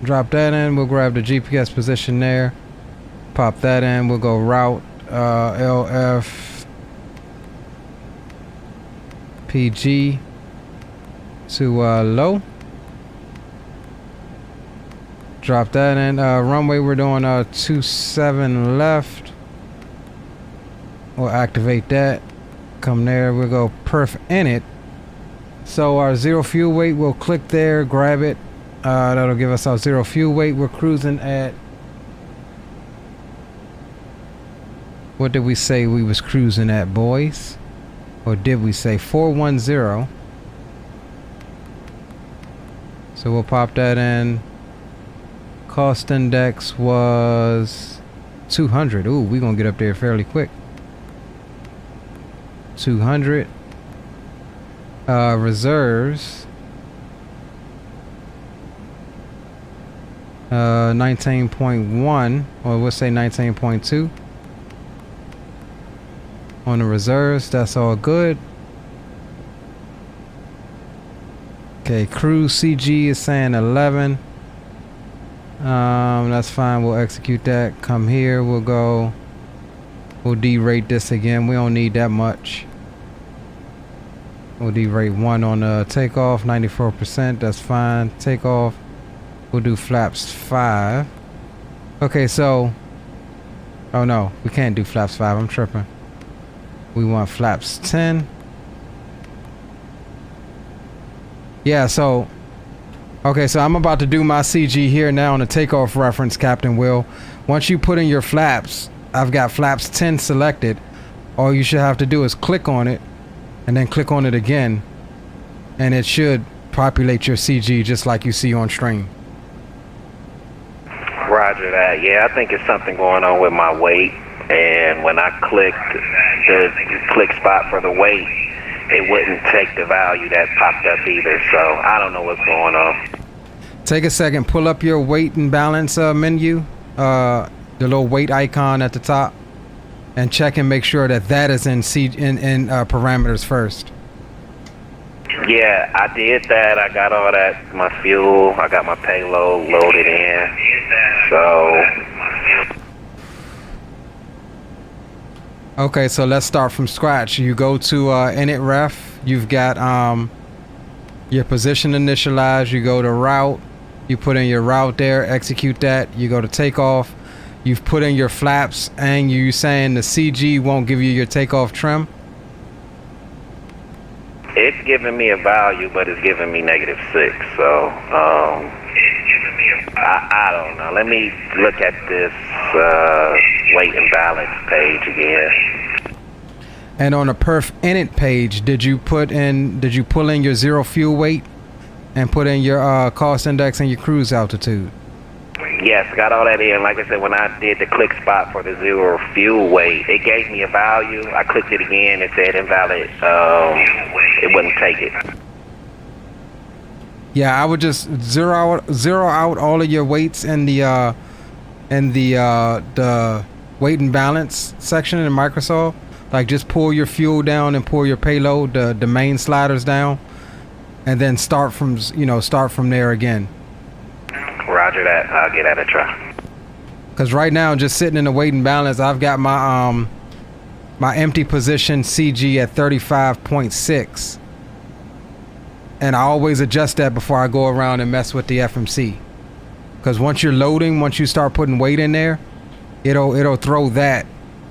Drop that in. We'll grab the GPS position there. Pop that in. We'll go route LF PG to low. Drop that in. Runway, we're doing 27 left. We'll activate that. Come there. We'll go perf in it. So our zero fuel weight, we'll click there, grab it. That'll give us our zero fuel weight. We're cruising at... What did we say we was cruising at, boys? Or did we say 410? So we'll pop that in. Cost index was 200. Ooh, we're gonna get up there fairly quick. 200. Reserves. 19.1, or we'll say 19.2. On the reserves, that's all good. Okay, cruise CG is saying 11. That's fine. We'll execute that. Come here. We'll derate this again. We don't need that much. We'll derate 1 on the takeoff. 94%. That's fine. Takeoff. We'll do flaps 5. Okay, so. Oh no, we can't do flaps 5. I'm tripping. We want flaps 10. Yeah, so. Okay, so I'm about to do my CG here now on the takeoff reference, Captain Will. Once you put in your flaps, I've got flaps 10 selected. All you should have to do is click on it and then click on it again. And it should populate your CG just like you see on stream. Roger that. Yeah, I think it's something going on with my weight. And when I clicked the click spot for the weight, it wouldn't take the value that popped up either, so I don't know what's going on. Take a second, pull up your weight and balance menu, the little weight icon at the top, and check and make sure that that is in parameters first. Yeah, I did that. I got all that, my fuel, I got my payload loaded in, so... Okay, so let's start from scratch. You go to init ref. You've got your position initialized. You go to route. You put in your route there. Execute that. You go to takeoff. You've put in your flaps, and you saying the CG won't give you your takeoff trim. It's giving me a value, but it's giving me -6. So I don't know. Let me look at this weight and balance page again. And on the perf init page, did you pull in your zero fuel weight and put in your cost index and your cruise altitude? Yes, got all that in. Like I said, when I did the click spot for the zero fuel weight, it gave me a value. I clicked it again. It said invalid. It wouldn't take it. Yeah, I would just zero out all of your weights in the weight and balance section in Microsoft. Like just pull your fuel down and pull your payload, the main sliders down, and then start from there again. Roger that. I'll get at a try. Because right now, just sitting in the weight and balance, I've got my my empty position CG at 35.6. And I always adjust that before I go around and mess with the FMC. Because once you're loading, once you start putting weight in there, it'll throw that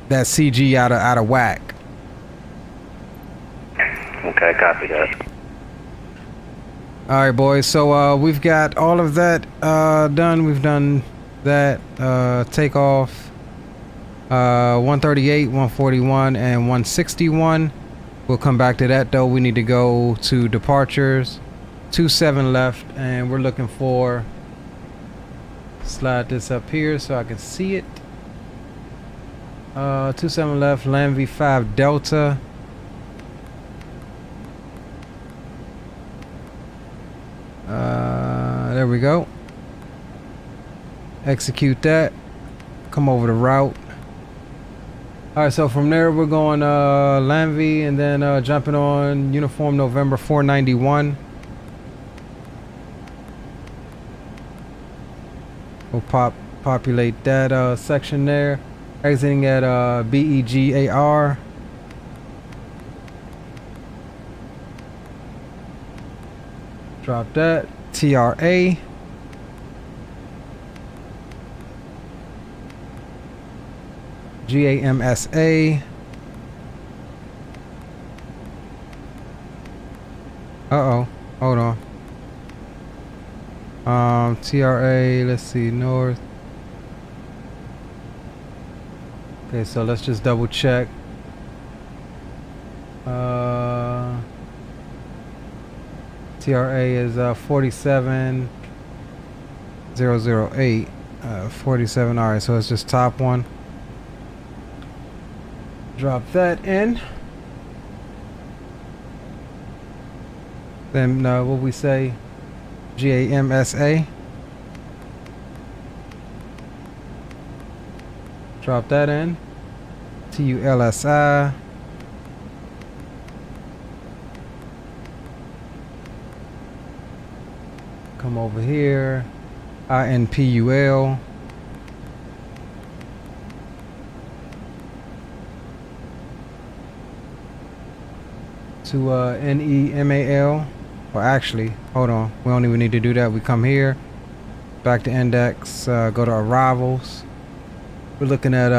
CG out of whack. Okay, copy that. All right, boys. So we've got all of that done. We've done that takeoff 138, 141, and 161. We'll come back to that though. We need to go to departures. 27 left, and we're looking for. Slide this up here so I can see it. 27 left, land V5 Delta. There we go. Execute that. Come over to route. Alright, so from there we're going land V and then jumping on Uniform November 491. We'll populate that section there. Exiting at BEGAR. Drop that. TRA. GAMSA. Uh-oh. Hold on. TRA, let's see, north. Okay, so let's just double check. TRA is 47008. 47, alright, so it's just top one. Drop that in. Then what we say? GAMSA. Drop that in. TULSI. Come over here. INPUL. To NEMAL. Or actually, hold on. We don't even need to do that. We come here. Back to index. Go to arrivals. We're looking at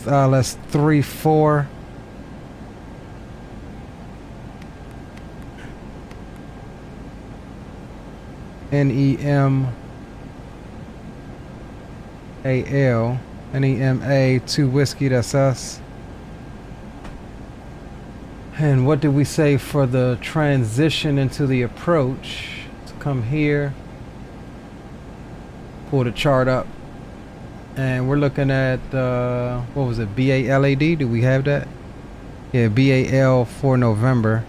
let's 34. NEMAL. NEMA 2 whiskey, that's us. And what did we say for the transition into the approach? To come here, pull the chart up, and we're looking at what was it, BALAD? Do we have that? Yeah, BAL for November.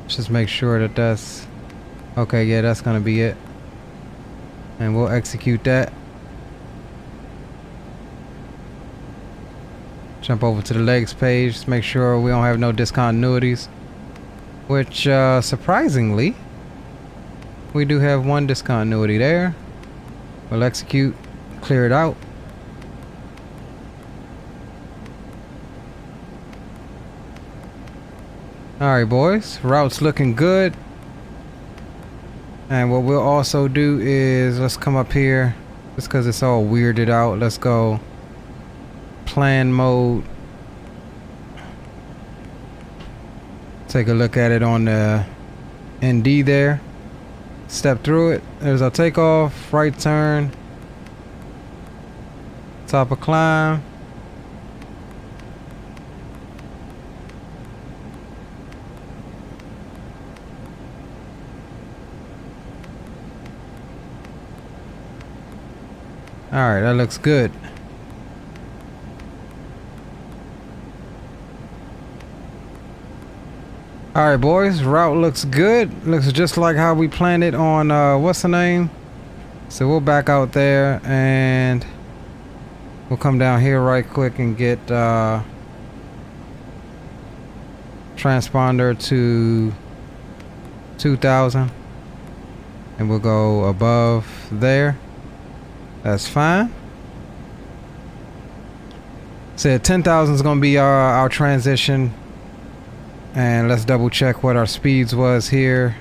Let's just make sure that that's okay. Yeah, that's gonna be it, and we'll execute that. Jump over to the legs page, just make sure we don't have no discontinuities, which surprisingly we do have one discontinuity there. We'll execute, clear it out. Alright boys, route's looking good. And what we'll also do is, let's come up here, just because it's all weirded out, let's go plan mode. Take a look at it on the ND there. Step through it. There's our takeoff, right turn, top of climb. Alright, that looks good. Alright boys, route looks good. Looks just like how we planned it on what's the name? So we'll back out there and we'll come down here right quick and get transponder to 2000, and we'll go above there. That's fine. Said 10,000 is gonna be our transition. And let's double check what our speeds was here.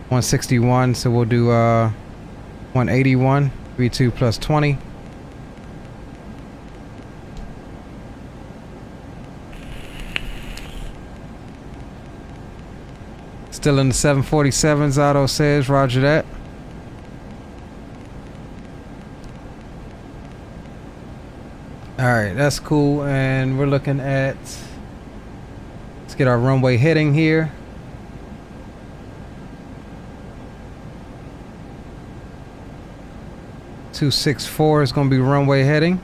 161, so we'll do 181, V2 plus 20. Still in the 747s, Auto says, roger that. Alright, that's cool, and we're looking at, let's get our runway heading here. .264 is going to be runway heading.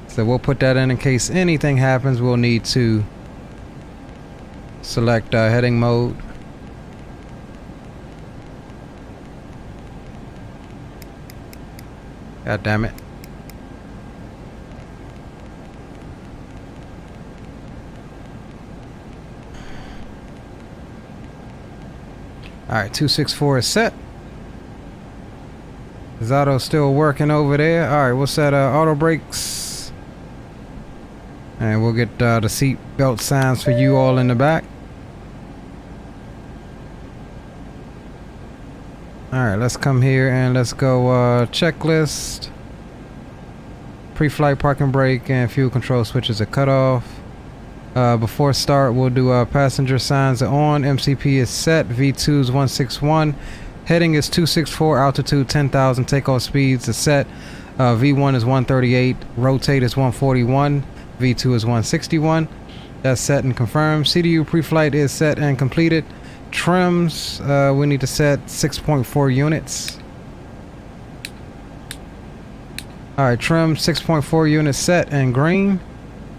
So we'll put that in case anything happens. We'll need to select heading mode. God damn it. Alright, 264 is set. Is auto still working over there? Alright, we'll set auto brakes. And we'll get the seat belt signs for you all in the back. Alright, let's come here and let's go checklist. Pre-flight parking brake and fuel control switches are cut off. Before start, we'll do passenger signs are on. MCP is set. V2 is 161. Heading is 264. Altitude 10,000. Takeoff speeds are set. V1 is 138. Rotate is 141. V2 is 161. That's set and confirmed. CDU pre-flight is set and completed. Trims, we need to set 6.4 units. Alright, trim 6.4 units set and green.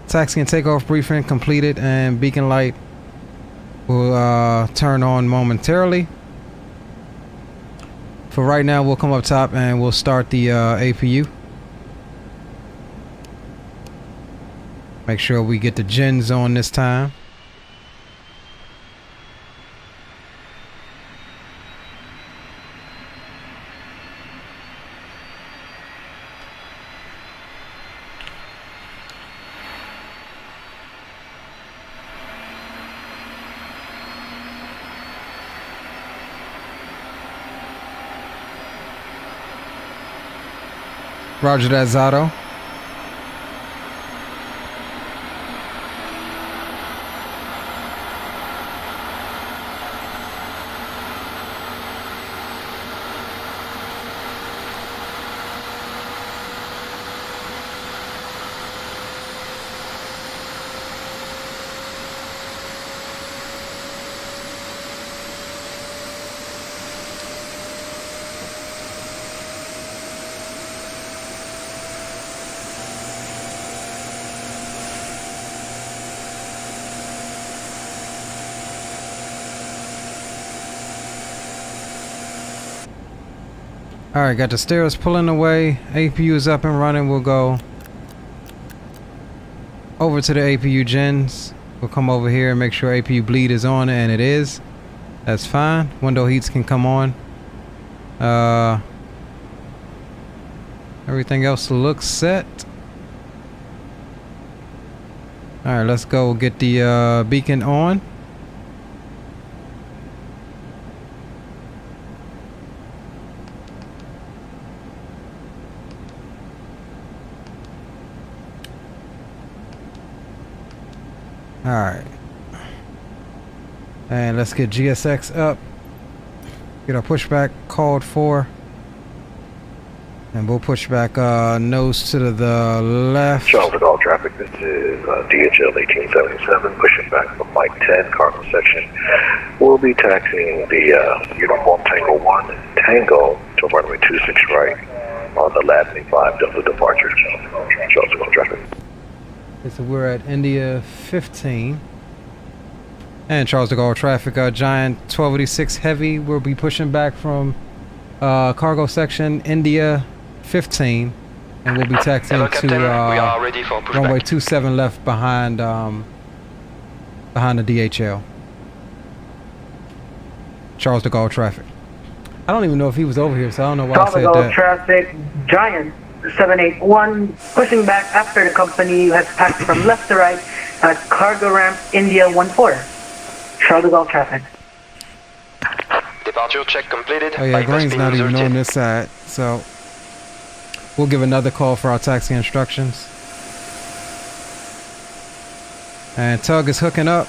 Taxi and takeoff briefing completed, and beacon light will turn on momentarily. For right now, we'll come up top and we'll start the APU. Make sure we get the gens on this time. Roger that, Zato. Alright, got the stairs pulling away. APU is up and running. We'll go over to the APU gens. We'll come over here and make sure APU bleed is on, and it is. That's fine. Window heats can come on. Everything else looks set. Alright, let's go get the beacon on. Alright. And let's get GSX up. Get our pushback called for. And we'll push back nose to the left. Charles de Gaulle traffic, this is DHL 1877, pushing back from Mike 10, cargo section. We'll be taxiing the Uniform Tango 1, Tango to runway 26 right on the Latney 5 Delta departure. Charles de Gaulle traffic. Okay, so we're at India 15. And Charles de Gaulle traffic, Giant 1286 Heavy. We'll be pushing back from cargo section India 15. And we'll be taxiing to runway 27 left behind the DHL. Charles de Gaulle traffic. I don't even know if he was over here, so I don't know why I said that. Charles de Gaulle traffic, Giant 781, pushing back after the company has passed from left to right at cargo ramp India 14. Charles de Gaulle traffic. Departure check completed. Oh yeah, green's not even on this side, so we'll give another call for our taxi instructions. And Tug is hooking up.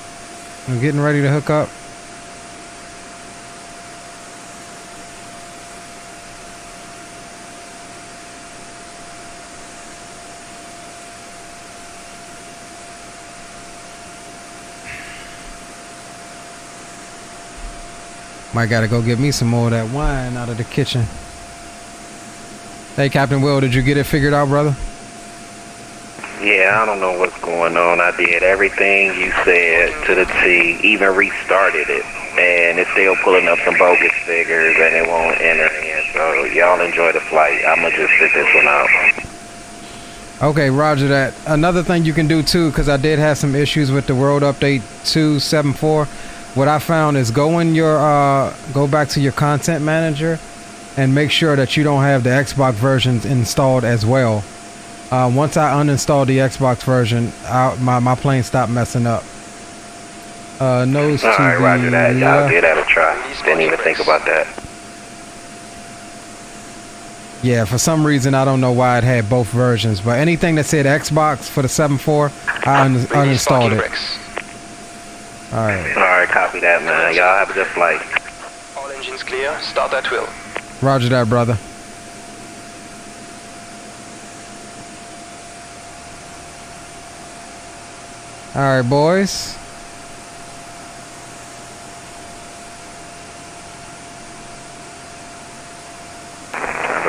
I'm getting ready to hook up. Might gotta go get me some more of that wine out of the kitchen. Hey, Captain Will, did you get it figured out, brother? Yeah, I don't know what's going on. I did everything you said to the T, even restarted it, and it's still pulling up some bogus figures, and it won't enter in. So y'all enjoy the flight. I'm gonna just sit this one out. Okay, roger that. Another thing you can do too, because I did have some issues with the World Update 2.7.4. What I found is go back to your content manager and make sure that you don't have the Xbox versions installed as well. Once I uninstalled the Xbox version, my plane stopped messing up. Nose to the Alright, roger that. Y'all did have a try. Didn't even think about that. Yeah, for some reason I don't know why it had both versions, but anything that said Xbox for the 7.4, I uninstalled it. Alright. Alright, copy that, man. Y'all have a good flight. All engines clear. Start at will. Roger that, brother. Alright, boys.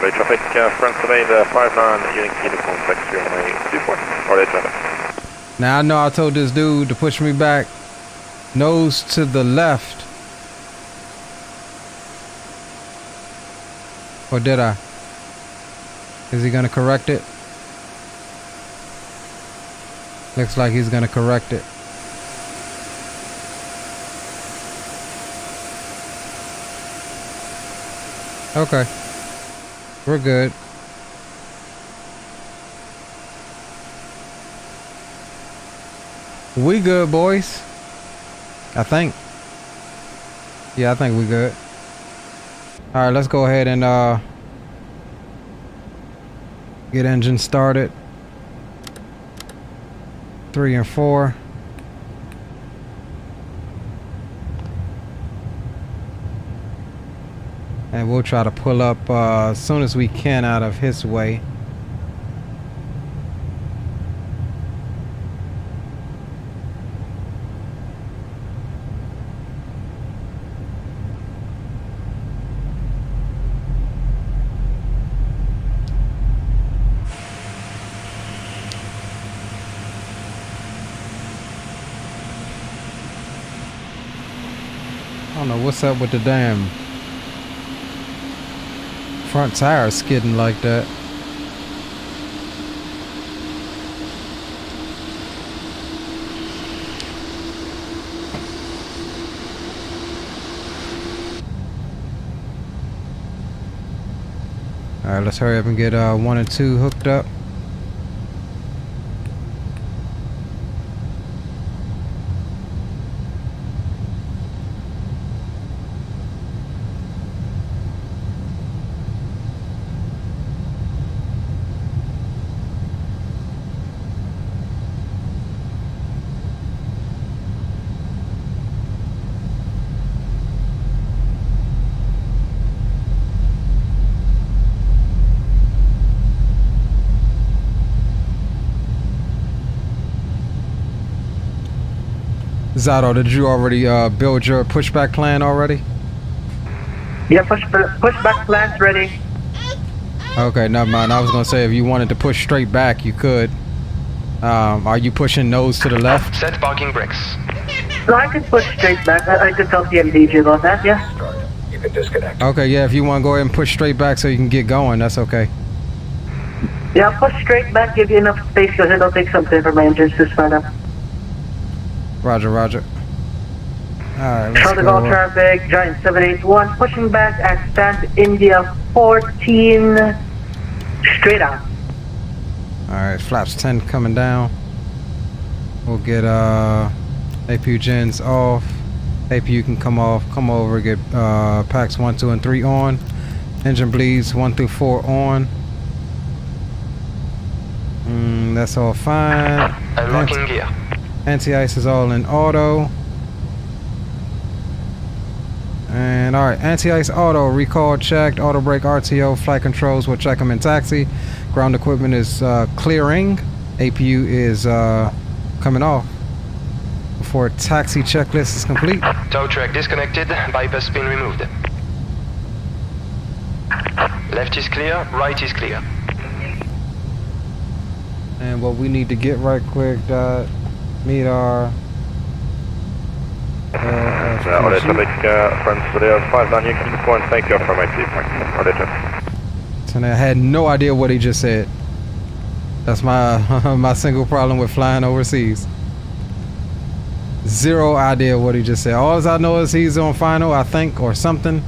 Traffic, front today, the 59 uniform taxi on the 24. Alright, traffic. Now I know I told this dude to push me back nose to the left. Or did I? Is he gonna correct it? Looks like he's gonna correct it. Okay. We're good. We good, boys. I think. Yeah, I think we good. Alright, let's go ahead and get engine started. 3 and 4. And we'll try to pull up as soon as we can out of his way. I don't know what's up with the damn front tire skidding like that. Alright, let's hurry up and get 1 and 2 hooked up. Zato, did you already build your pushback plan already? Yeah, pushback plan's ready. Okay, never mind. I was gonna say if you wanted to push straight back, you could. Are you pushing nose to the left? Set parking brakes. No, I could push straight back. I could tell TMDG about that, yeah. You can disconnect. Okay, yeah, if you want to go ahead and push straight back so you can get going, that's okay. Yeah, push straight back, give you enough space because it'll take something for my engines to start up. Roger, roger. Alright, let's Protocol go. traffic, Giant 781, pushing back at stand India 14, straight out. Alright, flaps 10 coming down. We'll get APU gens off. APU can come off, come over, get packs 1, 2, and 3 on. Engine bleeds 1 through 4 on. That's all fine. Unlocking gear. Anti-ice is all in auto. And alright, anti-ice auto, recall checked, auto brake RTO, flight controls, we'll check them in taxi. Ground equipment is clearing. APU is coming off before taxi checklist is complete. Tow track disconnected, bypass pin removed. Left is clear, right is clear. And what we need to get right quick, meet our Alright, traffic, friends today, 59 uniform takeoff from my seat. Alright, so I had no idea what he just said. That's my my single problem with flying overseas. Zero idea what he just said. All I know is he's on final, I think, or something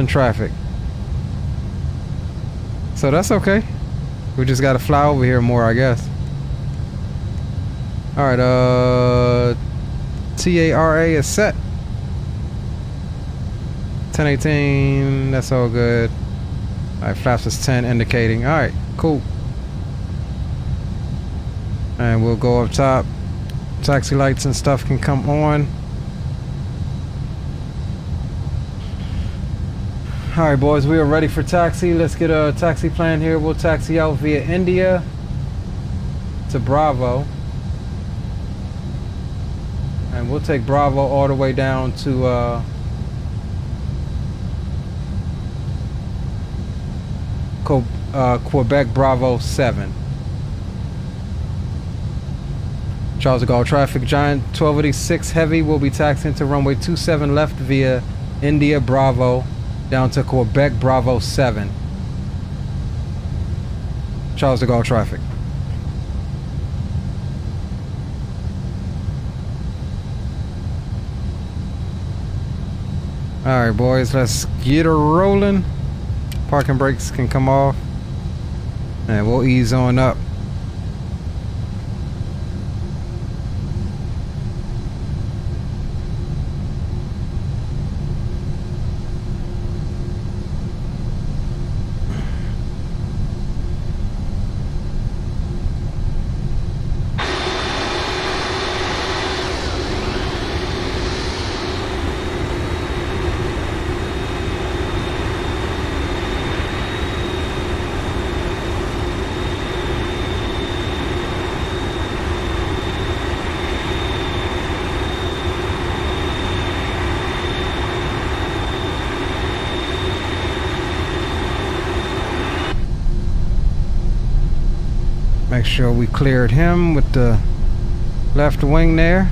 traffic. So that's okay. We just gotta fly over here more, I guess. Alright, TARA is set. 1018, that's all good. All right, flaps is 10 indicating. All right, cool. And we'll go up top. Taxi lights and stuff can come on. All right, boys, we are ready for taxi. Let's get a taxi plan here. We'll taxi out via India to Bravo. And we'll take Bravo all the way down to Quebec Bravo 7. Charles de Gaulle traffic, Giant 1286 Heavy will be taxiing to runway 27 left via India Bravo down to Quebec Bravo 7. Charles de Gaulle traffic. Alright, boys, let's get her rolling. Parking brakes can come off. And we'll ease on up. Make sure we cleared him with the left wing there.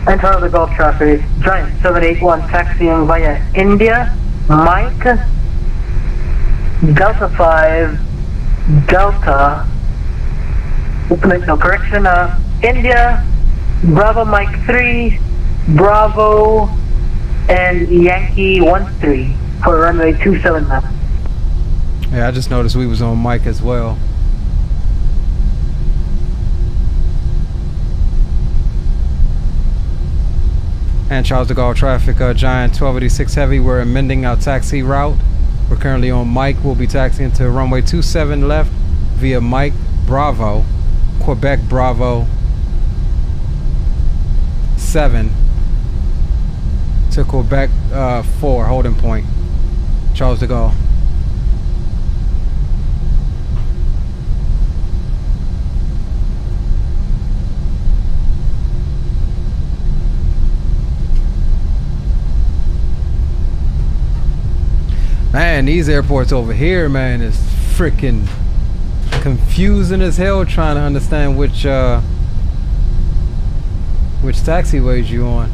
And Charles de Gaulle traffic, Giant 781 taxiing via India, Mike, Delta 5, Delta, no correction, India, Bravo Mike 3, Bravo, and Yankee 13 for runway 27 left. Yeah, I just noticed we was on mic as well. And Charles de Gaulle traffic, Giant 1286 Heavy, we're amending our taxi route. We're currently on Mike. We'll be taxiing to runway 27 left via Mike Bravo, Quebec Bravo 7 to Quebec 4 holding point. Charles de Gaulle. Man, these airports over here, man, is freaking confusing as hell trying to understand which taxiways you on.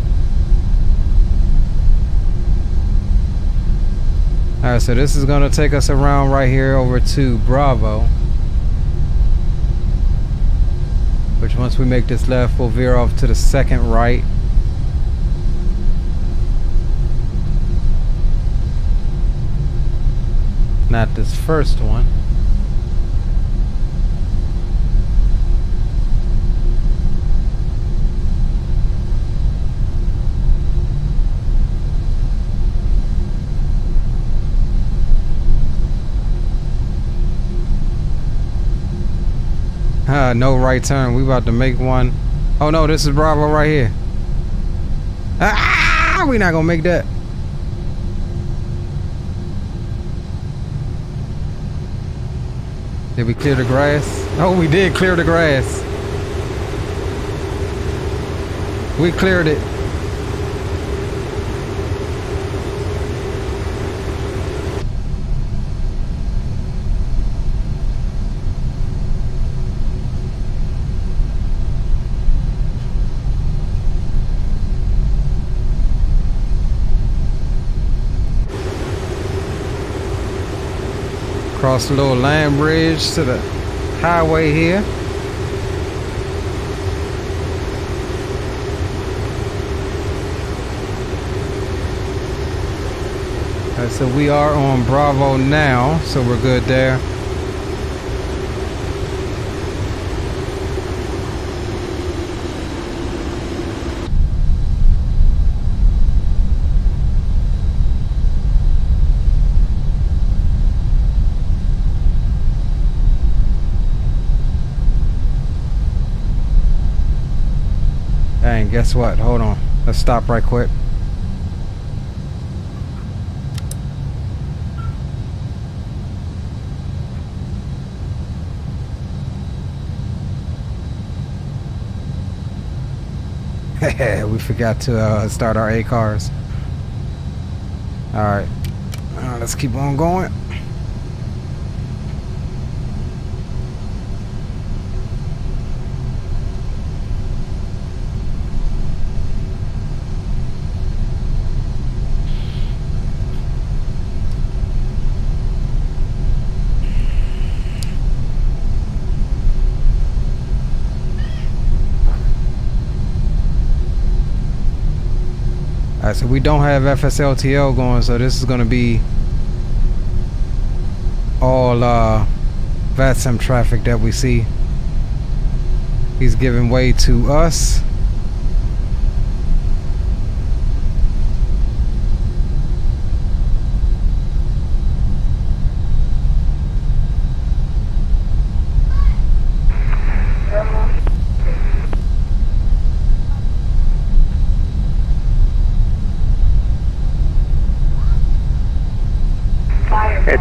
Alright, so this is gonna take us around right here over to Bravo. Which once we make this left, we'll veer off to the second right. Not this first one. No right turn. We about to make one. Oh no, this is Bravo right here. Ah, we not gonna make that. Did we clear the grass? Oh, we did clear the grass. We cleared it. across the little land bridge to the highway here. Alright, so we are on Bravo now, so we're good there. Dang, guess what? Hold on. Let's stop right quick. We forgot to start our A cars. Alright. Let's keep on going. Alright, so we don't have FSLTL going, so this is going to be all VATSIM traffic that we see. He's giving way to us.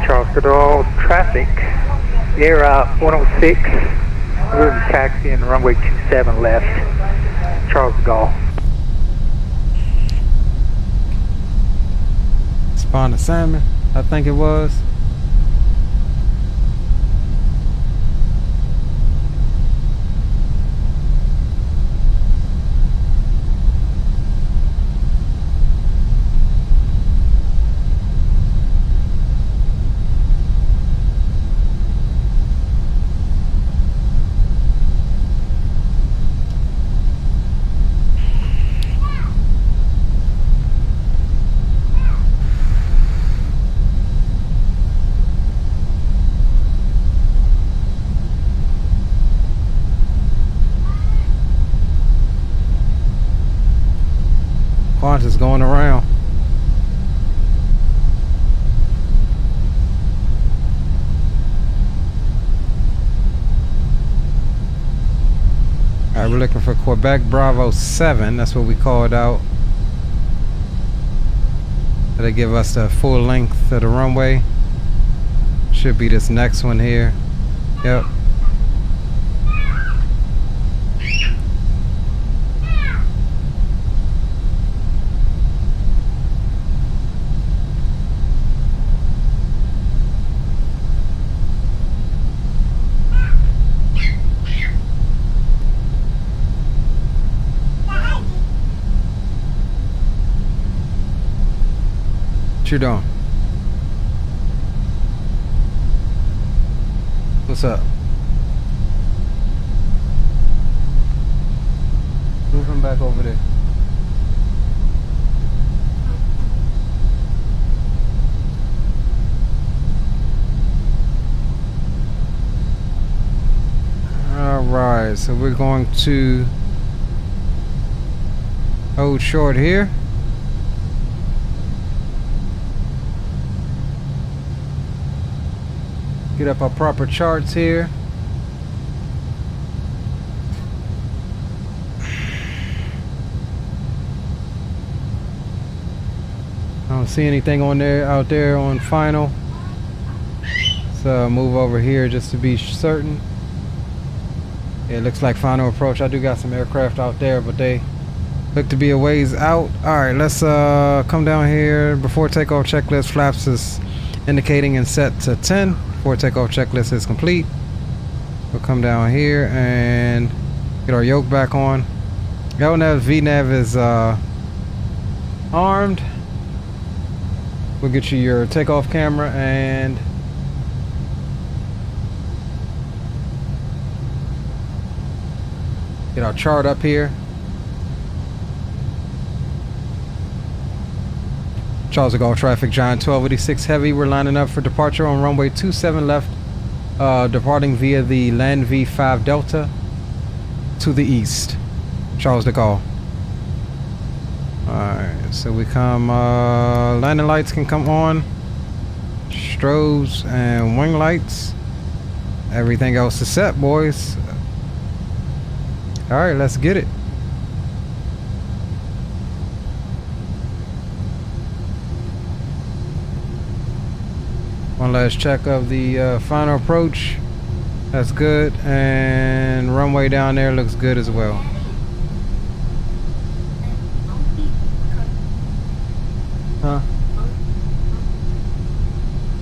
Charleston, all traffic. Air 106, route taxi and runway 27 left. Charles de Gaulle. Spawn a salmon, I think it was. Is going around. Alright, we're looking for Quebec Bravo 7. That's what we called out. They give us the full length of the runway. Should be this next one here. Yep. What you doing? What's up? Move him back over there. Alright, so we're going to hold short here. Get up our proper charts here. I don't see anything on there out there on final. So move over here just to be certain. Yeah, it looks like final approach. I do got some aircraft out there, but they look to be a ways out. Alright, let's come down here. Before takeoff checklist, flaps is indicating and set to 10. Before takeoff checklist is complete. We'll come down here and get our yoke back on. LNAV VNAV is armed. We'll get you your takeoff camera and Get our chart up here. Charles de Gaulle traffic, Giant 1286 Heavy. We're lining up for departure on runway 27 left, departing via the Land V5 Delta to the east. Charles de Gaulle. Alright, so we come, landing lights can come on, strobes and wing lights. Everything else is set, boys. Alright, let's get it. One last check of the final approach. That's good. And runway down there looks good as well. Huh?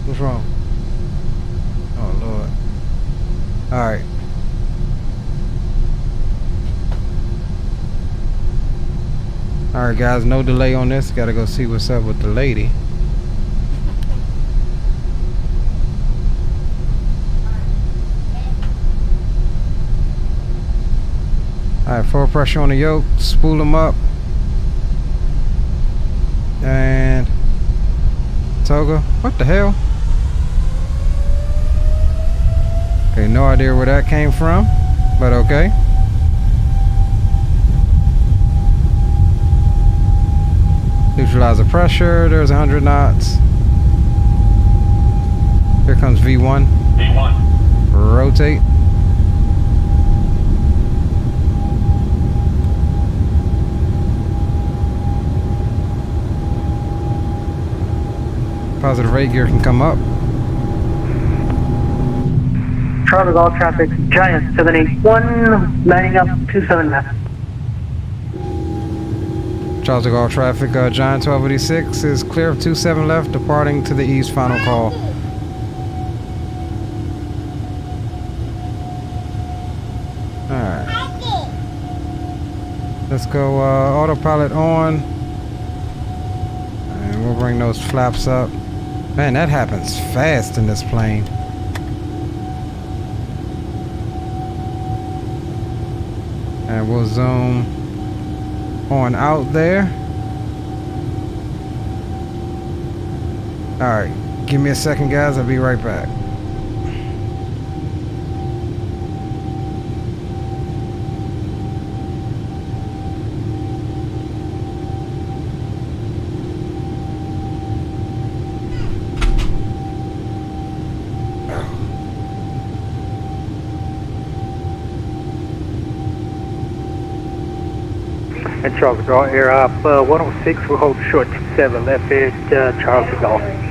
What's wrong? Oh, Lord. Alright. Alright, guys. No delay on this. Gotta go see what's up with the lady. Alright, full pressure on the yoke, spool them up, and toga. What the hell? Okay, no idea where that came from, but okay. Neutralize the pressure. There's 100 knots. Here comes V1. V1. Rotate. Positive rate gear can come up. Charles de Gaulle traffic, Giant 781, lining up 27 left. Charles de Gaulle traffic, Giant 1286 is clear of 27 left, departing to the east, final call. Alright. Let's go autopilot on. And we'll bring those flaps up. Man, that happens fast in this plane. And we'll zoom on out there. Alright, give me a second, guys. I'll be right back. And Charles de Gaulle, air up 106, we'll hold short 27 left edge, Charles de Gaulle.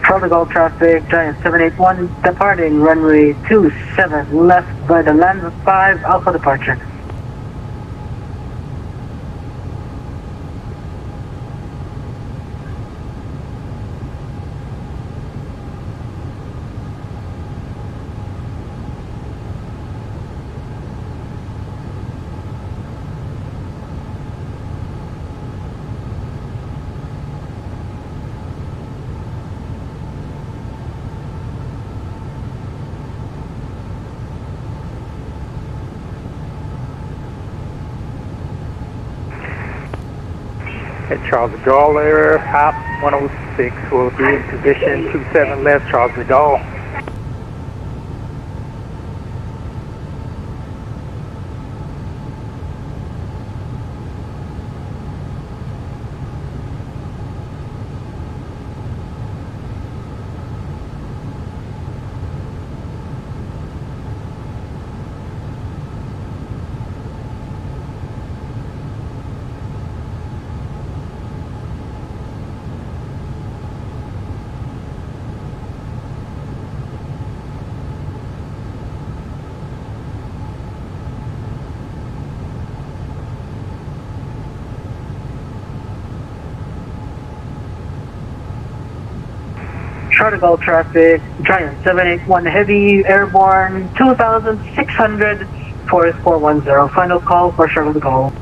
Charles de Gaulle traffic, Giant 781, departing runway 27 left by the Land 5 Alpha departure. At Charles de Gaulle, air hop 106, will be in position 27 left, Charles de Gaulle. Charter Golf traffic, Giant 781 Heavy, airborne 2600, Forest 410. Final call for Charter Golf.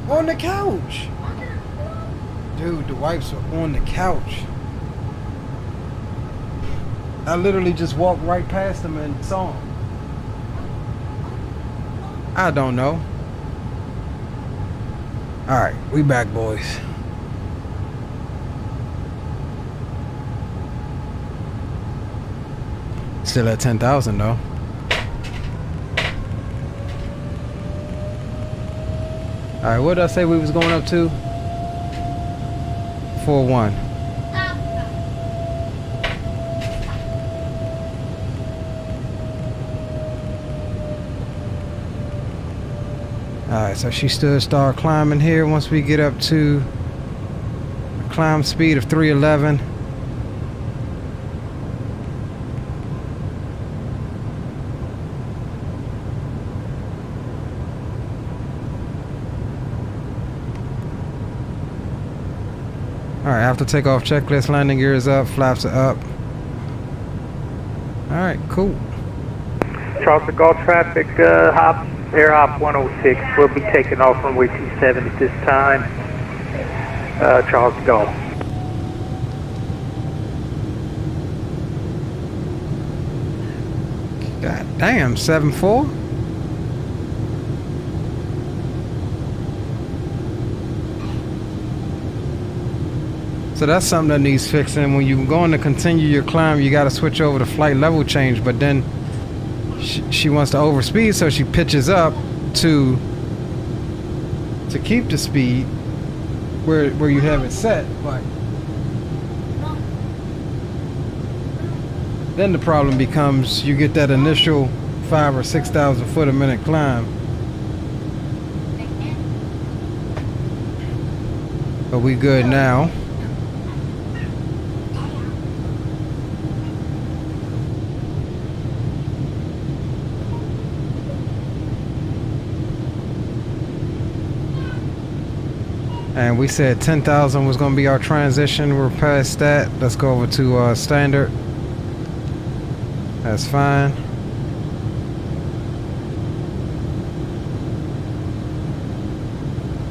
On the couch. Dude, the wipes are on the couch. I literally just walked right past them and saw them. I don't know. Alright, we back, boys. Still at 10,000 though. Alright, what did I say we was going up to? 4-1. Alright, so she start climbing here once we get up to a climb speed of 311. Alright, after takeoff checklist, landing gear is up, flaps are up. Alright, cool. Charles Gulf traffic, air hop 106. We'll be taking off runway 27 at this time. Charles Gulf. God damn, 7-4? So that's something that needs fixing. When you're going to continue your climb, you got to switch over to flight level change, but then she wants to overspeed, so she pitches up to keep the speed where you have it set. But then the problem becomes you get that initial 5,000 or 6,000 foot a minute climb, but we good now. And we said 10,000 was going to be our transition. We're past that. Let's go over to standard. That's fine.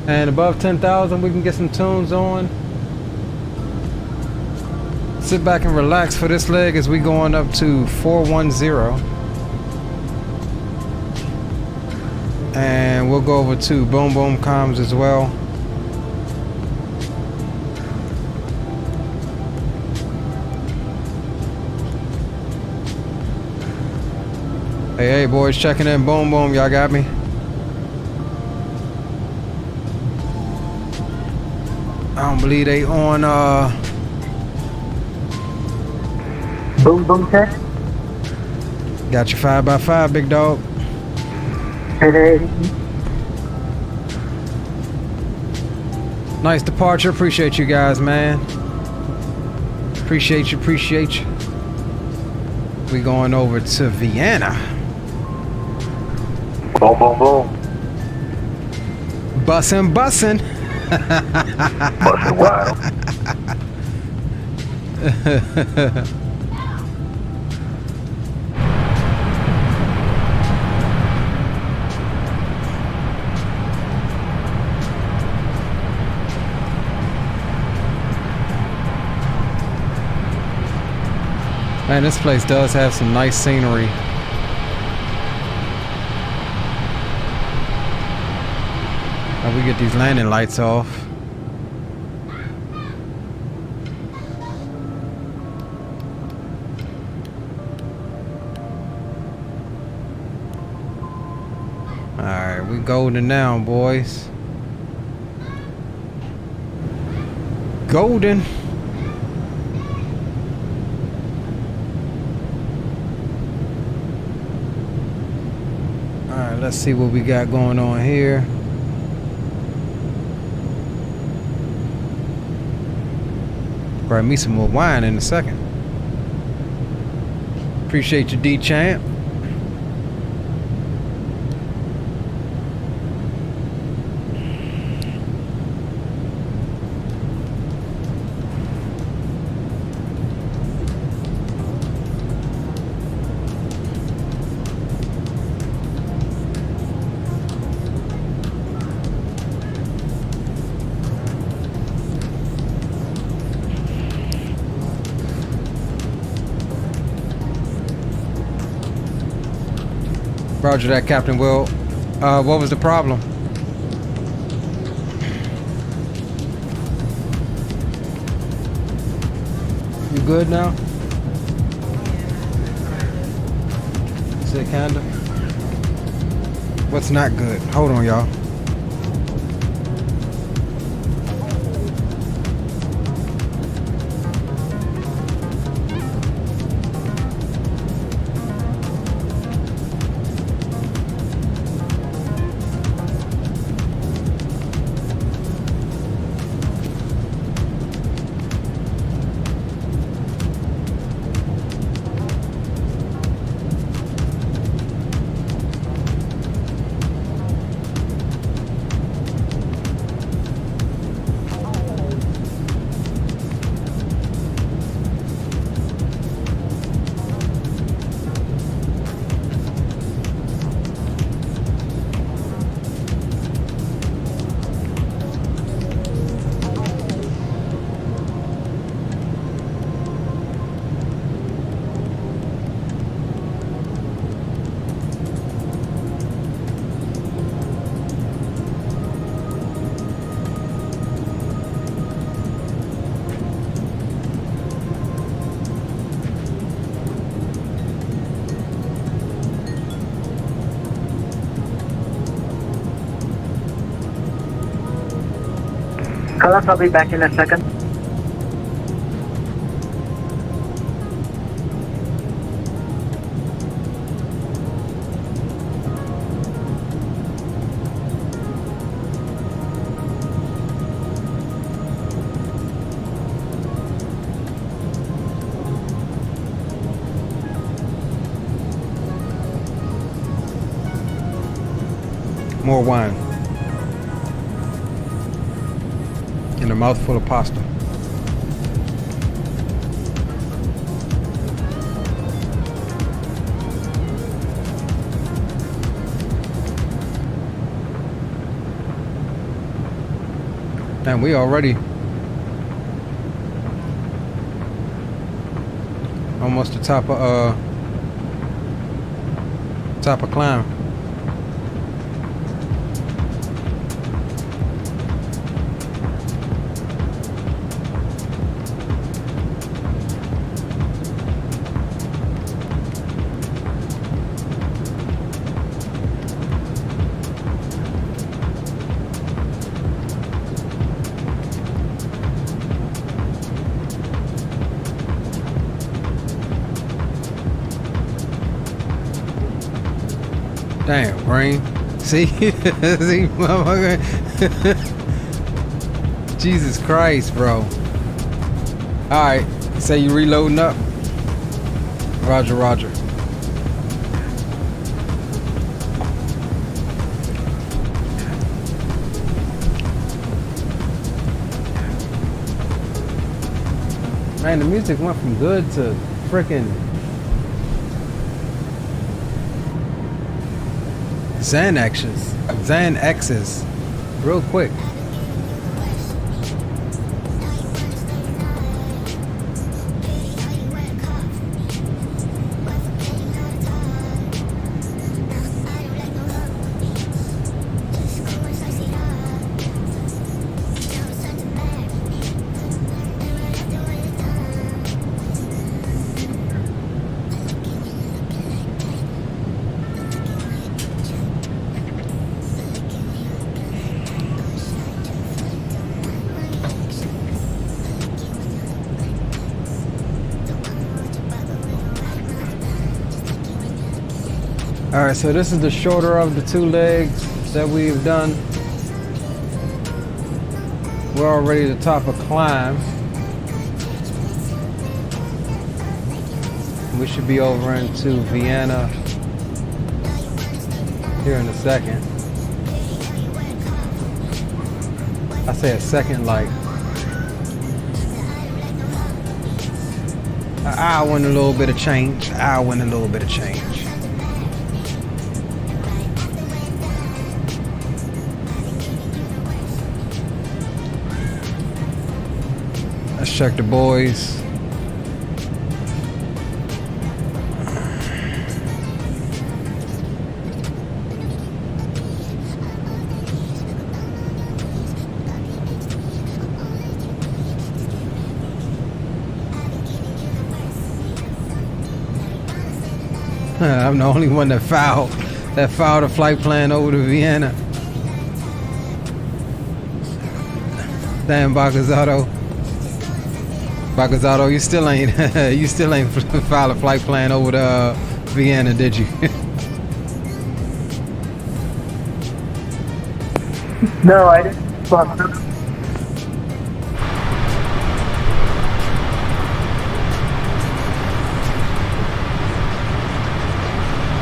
And above 10,000, we can get some tunes on. Sit back and relax for this leg as we going up to 410. And we'll go over to boom boom comms as well. Hey, boys, checking in. Boom, boom. Y'all got me? I don't believe they on, Boom, boom, check. Got your 5x5, big dog. Nice departure. Appreciate you guys, man. Appreciate you. We going over to Vienna. Boom, boom, boom. Bussin'. Bustin' wild. Man, this place does have some nice scenery. Now we get these landing lights off. Alright, we golden now, boys. Golden. Alright, let's see what we got going on here. Grab me some more wine in a second. Appreciate you, D-Champ. Roger that, Captain Will. What was the problem? You good now? Is it kinda? What's not good? Hold on, y'all. Carlos, I'll be back in a second. More wine. And a mouthful of pasta. Damn, we already almost the top of climb. Damn, brain. See? See, motherfucker. Jesus Christ, bro. Alright, say you reloading up. Roger, roger. Man, the music went from good to freaking Xanaxes, real quick. All right, so this is the shorter of the two legs that we've done. We're already at the top of climb. We should be over into Vienna here in a second. I say a second, like an hour and a little bit of change. Hour and a little bit of change. Let's check the boys. I'm the only one that fouled a flight plan over to Vienna. Damn, Bagazzato, you still ain't filed a flight plan over to Vienna, did you? No, I didn't.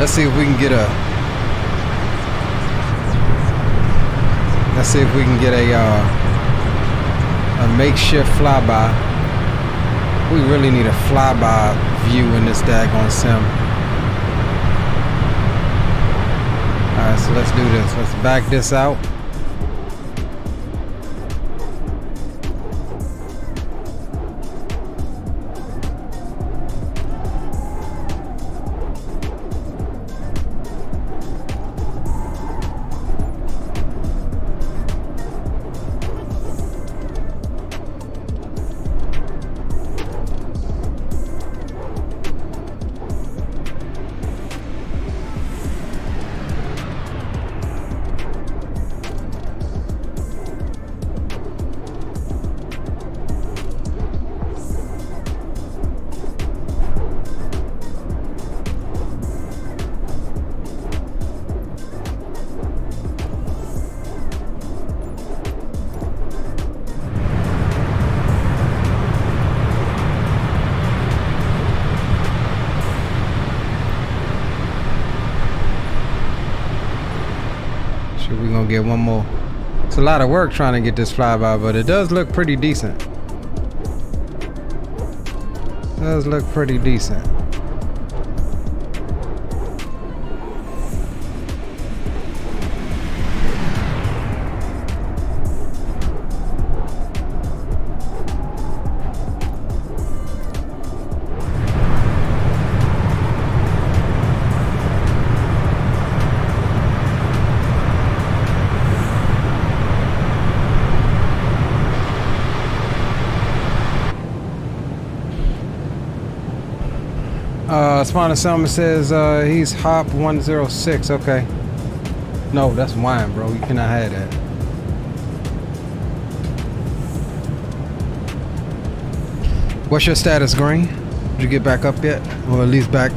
Let's see if we can get a. Let's see if we can get a makeshift flyby. We really need a flyby view in this daggone sim. All right, so let's do this. Let's back this out. We're gonna get one more. It's a lot of work trying to get this flyby, but it does look pretty decent. It does look pretty decent. Spawner Selma says he's Hop 106. Okay. No, that's wine, bro. You cannot have that. What's your status, Green? Did you get back up yet? Or at least back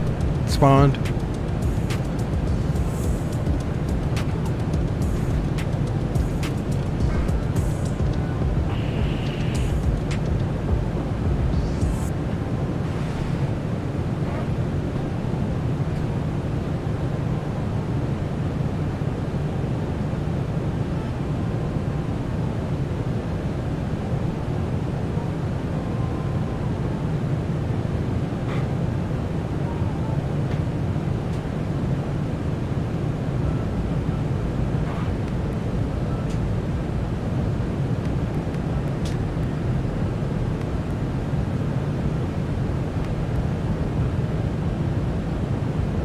spawned?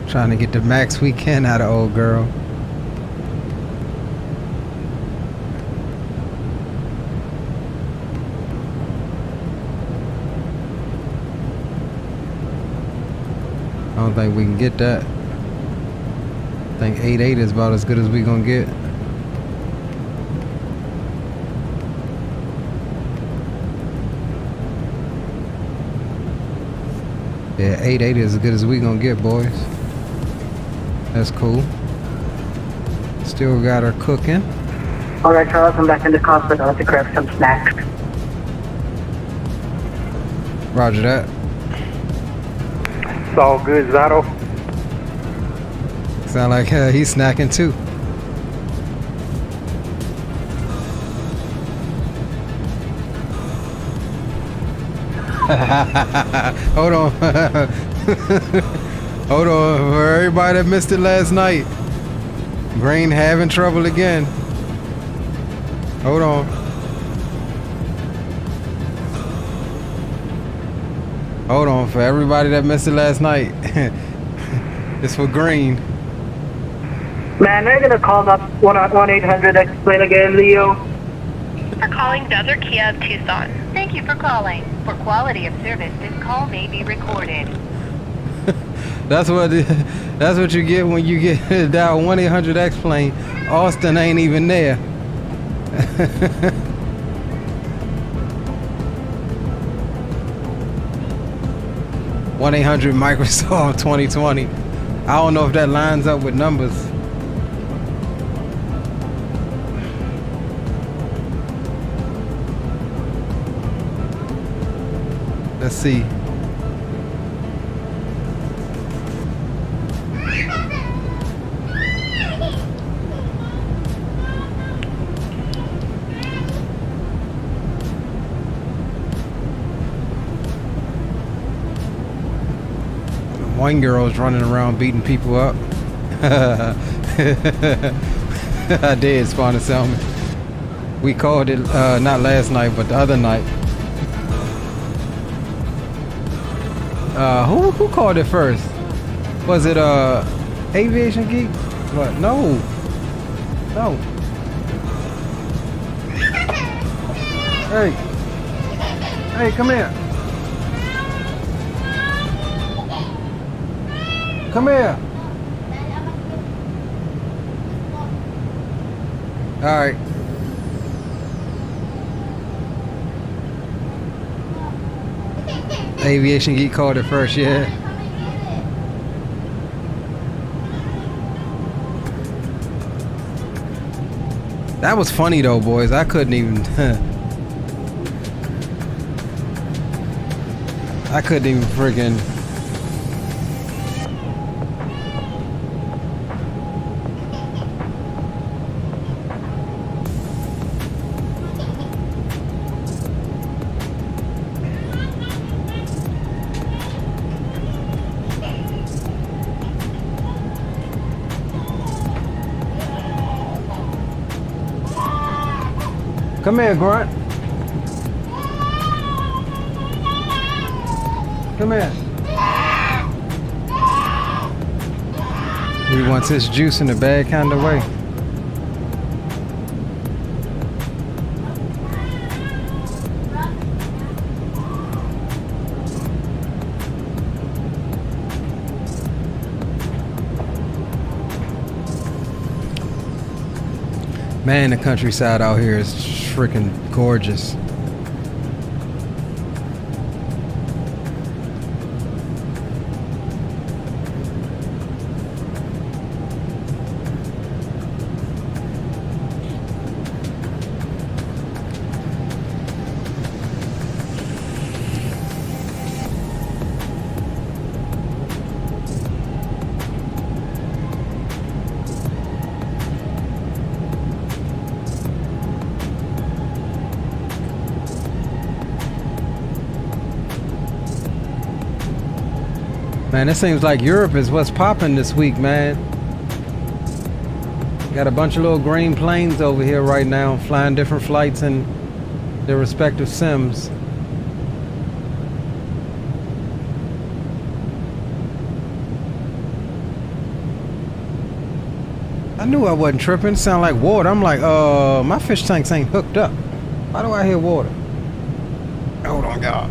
Trying to get the max we can out of old girl. I don't think we can get that. I think 8.8 is about as good as we gonna get. Yeah, 8.8 is as good as we gonna get, boys. That's cool. Still got her cooking. Alright, Charles, I'm back in the cockpit. I'll have to grab some snacks. Roger that. It's all good, Zato. Sound like he's snacking too. Hold on. Hold on. For everybody that missed it last night, Green having trouble again. Hold on. Hold on. For everybody that missed it last night, it's for Green. Man, are you gonna call up 1-800 explain again, Leo? For calling Desert Kia of Tucson. Thank you for calling. For quality of service, this call may be recorded. That's what you get when you get dial 1-800 explain. Austin ain't even there. 1-800 Microsoft 2020. I don't know if that lines up with numbers. Let's see. One girl's running around beating people up. I did spawn a settlement. We called it not last night, but the other night. Who called it first? Was it Aviation Geek? What? No. No. Hey. Hey, come here. Come here. All right. Aviation Geek called it first, yeah. That was funny though, boys. I couldn't even I couldn't even friggin' Come here, Grunt. Come here. He wants his juice in a bad kind of way. Man, the countryside out here is freaking gorgeous. Man, it seems like Europe is what's popping this week, man. Got a bunch of little green planes over here right now, flying different flights in their respective sims. I knew I wasn't tripping. It sounded like water. I'm like, my fish tanks ain't hooked up. Why do I hear water? Hold on, God.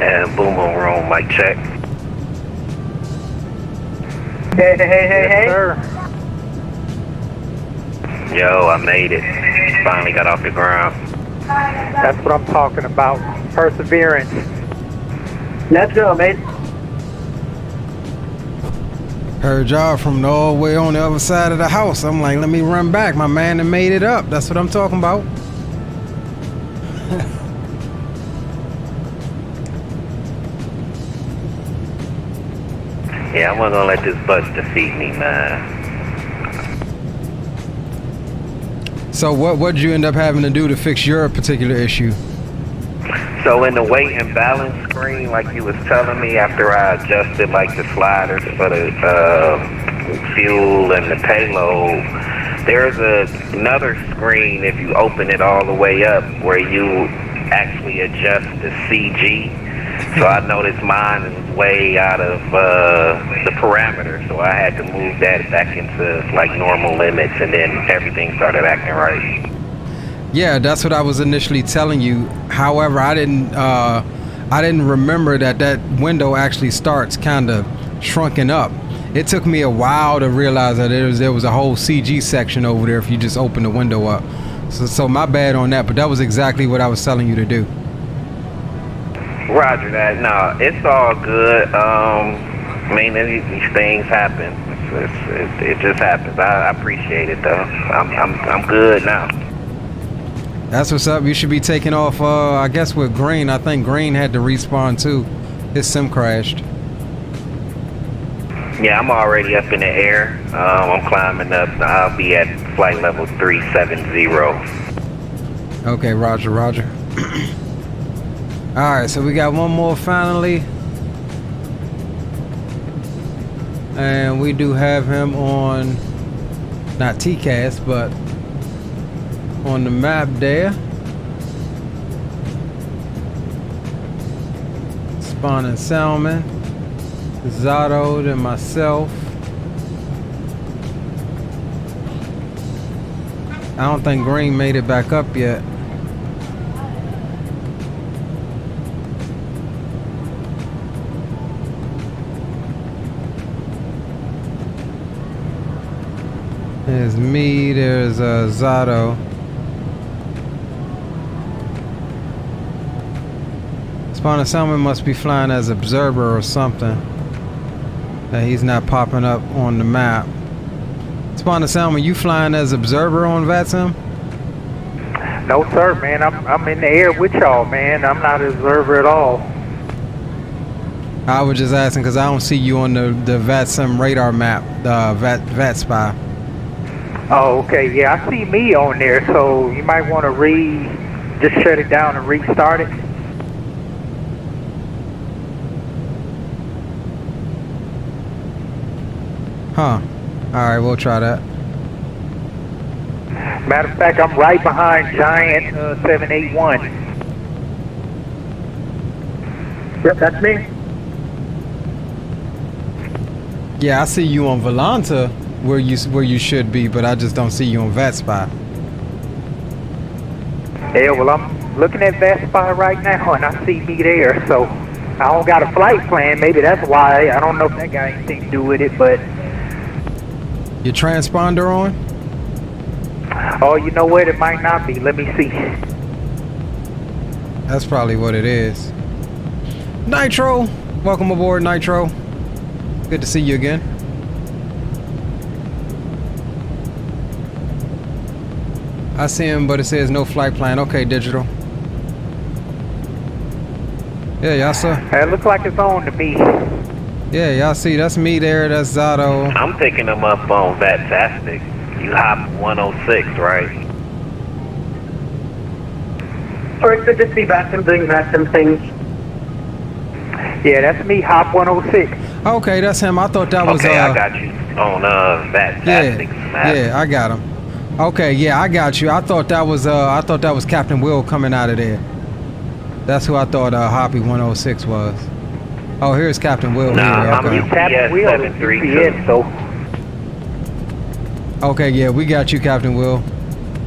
And boom boom room, mic check. Hey. Sir. Yo, I made it. Finally got off the ground. That's what I'm talking about. Perseverance. Let's go, mate. Heard y'all from all the way on the other side of the house. I'm like, let me run back. My man that made it up. That's what I'm talking about. Yeah, I'm not gonna let this bus defeat me, man. So what'd you end up having to do to fix your particular issue? So in the weight and balance screen, like you was telling me, after I adjusted like the sliders for the fuel and the payload, there's another screen if you open it all the way up where you actually adjust the CG. So I noticed mine is way out of the parameter, so I had to move that back into like normal limits, and then everything started acting right. Yeah, that's what I was initially telling you. However, I didn't remember that window actually starts kind of shrunken up. It took me a while to realize that there was a whole CG section over there if you just open the window up. So my bad on that, but that was exactly what I was telling you to do. Roger that. No, it's all good. I mean, these things happen. It just happens. I appreciate it though. I'm good now. That's what's up. You should be taking off, I guess with Green. I think Green had to respawn too. His sim crashed. Yeah, I'm already up in the air. I'm climbing up. I'll be at flight level 370. Okay, roger. Alright, so we got one more finally. And we do have him on, not TCAS, but on the map there. Spawning Salmon, Zato, and myself. I don't think Green made it back up yet. There's me, there's Zato. Spawner Salmon must be flying as observer or something. That he's not popping up on the map. Spawner Salmon, you flying as observer on VATSIM? No sir, man. I'm in the air with y'all, man. I'm not an observer at all. I was just asking because I don't see you on the VATSIM radar map, the VAT Spy. Oh, okay. Yeah, I see me on there, so you might want to just shut it down and restart it. Huh. Alright, we'll try that. Matter of fact, I'm right behind Giant 781. Yep, that's me. Yeah, I see you on Volanta where you should be, but I just don't see you on VAT Spy. Yeah, well, I'm looking at VAT Spy right now, and I see me there, so I don't got a flight plan. Maybe that's why. I don't know if that got anything to do with it, but... Your transponder on? Oh, you know what? It might not be. Let me see. That's probably what it is. Nitro! Welcome aboard, Nitro. Good to see you again. I see him, but it says no flight plan. Okay, digital. Yeah, y'all see? It looks like it's on to me. Yeah, y'all see, that's me there, that's Zato. I'm picking them up on Vatastic. You hop 106, right? Or it could just be VATSIM doing VATSIM things. Yeah, that's me, hop 106. Okay, that's him. I thought that was... Okay, I got you on Vatastic. Yeah, I got him. Okay, yeah, I got you. I thought that was Captain Will coming out of there. That's who I thought Hoppy 106 was. Oh, here's Captain Will. Nah, here. Okay. I'm Captain Will. 732. So. Okay, yeah, we got you, Captain Will.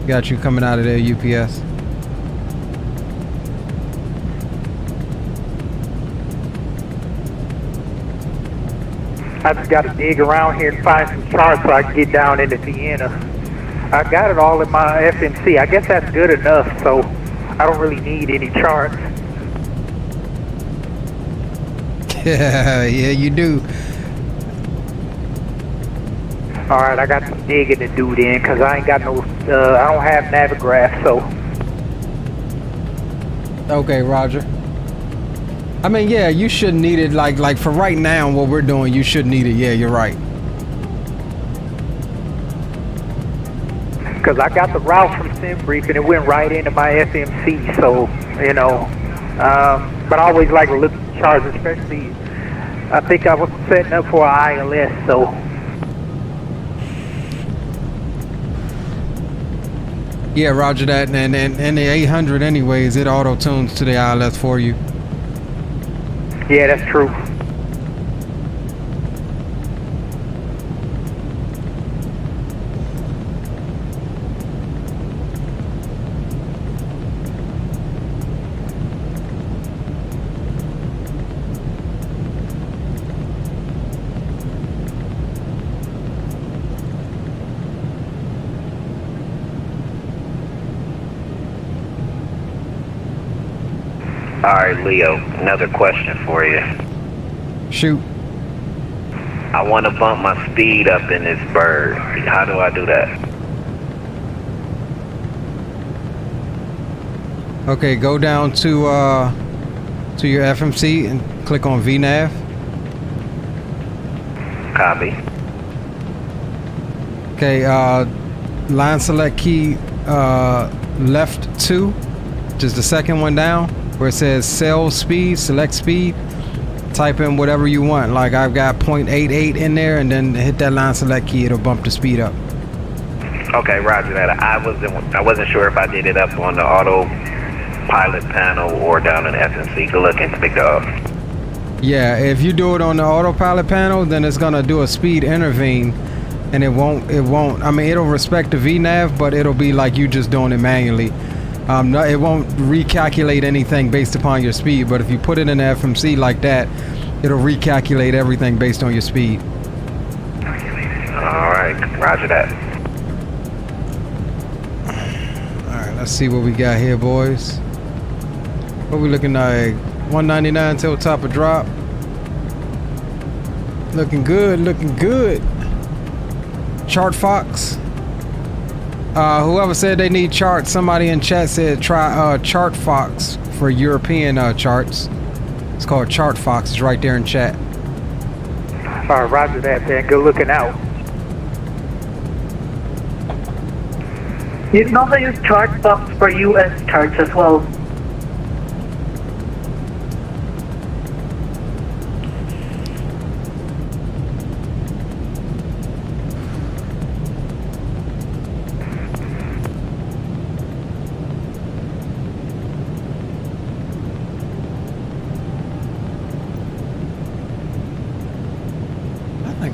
Got you coming out of there, UPS. I just got to dig around here and find some charts so I can get down into Vienna. I got it all in my FMC. I guess that's good enough, so I don't really need any charts. Yeah, you do. All right, I got some digging to do then, because I ain't got no, I don't have Navigraph, so. Okay, Roger. I mean, yeah, you shouldn't need it. Like for right now, what we're doing, you shouldn't need it. Yeah, you're right. Because I got the route from SimBrief and it went right into my FMC, so, you know. But I always like to look at the charts, especially, I think I was setting up for an ILS, so. Yeah, Roger that. And the 800 anyways, it auto-tunes to the ILS for you. Yeah, that's true. All right, Leo, another question for you. Shoot. I want to bump my speed up in this bird. How do I do that? Okay, go down to your FMC and click on VNav. Copy. Okay, line select key left 2, just the second one down, where it says cell speed, select speed. Type in whatever you want. Like I've got 0.88 in there, and then hit that line select key. It'll bump the speed up. Okay, Roger that. I wasn't sure if I did it up on the autopilot panel or down in FMC. Good luck and pick that up. Yeah, if you do it on the autopilot panel, then it's gonna do a speed intervene, and it won't. I mean, it'll respect the VNav, but it'll be like you just doing it manually. No, it won't recalculate anything based upon your speed, but if you put it in the FMC like that, it'll recalculate everything based on your speed. Alright, roger that. Alright, let's see what we got here, boys. What we looking like? 199 till top of drop. Looking good, looking good. Chart Fox. Whoever said they need charts, somebody in chat said try Chart Fox for European charts. It's called Chart Fox. It's right there in chat. All right, roger that, man. Good looking out. You can also use chart box for US charts as well.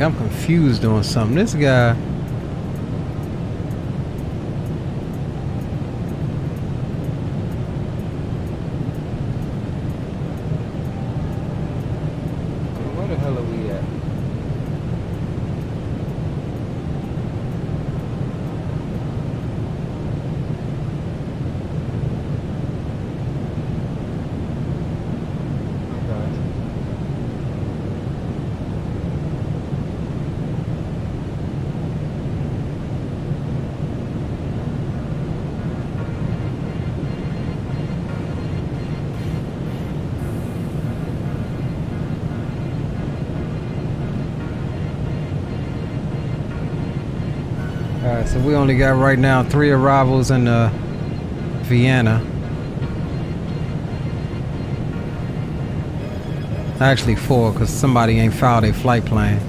I'm confused on something. This guy. Where the hell are we at? Alright, so we only got right now 3 arrivals in Vienna. Actually 4, because somebody ain't filed a flight plan.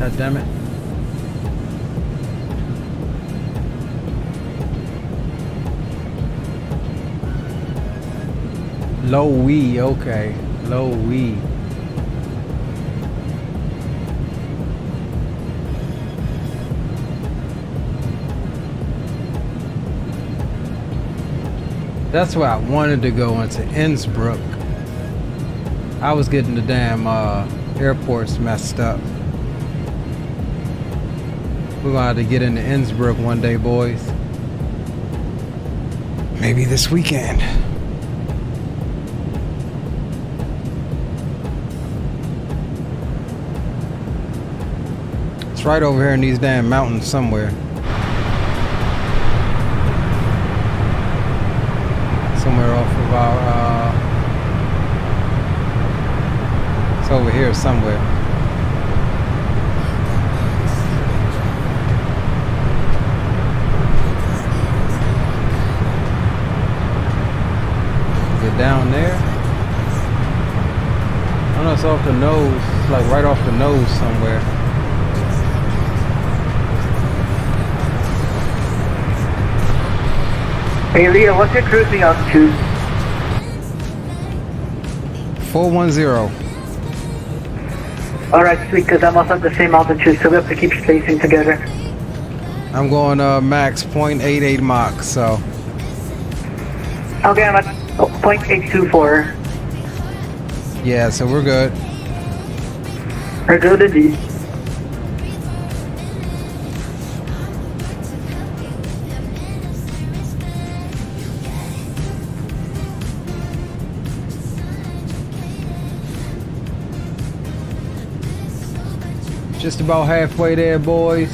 God damn it. Low wee, okay. Low wee. That's where I wanted to go, into Innsbruck. I was getting the damn airports messed up. We're gonna have to get into Innsbruck one day, boys. Maybe this weekend. It's right over here in these damn mountains somewhere. Somewhere off of our, it's over here somewhere. Is it down there? I don't know, it's off the nose. It's like right off the nose somewhere. Hey Leo, what's your cruising altitude? 410. Alright, sweet, because I'm also at the same altitude, so we have to keep spacing together. I'm going max 0.88 Mach, so. Okay, I'm at 0.824. Yeah, so we're good. We're good indeed. Just about halfway there, boys.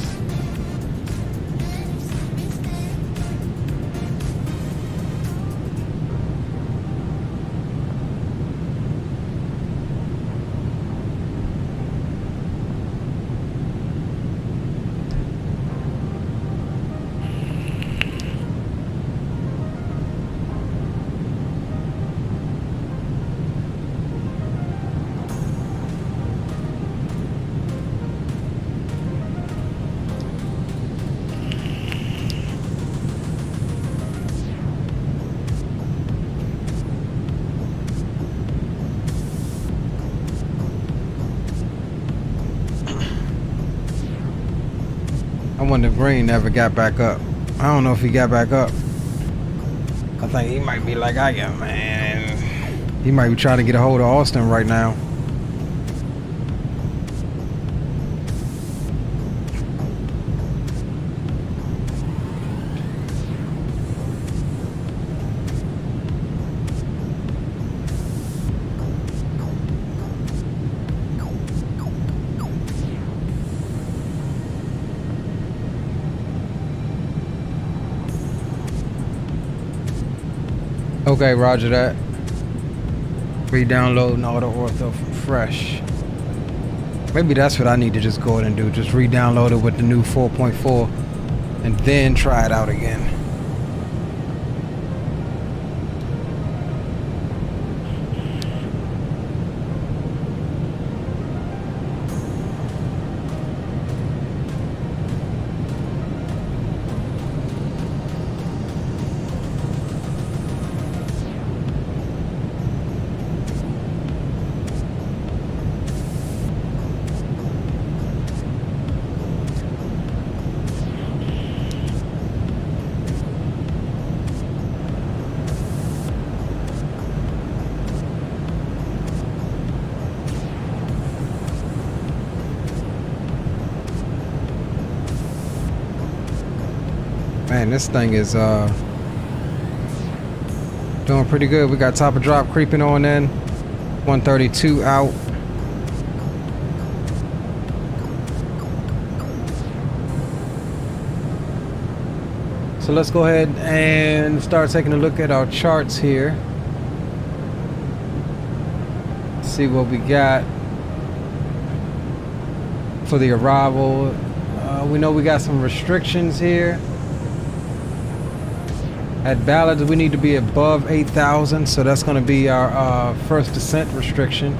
I wonder if Green never got back up. I don't know if he got back up. I think he might be like I am, man. He might be trying to get a hold of Austin right now. Okay, roger that. Re-downloading all the ortho from fresh. Maybe that's what I need to just go ahead and do. Just re-download it with the new 4.4 and then try it out again. Man, this thing is doing pretty good. We got top of drop creeping on in. 132 out. So let's go ahead and start taking a look at our charts here. See what we got for the arrival. We know we got some restrictions here. At Ballard, we need to be above 8,000, so that's going to be our first descent restriction.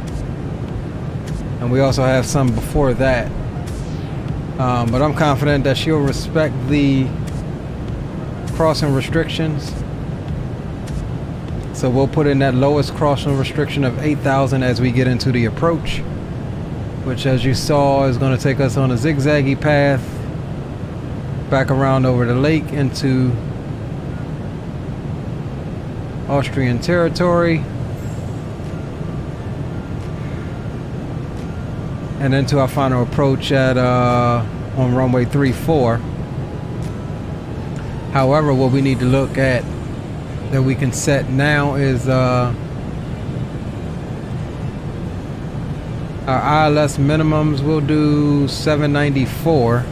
And we also have some before that. But I'm confident that she'll respect the crossing restrictions. So we'll put in that lowest crossing restriction of 8,000 as we get into the approach, which, as you saw, is going to take us on a zigzaggy path back around over the lake into Austrian territory and into our final approach at on runway 34. However, what we need to look at that we can set now is our ILS minimums. We'll do 794.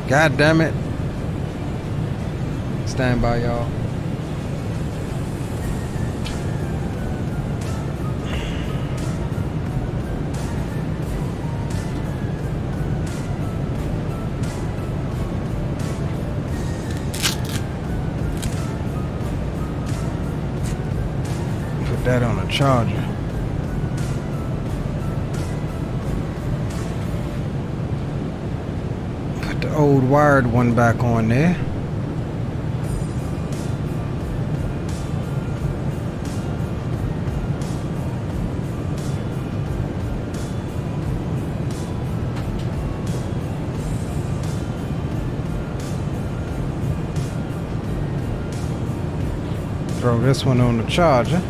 God damn it. Stand by, y'all. Put that on a charger. Put the old wired one back on there. Throw this one on the charger.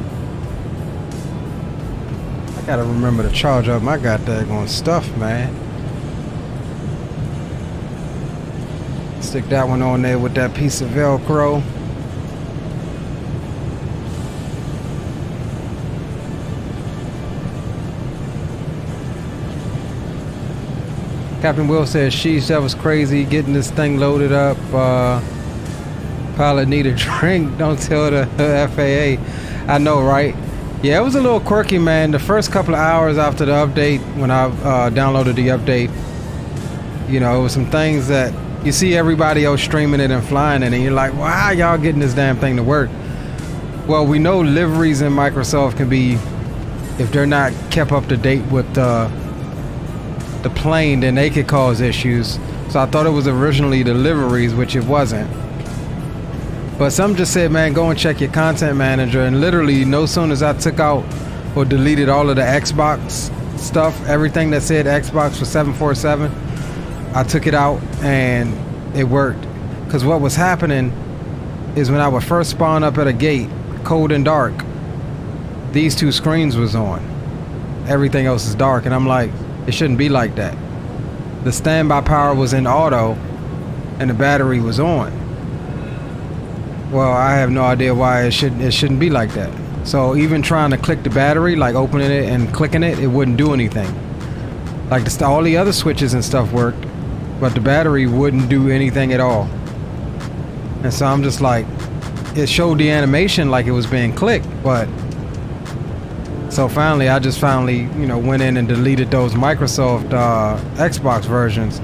I gotta remember to charge up my goddamn stuff, man. Stick that one on there with that piece of Velcro. Captain Will says, sheesh, that was crazy getting this thing loaded up. Pilot need a drink, don't tell the FAA. I know, right? Yeah, it was a little quirky, man. The first couple of hours after the update, when I downloaded the update, you know, it was some things that you see everybody else streaming it and flying it, and you're like, well, how y'all getting this damn thing to work? Well, we know liveries in Microsoft can be, if they're not kept up to date with the plane, then they could cause issues. So I thought it was originally the liveries, which it wasn't. But some just said, man, go and check your content manager. And literally, no sooner as I took out or deleted all of the Xbox stuff, everything that said Xbox for 747, I took it out and it worked. Because what was happening is when I would first spawn up at a gate, cold and dark, these two screens was on. Everything else is dark. And I'm like, it shouldn't be like that. The standby power was in auto and the battery was on. Well, I have no idea why it shouldn't be like that. So even trying to click the battery, like opening it and clicking it, it wouldn't do anything. Like all the other switches and stuff worked, but the battery wouldn't do anything at all. And so I'm just like, it showed the animation like it was being clicked, but so I just finally, you know, went in and deleted those Microsoft Xbox versions,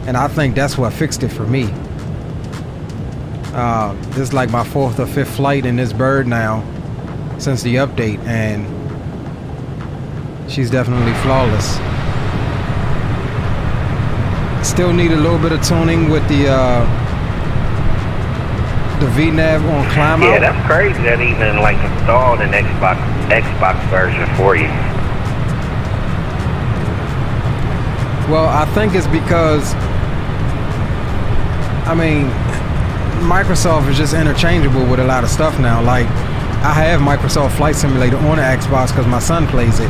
and I think that's what fixed it for me. This is like my 4th or 5th flight in this bird now since the update, and she's definitely flawless. Still need a little bit of tuning with the VNav on climb out. Yeah, that's crazy that even like installed an Xbox version for you. Well, I think it's because, I mean, Microsoft is just interchangeable with a lot of stuff now. Like, I have Microsoft Flight Simulator on the Xbox because my son plays it,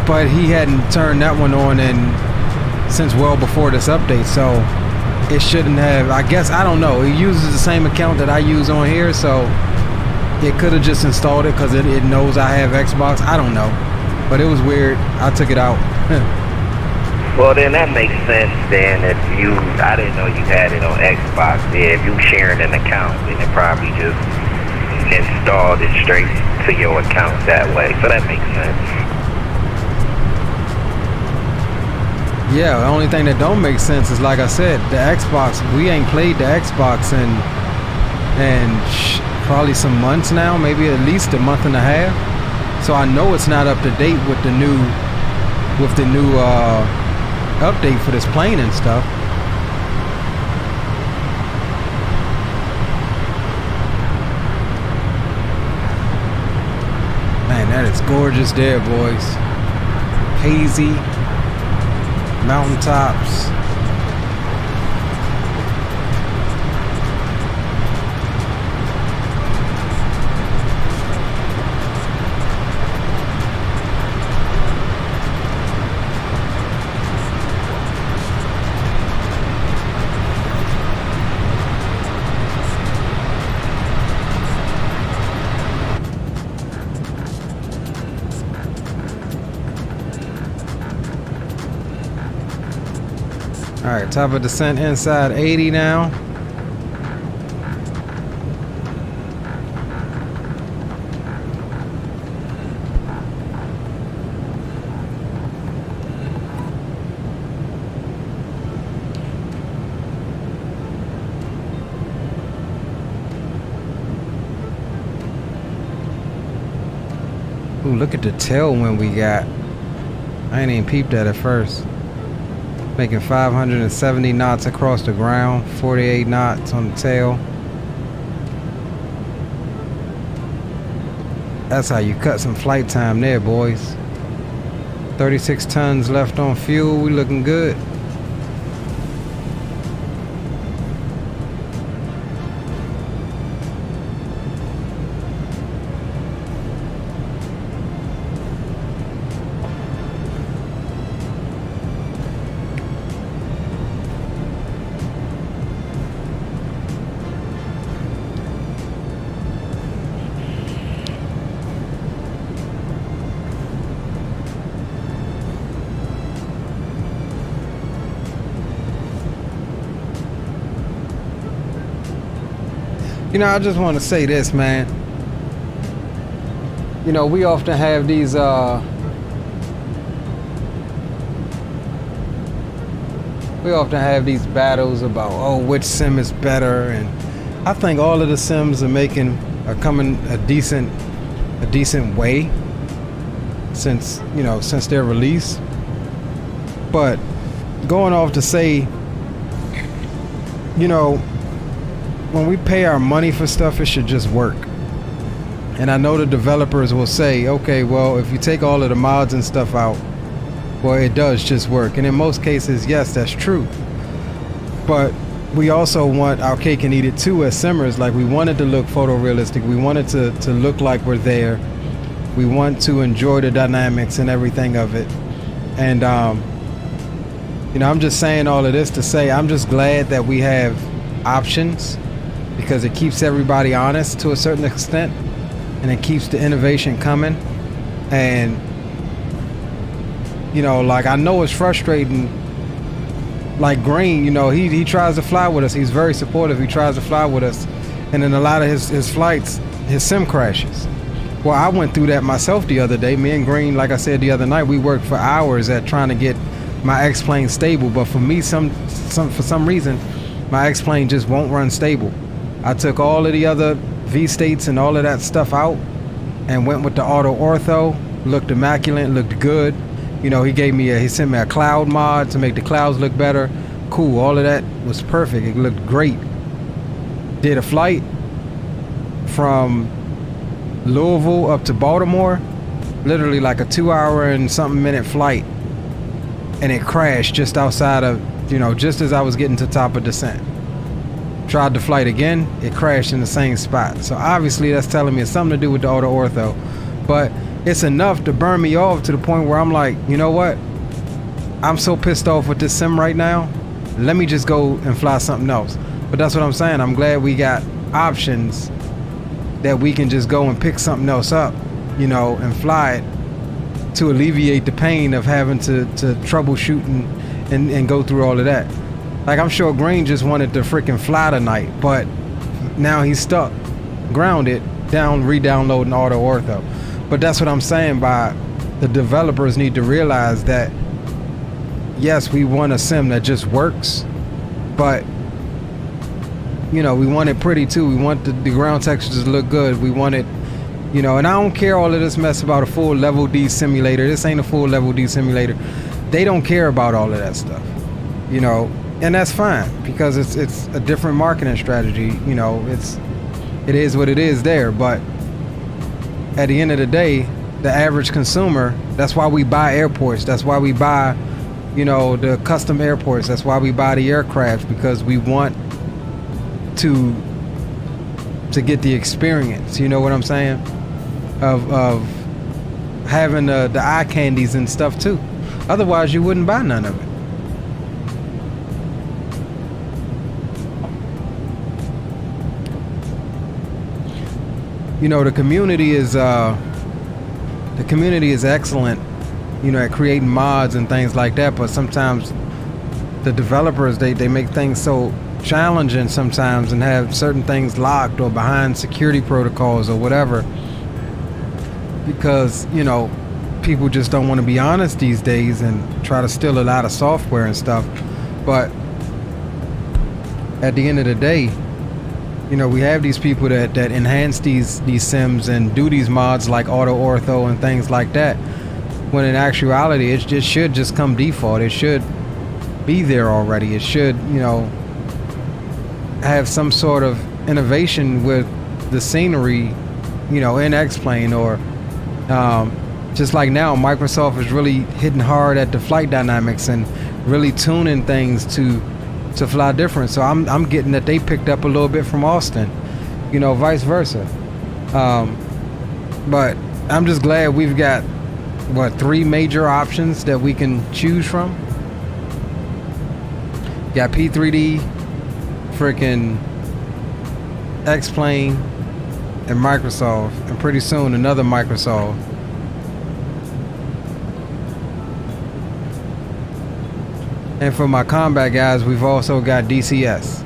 but he hadn't turned that one on since well before this update, so it shouldn't have. I guess, I don't know, it uses the same account that I use on here, so it could have just installed it because it knows I have Xbox. I don't know, but it was weird. I took it out. Well, then that makes sense then. I didn't know you had it on Xbox. Yeah, if you sharing an account, then it probably just installed it straight to your account that way. So that makes sense. Yeah, the only thing that don't make sense is, like I said, the Xbox. We ain't played the Xbox in probably some months now, maybe at least a month and a half. So I know it's not up to date with the new update for this plane and stuff. Man, that is gorgeous there, boys. Hazy mountaintops. Alright, top of descent inside 80 now. Ooh, look at the tailwind we got. I ain't even peeped at it first. Making 570 knots across the ground, 48 knots on the tail. That's how you cut some flight time there, boys. 36 tons left on fuel. We looking good. You know, I just want to say this, man. You know, we often have these battles about, oh, which sim is better, and I think all of the sims are coming a decent way since their release. But going off to say, you know, when we pay our money for stuff, it should just work. And I know the developers will say, okay, well, if you take all of the mods and stuff out, well, it does just work. And in most cases, yes, that's true. But we also want our cake and eat it too as simmers. Like, we want it to look photorealistic. We want it to look like we're there. We want to enjoy the dynamics and everything of it. And, you know, I'm just saying all of this to say I'm just glad that we have options, because it keeps everybody honest to a certain extent, and it keeps the innovation coming. And you know, like, I know it's frustrating. Like Green, you know, he tries to fly with us. He's very supportive. He tries to fly with us, and in a lot of his flights, his sim crashes. Well, I went through that myself the other day. Me and Green, like I said the other night, we worked for hours at trying to get my X-plane stable. But for me, for some reason, my X-plane just won't run stable. I took all of the other V-states and all of that stuff out and went with the auto ortho. Looked immaculate, looked good. You know, he sent me a cloud mod to make the clouds look better. Cool, all of that was perfect. It looked great. Did a flight from Louisville up to Baltimore, literally like a 2-hour and something minute flight, and it crashed just outside of, you know, just as I was getting to top of descent. Tried the flight again, it crashed in the same spot. So obviously that's telling me it's something to do with the auto ortho. But it's enough to burn me off to the point where I'm like, you know what? I'm so pissed off with this sim right now. Let me just go and fly something else. But that's what I'm saying. I'm glad we got options that we can just go and pick something else up, you know, and fly it to alleviate the pain of having to troubleshoot and go through all of that. Like, I'm sure Green just wanted to freaking fly tonight, but now he's stuck, grounded, re-downloading auto ortho. But that's what I'm saying by the developers need to realize that, yes, we want a sim that just works, but, you know, we want it pretty too. We want the ground textures to look good. We want it You know, and I don't care all of this mess about a full level D simulator. This ain't a full level D simulator. They don't care about all of that stuff, you know, and that's fine because it's a different marketing strategy. You know, it is what it is there. But at the end of the day, the average consumer, that's why we buy airports. That's why we buy, you know, the custom airports. That's why we buy the aircraft, because we want to get the experience. You know what I'm saying? Of having the eye candies and stuff too. Otherwise, you wouldn't buy none of it. You know, the community is excellent, you know, at creating mods and things like that. But sometimes the developers, they make things so challenging sometimes and have certain things locked or behind security protocols or whatever, because, you know, people just don't want to be honest these days and try to steal a lot of software and stuff. But at the end of the day, you know, we have these people that enhance these sims and do these mods like auto ortho and things like that, when in actuality it just should just come default. It should be there already. It should, you know, have some sort of innovation with the scenery, you know, in X-Plane, or just like now Microsoft is really hitting hard at the flight dynamics and really tuning things to fly different. So I'm getting that they picked up a little bit from Austin, you know, vice versa. But I'm just glad we've got, what, 3 major options that we can choose from. Got P3D, freaking X-Plane, and Microsoft, and pretty soon another Microsoft. And for my combat guys, we've also got DCS.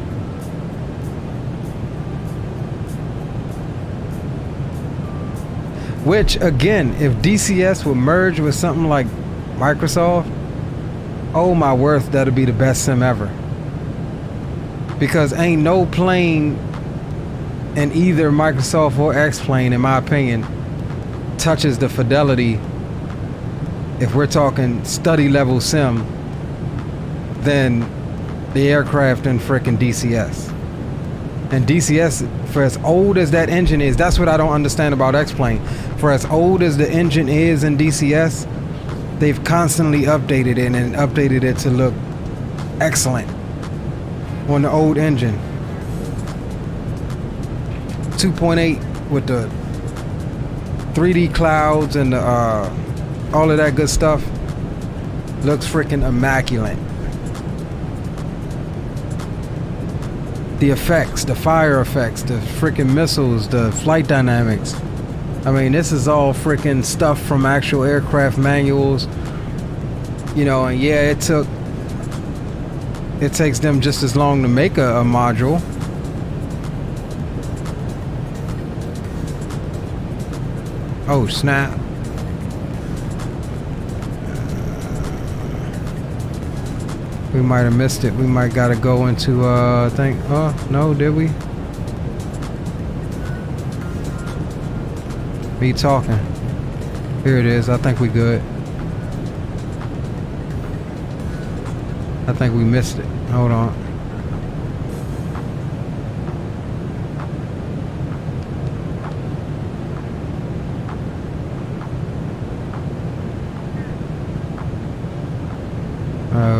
Which, again, if DCS would merge with something like Microsoft, oh my word, that'll be the best sim ever. Because ain't no plane in either Microsoft or X-Plane, in my opinion, touches the fidelity, if we're talking study level sim, than the aircraft in frickin' DCS. And DCS, for as old as that engine is, that's what I don't understand about X-Plane. For as old as the engine is in DCS, they've constantly updated it and updated it to look excellent on the old engine. 2.8 with the 3D clouds and the, all of that good stuff looks freaking immaculate. The effects, the fire effects, the freaking missiles, the flight dynamics. I mean, this is all freaking stuff from actual aircraft manuals. You know, and yeah, it takes them just as long to make a module. Oh, snap. We might have missed it. We might gotta go into thing. Oh, no, did we? Me talking. Here it is. I think we good. I think we missed it. Hold on.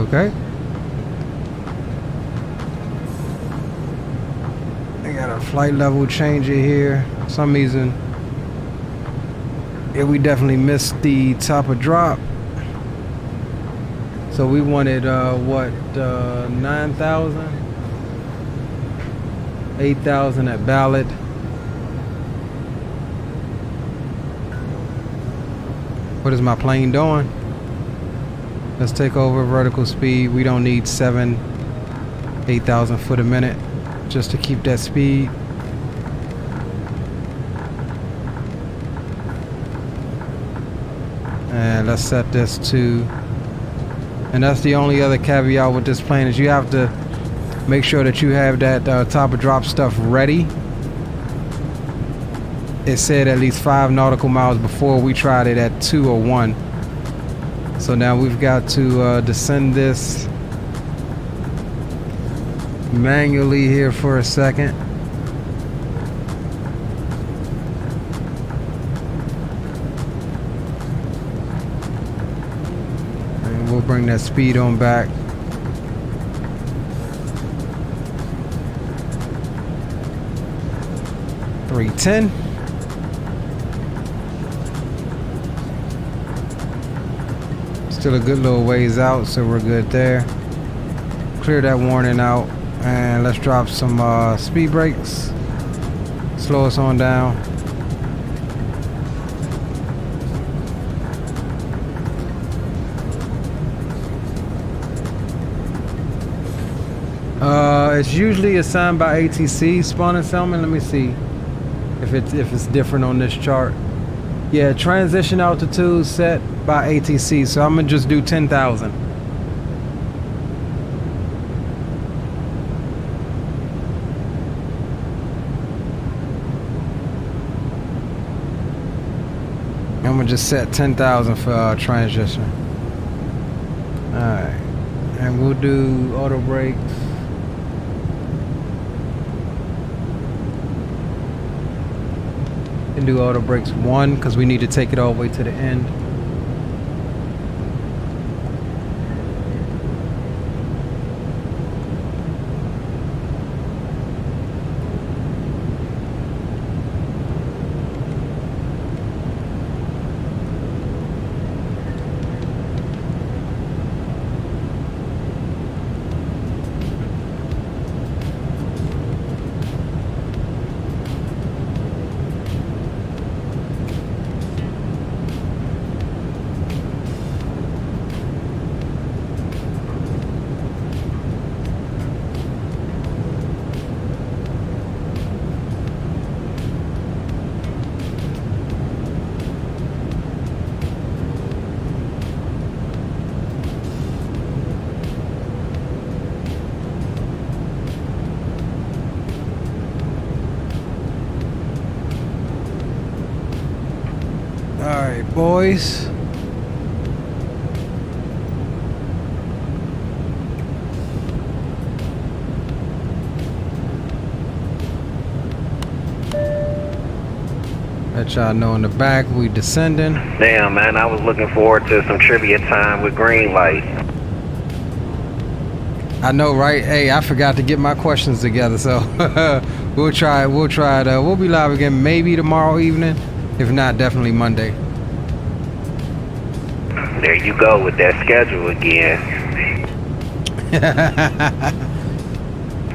Okay. I got a flight level changer here. For some reason, yeah, we definitely missed the top of drop. So we wanted what, 9,000, 8,000 at Ballard. What is my plane doing? Let's take over vertical speed. We don't need 8,000 foot a minute just to keep that speed. And let's set this to, and that's the only other caveat with this plane, is you have to make sure that you have that top of drop stuff ready. it said at least 5 nautical miles before. We tried it at 2 or 1. So now we've got to descend this manually here for a second. And we'll bring that speed on back. .310. Still a good little ways out, so we're good there. Clear that warning out, and let's drop some speed brakes. Slow us on down. It's usually assigned by ATC, Spawn and Selman. Let me see if it's different on this chart. Yeah, transition altitude set by ATC, so I'm gonna just do 10,000. I'm gonna just set 10,000 for transition. Alright, and we'll do auto brakes. And do auto brakes 1 because we need to take it all the way to the end. Alright, boys. Let y'all know in the back we descending. Damn, man, I was looking forward to some trivia time with green light. I know, right? Hey, I forgot to get my questions together, so we'll try it. We'll be live again maybe tomorrow evening. If not, definitely Monday. There you go with that schedule again.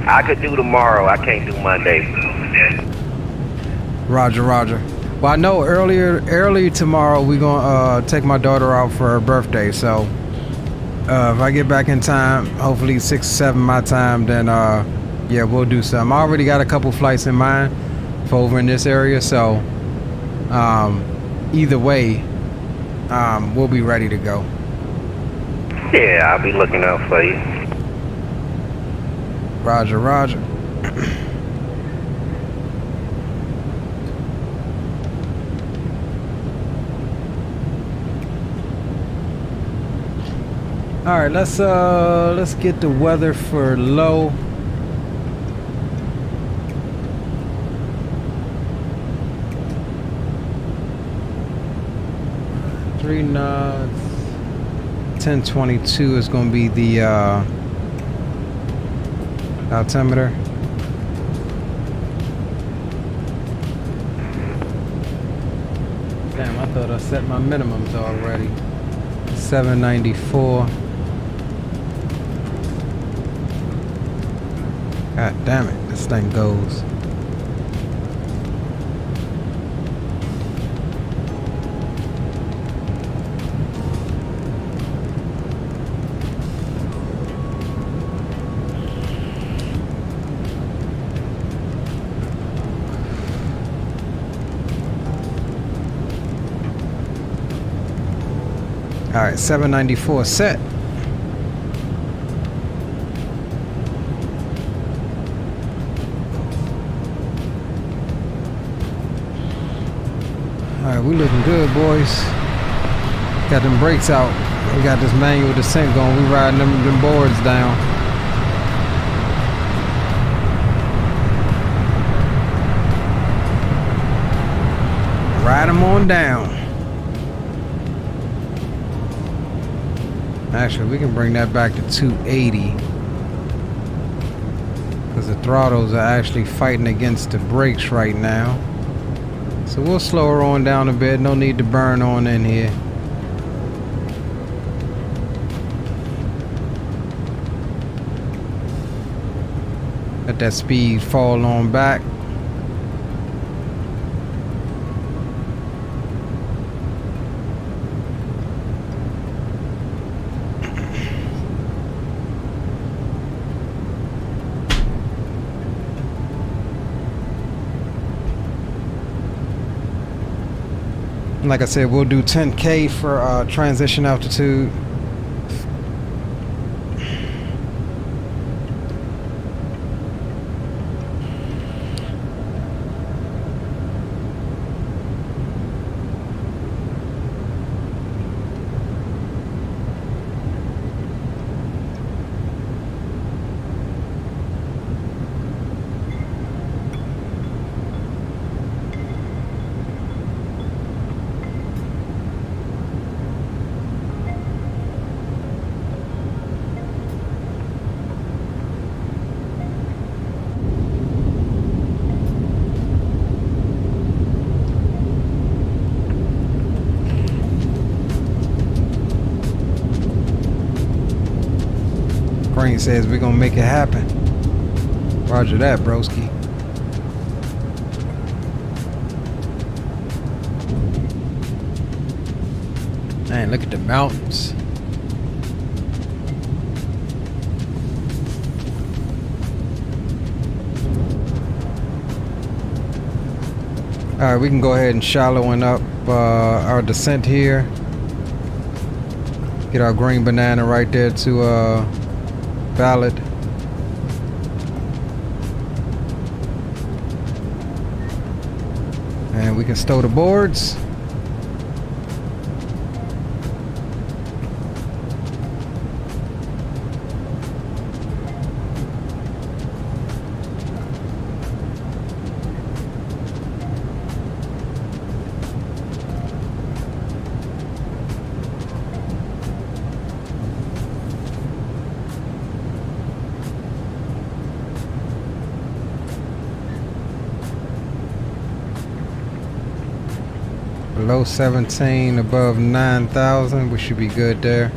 I could do tomorrow. I can't do Monday. Roger, roger. Well, I know early tomorrow we're gonna take my daughter out for her birthday. So if I get back in time, hopefully 6, 7 my time, then yeah, we'll do something. I already got a couple flights in mind for over in this area, so either way, we'll be ready to go. Yeah, I'll be looking out for you. Roger, roger. All right, let's get the weather for low. Three knots. 1022 is going to be the altimeter. Damn, I thought I set my minimums already. 794. God damn it, this thing goes. All right, 794 set. Alright, we looking good, boys. Got them brakes out. We got this manual descent going. We riding them boards down. Ride them on down. Actually, we can bring that back to 280. Because the throttles are actually fighting against the brakes right now. So we'll slow her on down a bit. No need to burn on in here. Let that speed fall on back. Like I said, we'll do 10K for transition altitude. Brain says we're gonna make it happen. Roger that, broski. Man, look at the mountains. Alright, we can go ahead and shallowing up our descent here. Get our green banana right there to valid. And we can stow the boards. Below 17, above 9,000, we should be good there.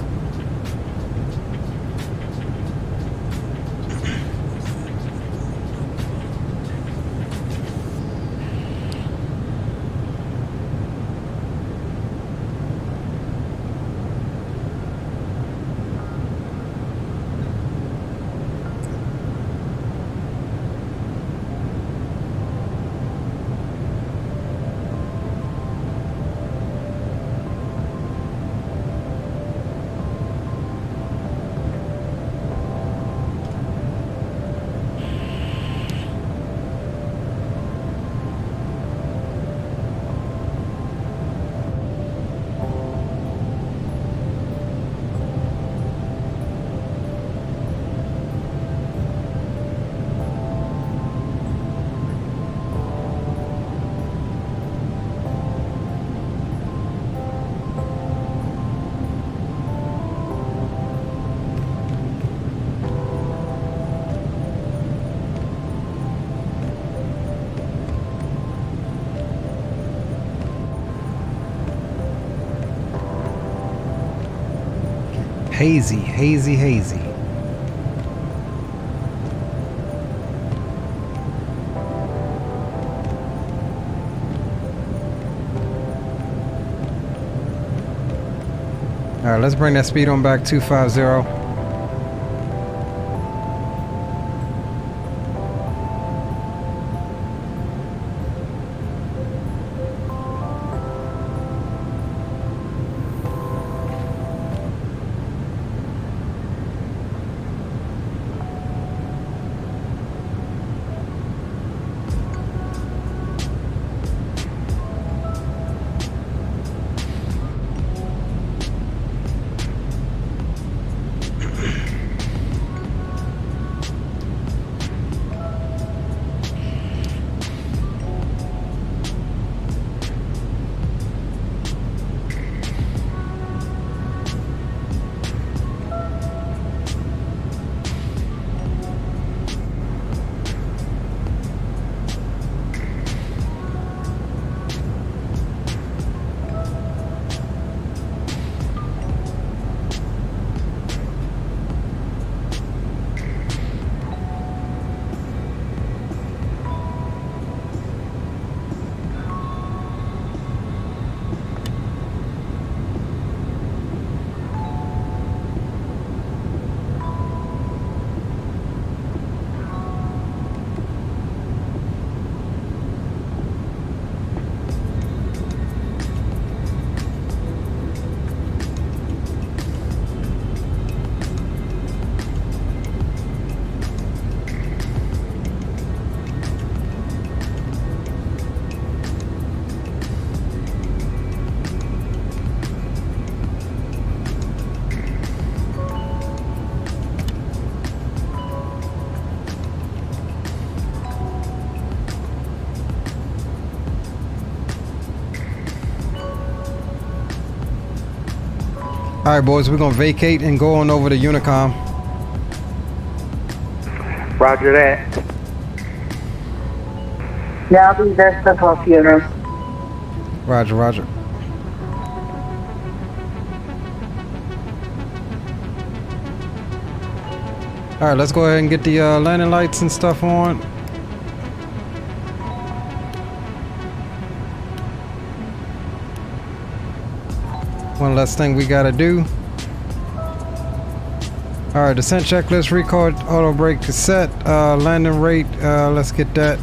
Hazy, hazy, hazy. All right, let's bring that speed on back 250. All right, boys, we're gonna vacate and go on over to Unicom. Roger that. Yeah, I'll be there for 12 funeral. Roger, roger. All right, let's go ahead and get the landing lights and stuff on. One last thing we gotta do. All right, descent checklist, record, auto brake is set, landing rate, let's get that.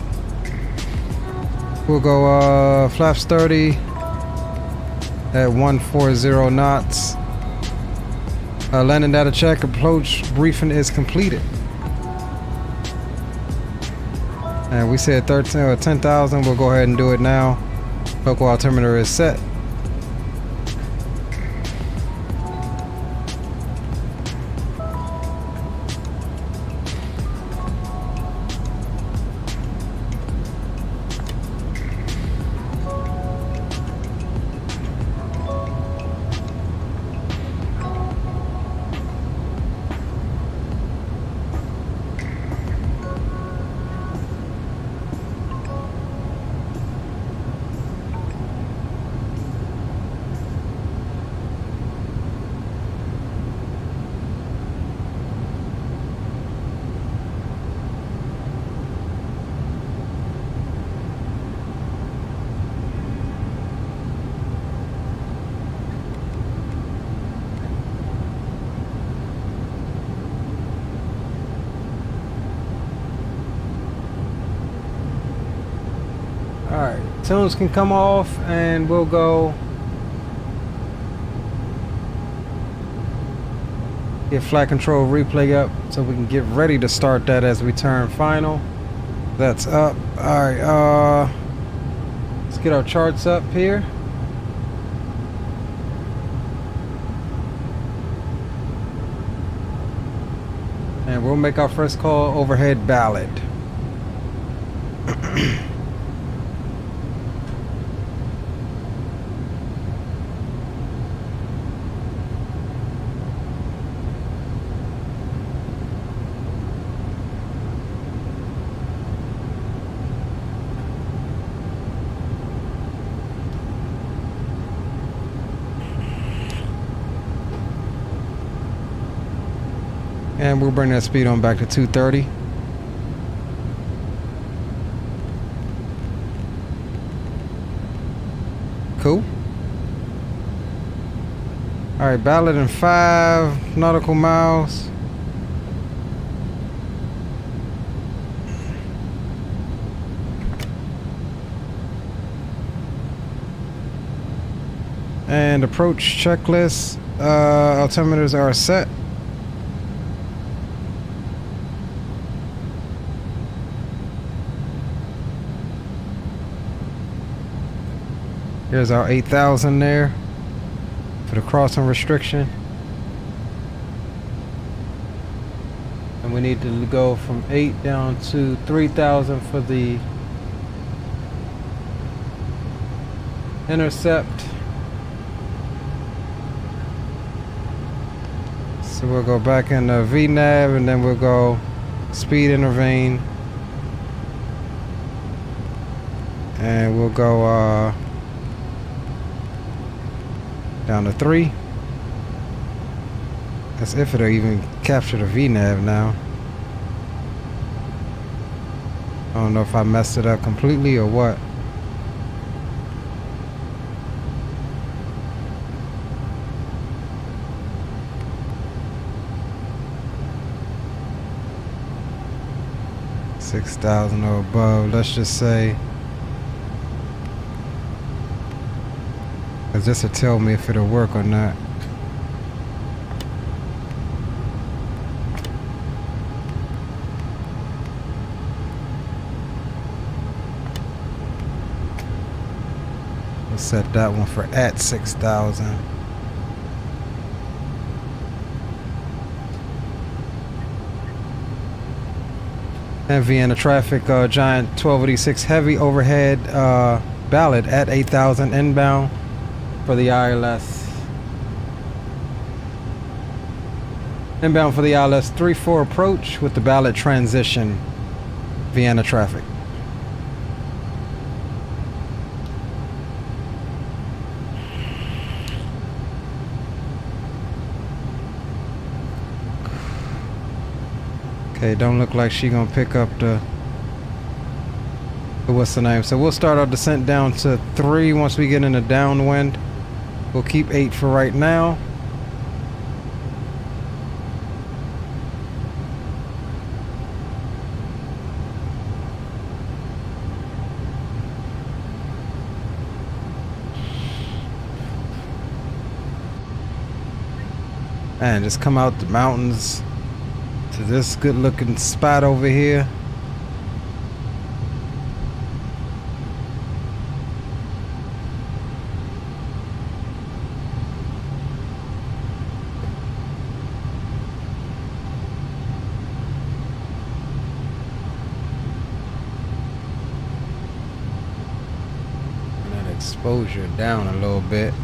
We'll go flaps 30 at 140 knots. Landing data check, approach briefing is completed. And we said 10,000, we'll go ahead and do it now. Local altimeter is set. Alright, tunes can come off and we'll go get flight control replay up so we can get ready to start that as we turn final. That's up. Alright, let's get our charts up here. And we'll make our first call overhead ballot. And we'll bring that speed on back to 230. Cool. All right, ballot in 5 nautical miles. And approach checklist. Altimeters are set. Here's our 8,000 there for the crossing restriction. And we need to go from 8 down to 3,000 for the intercept. So we'll go back in the VNAV and then we'll go speed intervene. And we'll go down to 3. That's if it'll even capture the VNAV now. I don't know if I messed it up completely or what. $6,000 or above, let's just say. Cause this will tell me if it'll work or not. We'll set that one for at 6,000. And Vienna traffic, giant 1286 heavy overhead ballot at 8,000 inbound for the ILS. Inbound for the ILS 34 approach with the ballot transition, Vienna traffic. Okay, don't look like she gonna pick up the what's the name. So we'll start our descent down to 3 once we get in the downwind. We'll keep 8 for right now. And just come out the mountains to this good looking spot over here. And that exposure down a little bit.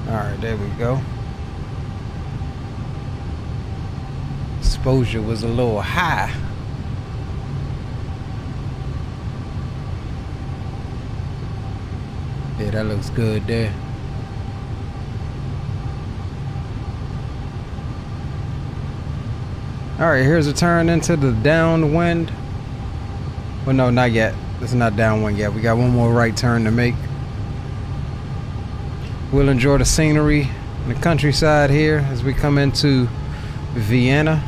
Alright, there we go. Exposure was a little high. Yeah, that looks good there. Alright, here's a turn into the downwind. Well, no, not yet. This is not downwind yet. We got one more right turn to make. We'll enjoy the scenery in the countryside here as we come into Vienna.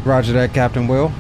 Roger that, Captain Will.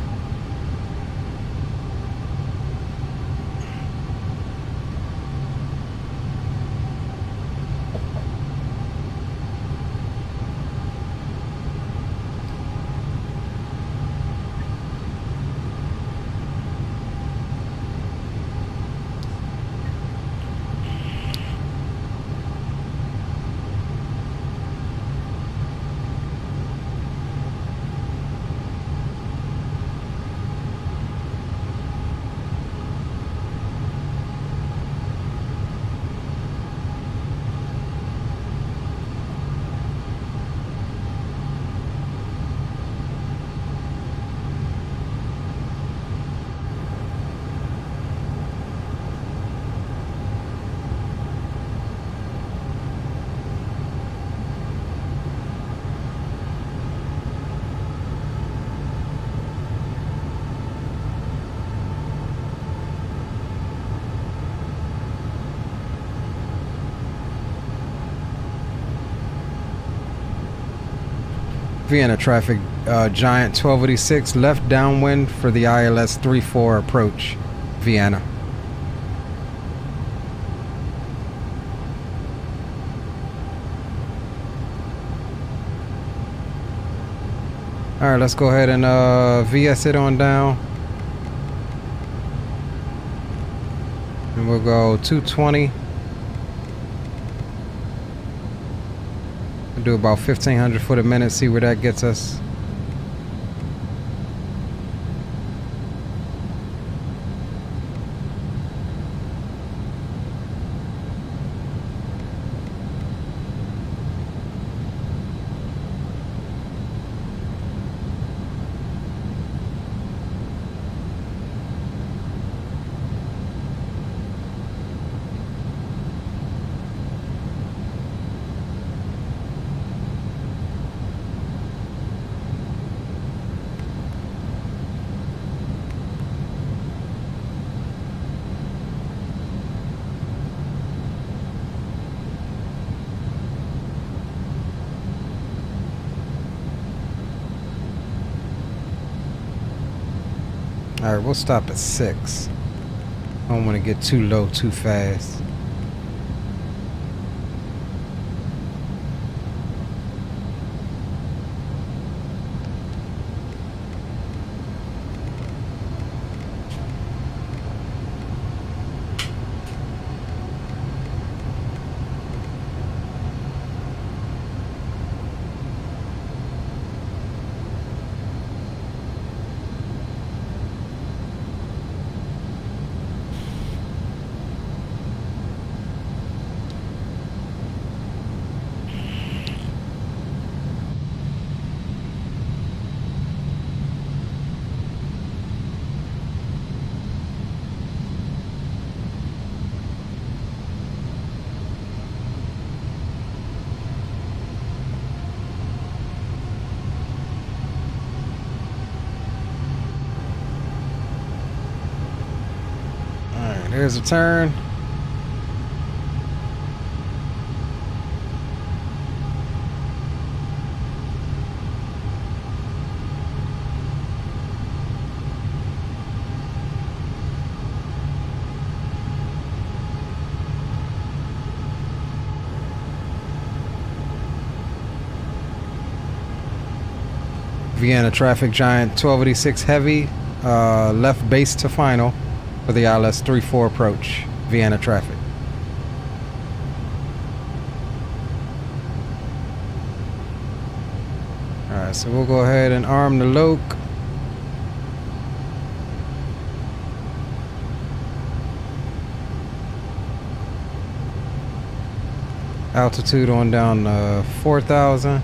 Vienna traffic, Giant 1286 left downwind for the ILS 34 approach, Vienna. All right, let's go ahead and VS it on down. And we'll go 220. Do about 1,500 foot a minute, see where that gets us. Alright, we'll stop at 6. I don't want to get too low too fast. Alright, here's a turn. Vienna traffic giant 1286 heavy, left base to final for the ILS 34 approach. Vienna traffic. Alright, so we'll go ahead and arm the loc. Altitude on down 4,000.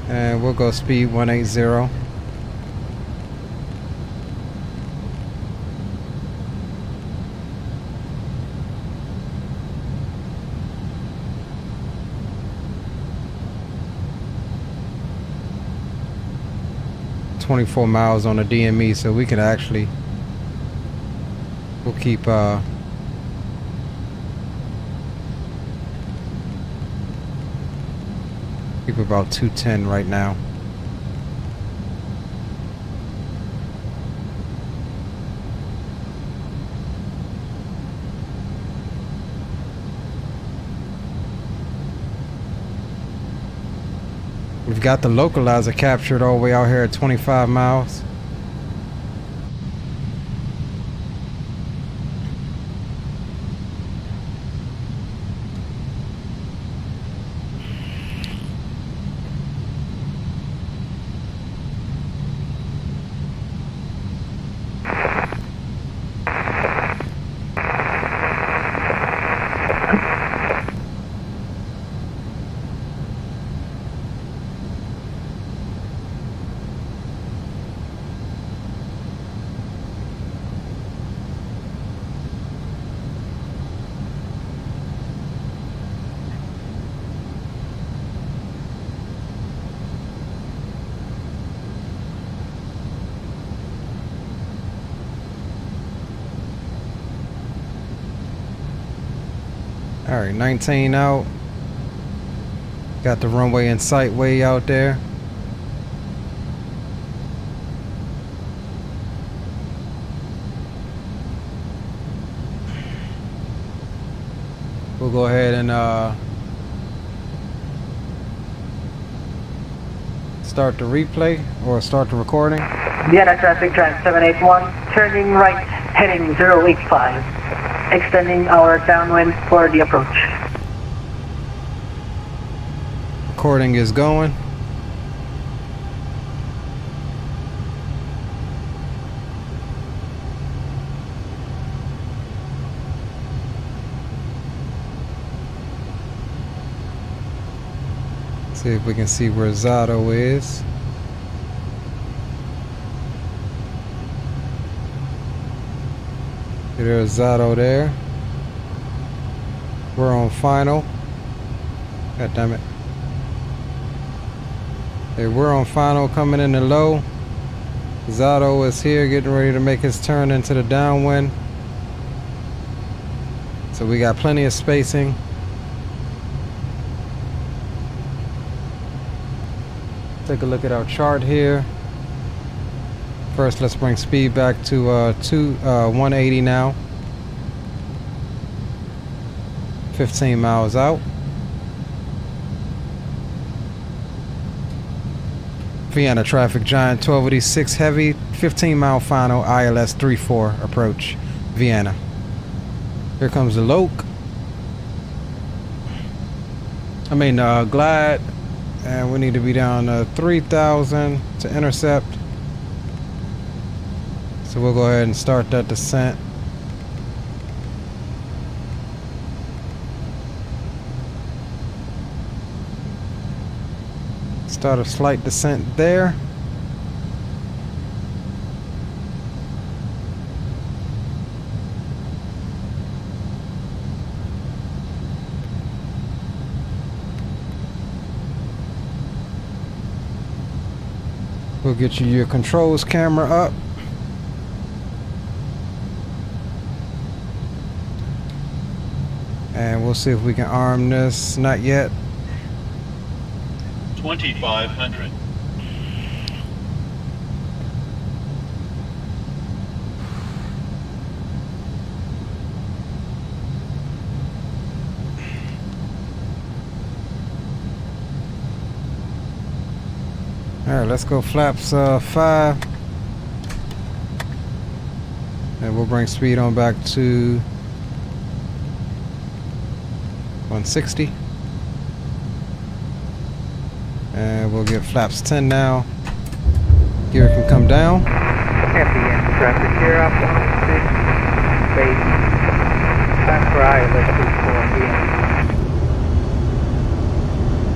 And we'll go speed 180. .24 miles on the DME, so we can actually, we'll keep about 210 right now. We've got the localizer captured all the way out here at 25 miles. Alright, 19 out. Got the runway in sight way out there. We'll go ahead and start the replay or start the recording. Vienna traffic giant 781, turning right, heading 085. Extending our downwind for the approach. Recording is going. See if we can see where Zato is. There's Zato there. We're on final. God damn it. Hey, we're on final coming in the low. Zato is here getting ready to make his turn into the downwind. So we got plenty of spacing. Take a look at our chart here. First, let's bring speed back to 180 now. 15 miles out. Vienna traffic giant 1286 heavy, 15 mile final, ILS 34 approach, Vienna. Here comes the loc. Glide. And we need to be down 3,000 to intercept. So we'll go ahead and start that descent. Start a slight descent there. We'll get you your controls camera up. And we'll see if we can arm this. Not yet. 2500. Alright, let's go flaps 5. And we'll bring speed on back to 160. And we'll get flaps 10 now. Gear can come down. Happy in traffic here up 106. Base. Time for ILS 24 again.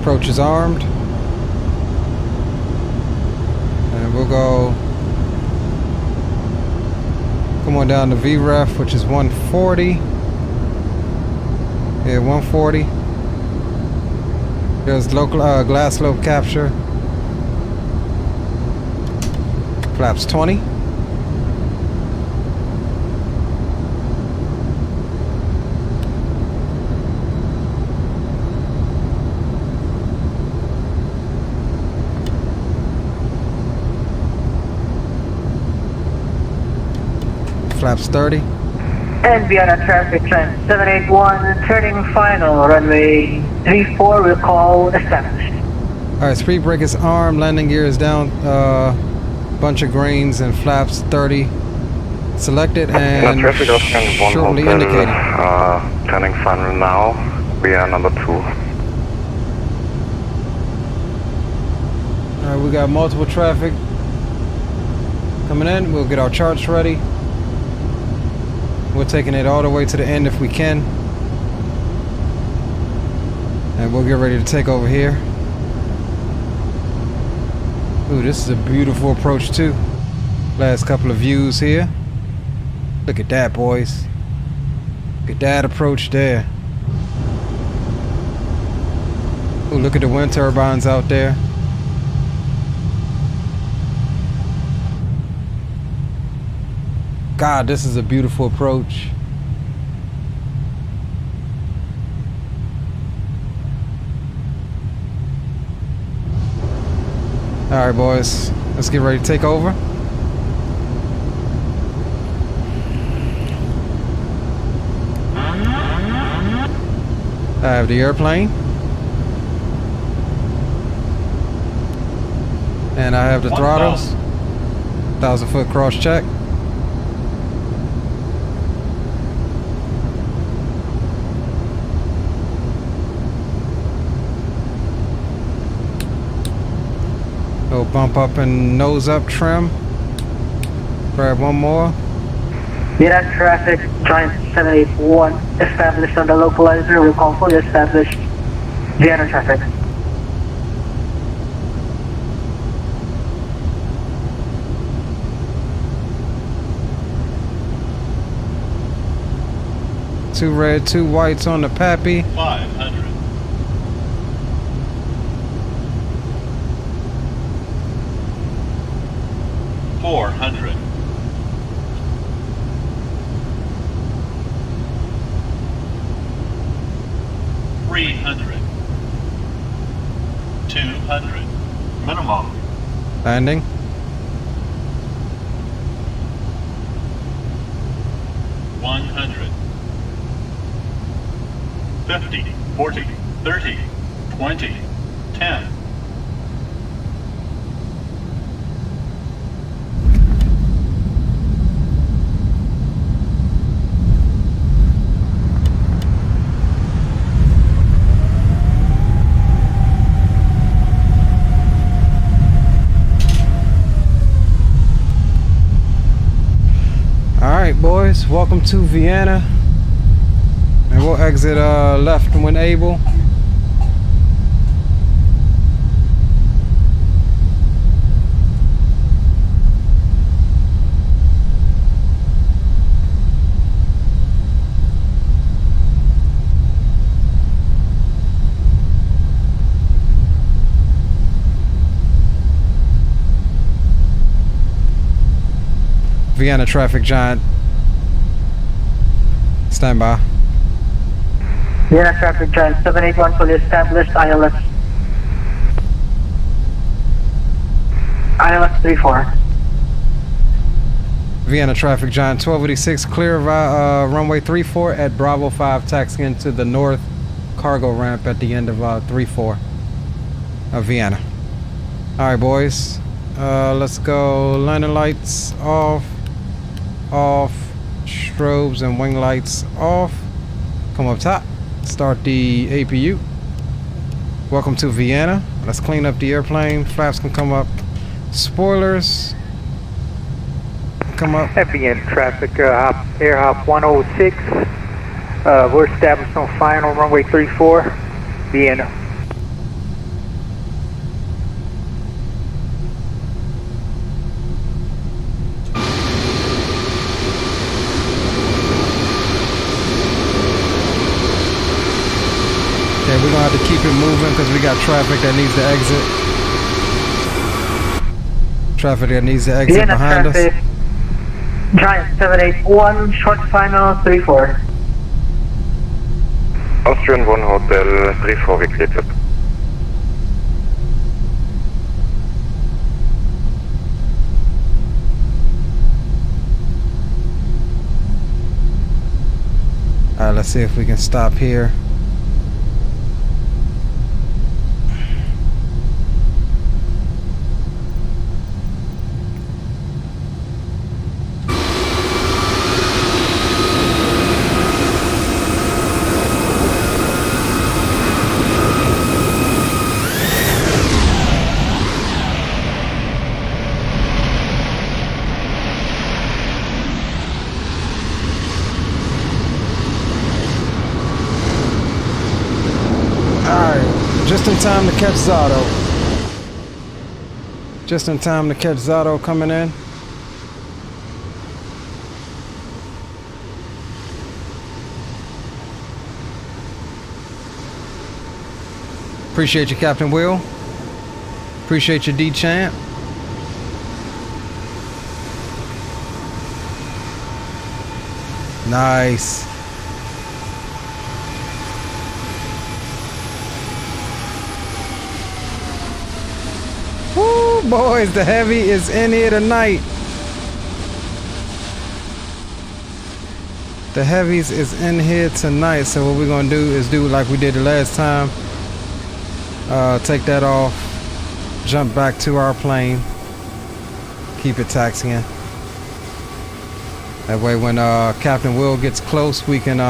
Approach is armed. And we'll go. Come on down to VREF, which is 140. Yeah, 140. There's local glass slope capture. Flaps 20. Flaps 30. And Vienna traffic trend 781, turning final, runway 34, we'll call established. Alright, speed brake is armed, landing gear is down, bunch of greens and flaps 30 selected and shortly indicated. Turning final now, we are number 2. Alright, we got multiple traffic coming in, we'll get our charts ready. We're taking it all the way to the end if we can. And we'll get ready to take over here. Ooh, this is a beautiful approach too. Last couple of views here. Look at that, boys. Look at that approach there. Ooh, look at the wind turbines out there. God, this is a beautiful approach. All right, boys, let's get ready to take over. I have the airplane. And I have the throttles. 1,000-foot cross check. Little bump up and nose up trim. Grab one more. Vienna traffic, Giant 781, established on the localizer, we'll call fully established. Vienna traffic. Two red, two whites on the Pappy. 500. 400. 300. 200. Minimum. Landing. 100. 50, 40, 30, 20, 10. Alright, boys, welcome to Vienna. And we'll exit left when able. Vienna traffic giant. Stand by. Vienna traffic giant 781 fully established ILS. ILS 34. Vienna traffic giant 1286 clear runway 34 at Bravo 5 taxiing into the north cargo ramp at the end of 34 of Vienna. All right, boys. Let's go. Landing lights off. Off. Strobes and wing lights off. Come up top. Start the APU. Welcome to Vienna. Let's clean up the airplane. Flaps can come up. Spoilers come up. Vienna traffic, air hop 106. We're established on final runway 34, Vienna. Okay, we're gonna have to keep it moving because we got traffic that needs to exit. Traffic that needs to exit Vienna behind traffic. us. Giant 781, short final 34. Austrian 1 Hotel 34 vacated. Alright, let's see if we can stop here. Just in time to catch Zato. Just in time to catch Zato coming in. Appreciate you, Captain Will. Appreciate you, D-Champ. Nice. Woo, boys, the heavy is in here tonight. The heavies is in here tonight. So what we're gonna do is do like we did the last time. Take that off, jump back to our plane, keep it taxiing. That way when Captain Will gets close, we can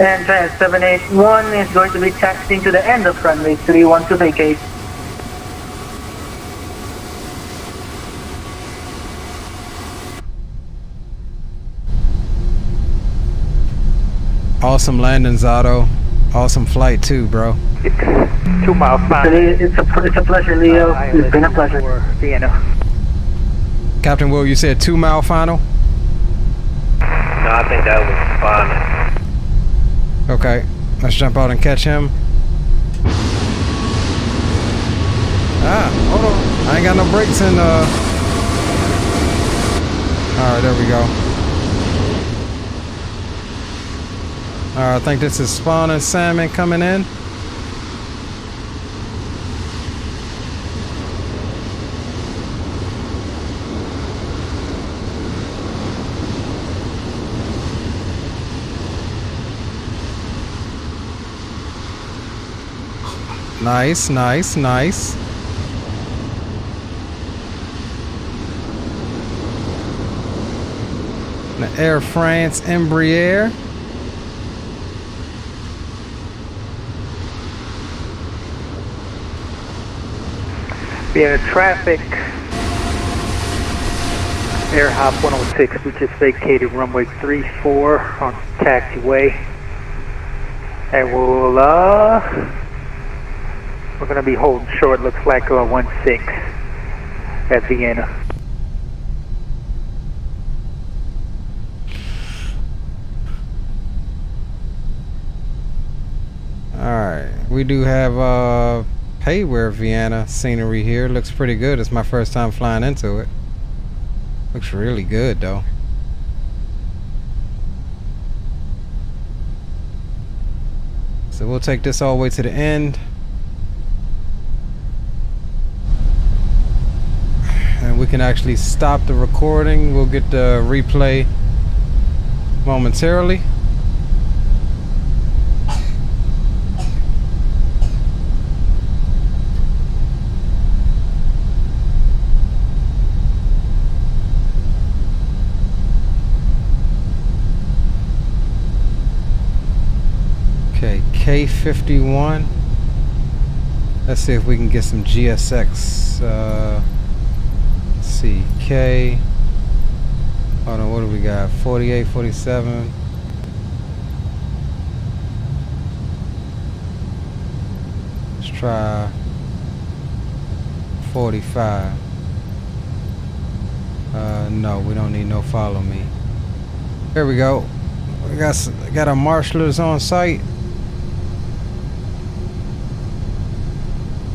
And Giant 781 is going to be taxiing to the end of runway 31 to vacate. awesome landing, Zato. Awesome flight too, bro. 2 miles final. It's a pleasure, Leo. It's been a pleasure. Vienna. Captain Will, you said 2 mile final? No, I think that was fun. Okay, let's jump out and catch him. Ah, hold on. I ain't got no brakes in, Alright, there we go. Alright, I think this is Spawn and Salmon coming in. Nice, nice, nice. The Air France Embraer. Vienna traffic. Air hop 106, we just vacated runway 34 on taxiway. And we'll, we're gonna be holding short, looks like 16 at Vienna. Alright, we do have Hayward, Vienna scenery here. Looks pretty good. It's my first time flying into it. Looks really good though. So we'll take this all the way to the end. And we can actually stop the recording. We'll get the replay momentarily. Okay, K51. Let's see if we can get some GSX. Let's see, K. Hold on, what do we got? 48, 47. Let's try 45. No, we don't need no follow me. There we go. We got our marshalers on site.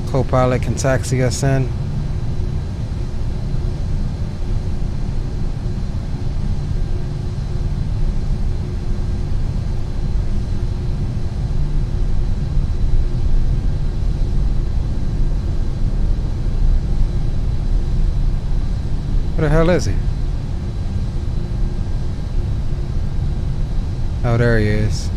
Co-pilot can taxi us in. Where the hell is he? Oh, there he is.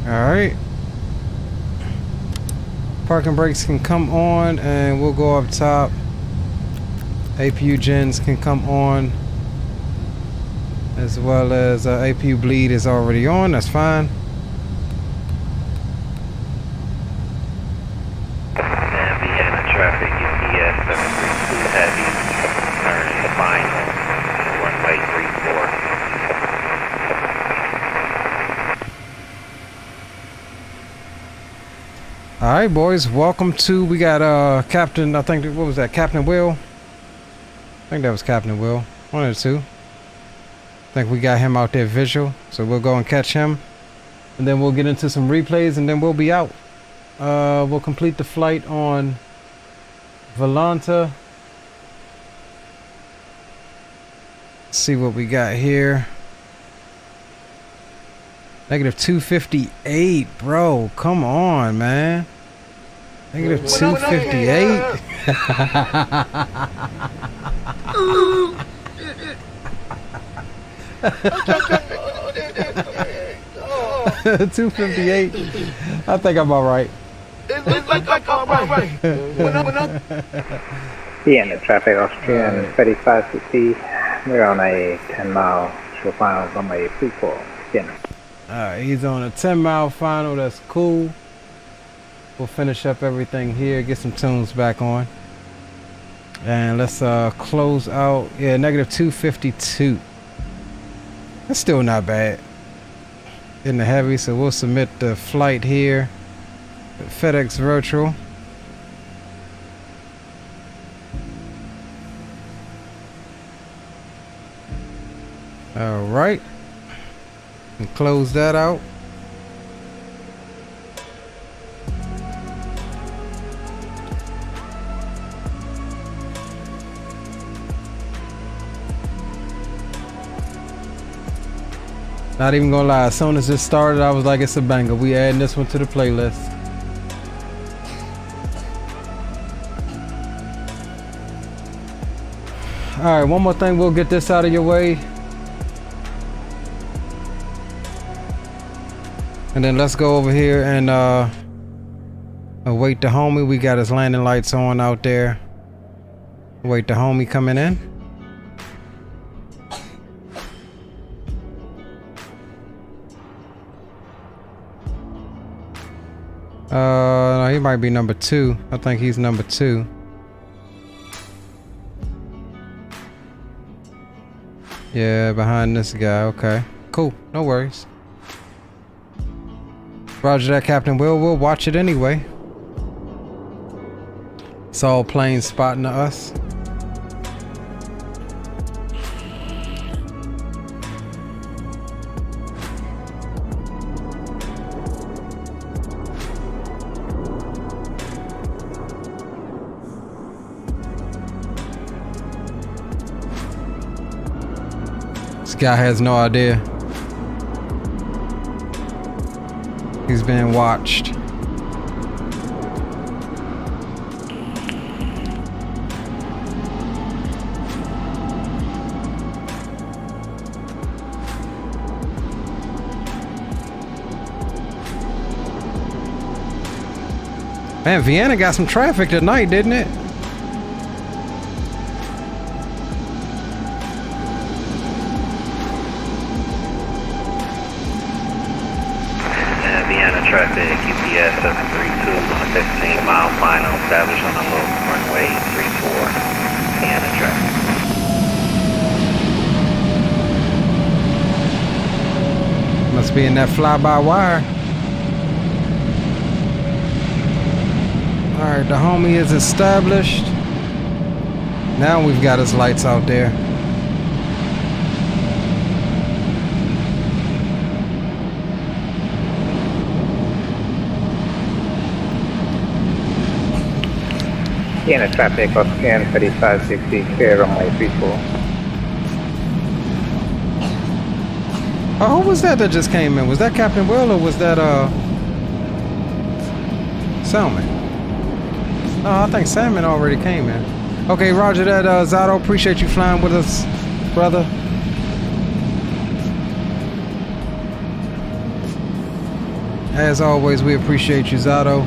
Alright. Parking brakes can come on and we'll go up top. APU gens can come on. As well as APU bleed is already on. That's fine. And Vienna traffic ETS 732 heavy. Turn the final. Runway 34. All right, boys, welcome to, we got Captain, I think, what was that, Captain Will? I think that was Captain Will, one of the two. I think we got him out there visual, so we'll go and catch him. And then we'll get into some replays and then we'll be out. We'll complete the flight on Volanta. See what we got here. Negative 258, bro, come on, man. Negative 258. 258. I think I'm all right. Vienna traffic, Austrian 3550. We're on a 10-mile short final runway 34. Vienna. Alright, he's on a 10-mile final. That's cool. We'll finish up everything here, get some tunes back on. And let's close out. Yeah, negative 252. That's still not bad. In the heavy, so we'll submit the flight here. FedEx Virtual. Alright. And close that out. Not even gonna lie, as soon as it started, I was like, it's a banger. We adding this one to the playlist. Alright, one more thing, we'll get this out of your way. And then let's go over here and await the homie. We got his landing lights on out there. Wait the homie coming in. No, he might be number 2. I think he's number 2. Yeah, behind this guy. Okay, cool. No worries. Roger that, Captain Will. We'll watch it anyway. It's all plain spotting to us. This guy has no idea. He's being watched. Man, Vienna got some traffic tonight, didn't it? Traffic, UPS 732 on a 15-mile final established on a low runway 34, Vienna traffic. Must be in that fly-by-wire. Alright, the homie is established. Now we've got his lights out there. Vienna traffic of scan 3560, clear runway 34. Oh, who was that just came in? Was that Captain Will or was that Salmon? Oh, I think Salmon already came in. Okay, roger that, Zato. Appreciate you flying with us, brother. As always, we appreciate you, Zato.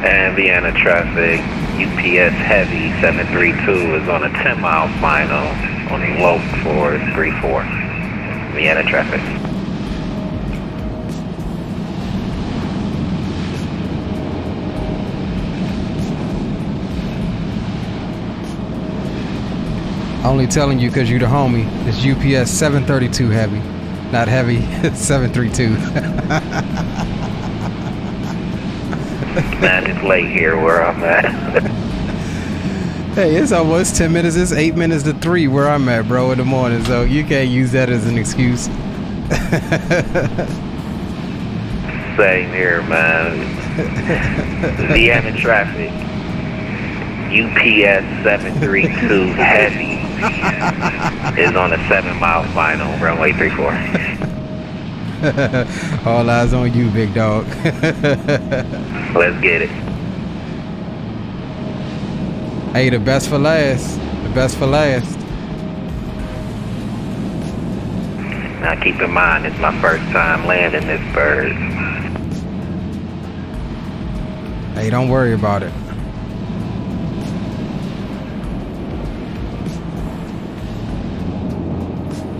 And Vienna traffic, UPS Heavy 732 is on a 10-mile final on low for 34. Vienna traffic. Only telling you because you the homie. It's UPS 732 Heavy. Not Heavy, it's 732. Man, it's late here where I'm at. Hey, it's almost 10 minutes. It's 8 minutes to 3 where I'm at, bro, in the morning. So you can't use that as an excuse. Same here, man. Vienna traffic. UPS 732 Heavy is on a 7-mile final, runway 34. All eyes on you, big dog. Let's get it. Hey, the best for last. The best for last. Now keep in mind, it's my first time landing this bird. Hey, don't worry about it.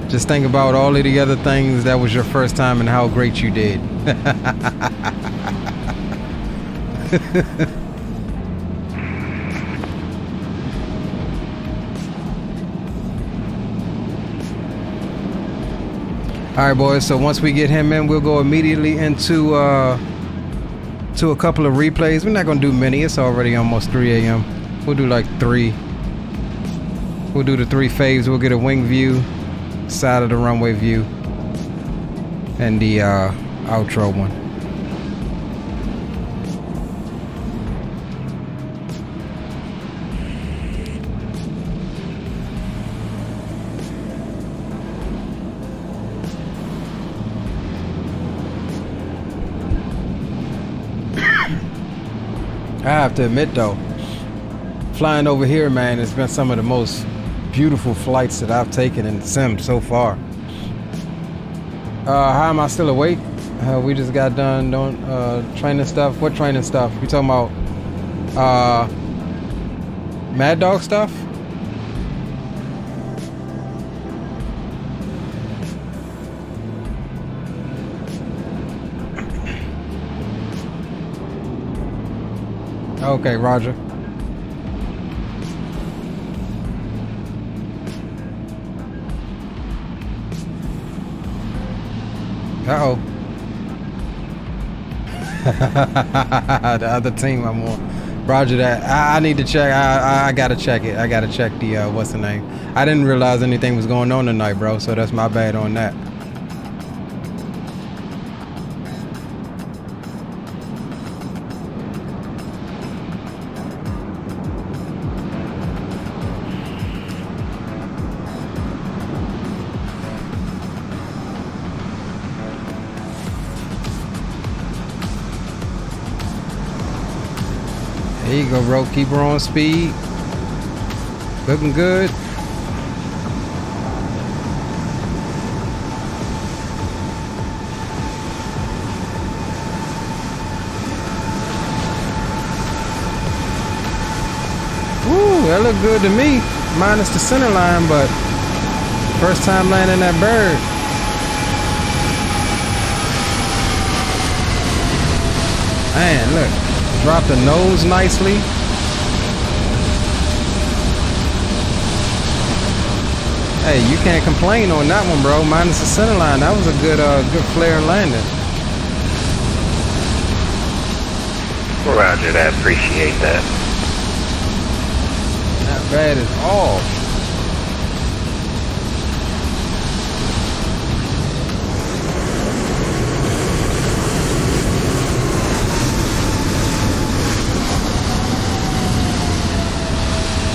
Just think about all of the other things that was your first time and how great you did. Alright, boys, so once we get him in, we'll go immediately into to a couple of replays. We're not going to do many. It's already almost 3 a.m. We'll do like 3. We'll do the 3 faves. We'll get a wing view, side of the runway view, and the outro one. I have to admit though, flying over here, man, has been some of the most beautiful flights that I've taken in the sim so far. How am I still awake? We just got done doing training stuff. What training stuff? You talking about Mad Dog stuff? Okay, Roger. Uh-oh. The other team I'm on. Roger that. I need to check. I gotta check it. I gotta check the what's the name. I didn't realize anything was going on tonight, bro, so that's my bad on that. There you go, bro. Keep her on speed. Looking good. Woo, that looked good to me. Minus the center line, but first time landing that bird. Man, look. Drop the nose nicely. Hey, you can't complain on that one, bro. Minus the center line. That was a good flare landing. Roger that. Appreciate that. Not bad at all.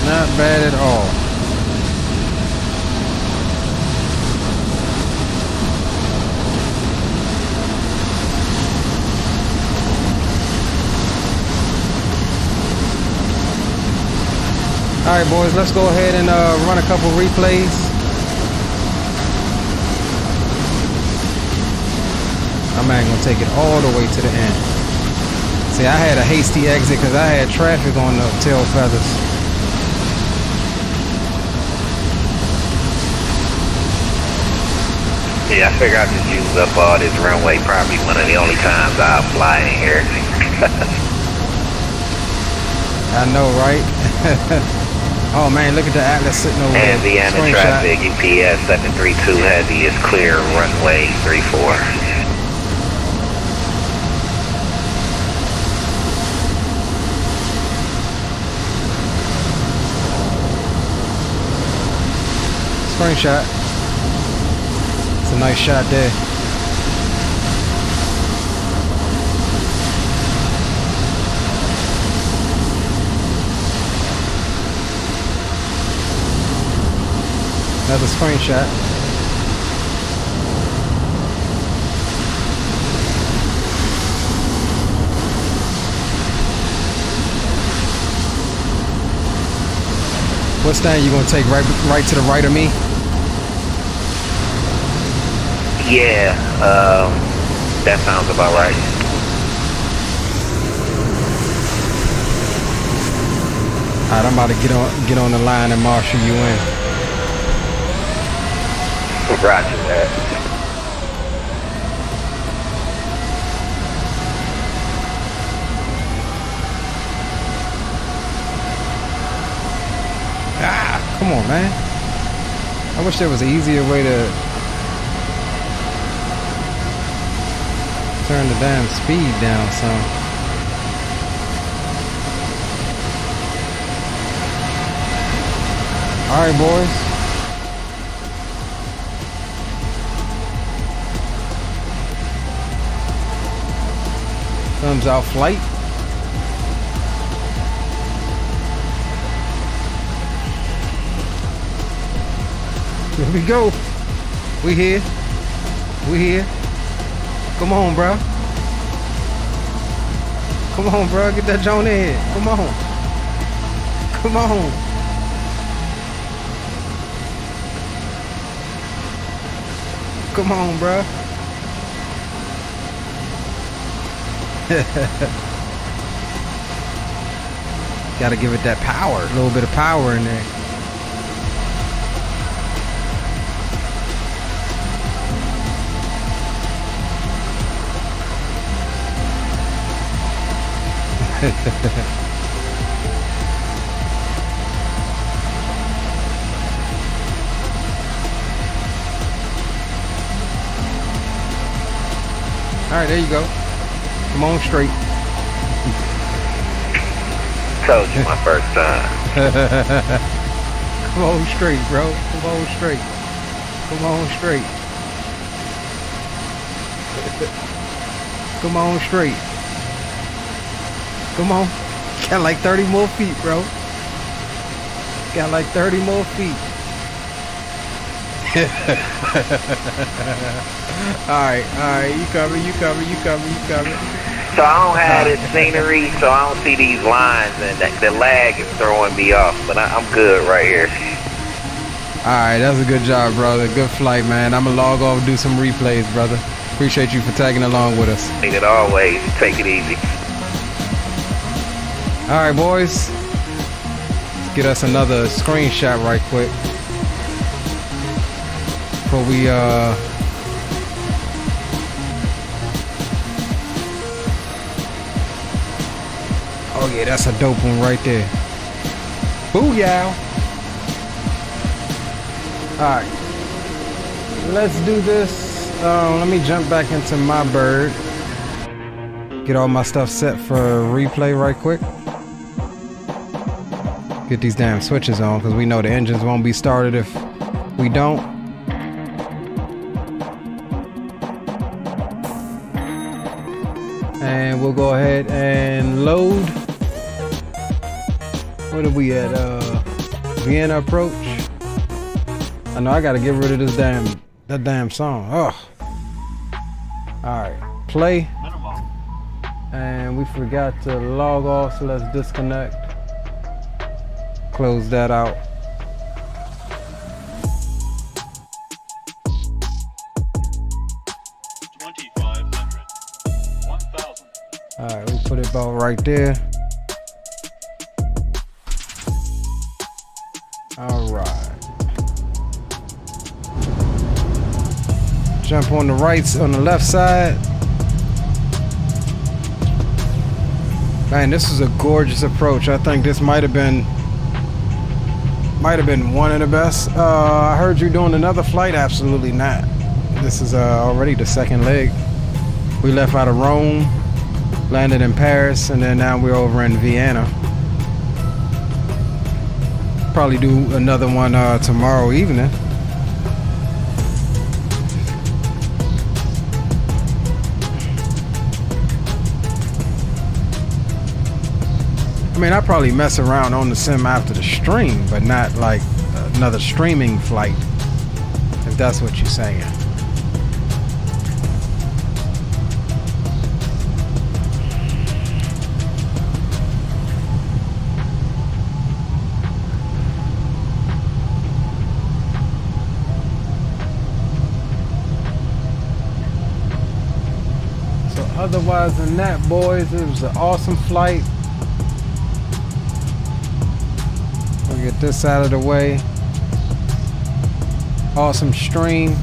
Not bad at all. All right, boys, let's go ahead and run a couple replays. I'm not gonna take it all the way to the end. See, I had a hasty exit because I had traffic on the tail feathers. Yeah, I figure I'll just use up all this runway. Probably one of the only times I'll fly in here. I know, right? Oh man, look at the Atlas sitting over there. And Vienna traffic, UPS 732 heavy is clear, runway 34. Screenshot. It's a nice shot there. Another screenshot. What stand you gonna take? Right to the right of me? Yeah, that sounds about right. Alright, I'm about to get on the line and marshal you in. Roger that. Ah, come on, man. I wish there was an easier way to turn the damn speed down some. Alright, boys. Thumbs out flight. Here we go. We here. We here. Come on, bro. Come on, bro. Get that joint in here. Come on. Come on. Come on, bro. Gotta give it that power, a little bit of power in there. All right, there you go. Come on straight. Told you my first time. Come on straight, bro. Come on straight. Come on straight. Come on straight. Come on. Got like 30 more feet, bro. Got like 30 more feet. Alright, you coming. So I don't have this scenery, so I don't see these lines, and the lag is throwing me off, but I'm good right here. Alright, that's a good job, brother. Good flight, man. I'm gonna log off and do some replays, brother. Appreciate you for tagging along with us. Ain't it always? Take it easy. Alright, boys. Let's get us another screenshot right quick. Before we, oh yeah, that's a dope one right there. Booyah! Alright. Let's do this. Let me jump back into my bird. Get all my stuff set for replay right quick. Get these damn switches on, because we know the engines won't be started if we don't. And we'll go ahead and load. What are we at? Vienna approach. I know I gotta get rid of this damn song. Oh. Alright, play. And we forgot to log off, so let's disconnect. Close that out. Alright, we put it about right there. Alright. Jump on the the left side. Man, this is a gorgeous approach. I think this might have been one of the best. I heard you doing another flight. Absolutely not. This is already the second leg. We left out of Rome, landed in Paris, and then now we're over in Vienna. Probably do another one tomorrow evening. I mean, I probably mess around on the sim after the stream, but not like another streaming flight, if that's what you're saying. So otherwise than that, boys, it was an awesome flight. Get this out of the way. Awesome stream.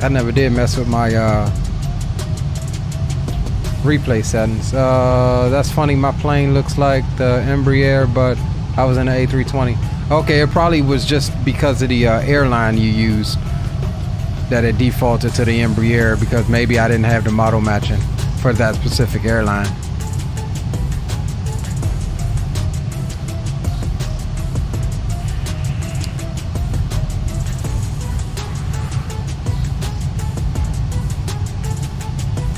I never did mess with my replay settings. That's funny. My plane looks like the Embraer, but I was in the A320. Okay, it probably was just because of the airline you use that it defaulted to the Embraer, because maybe I didn't have the model matching for that specific airline.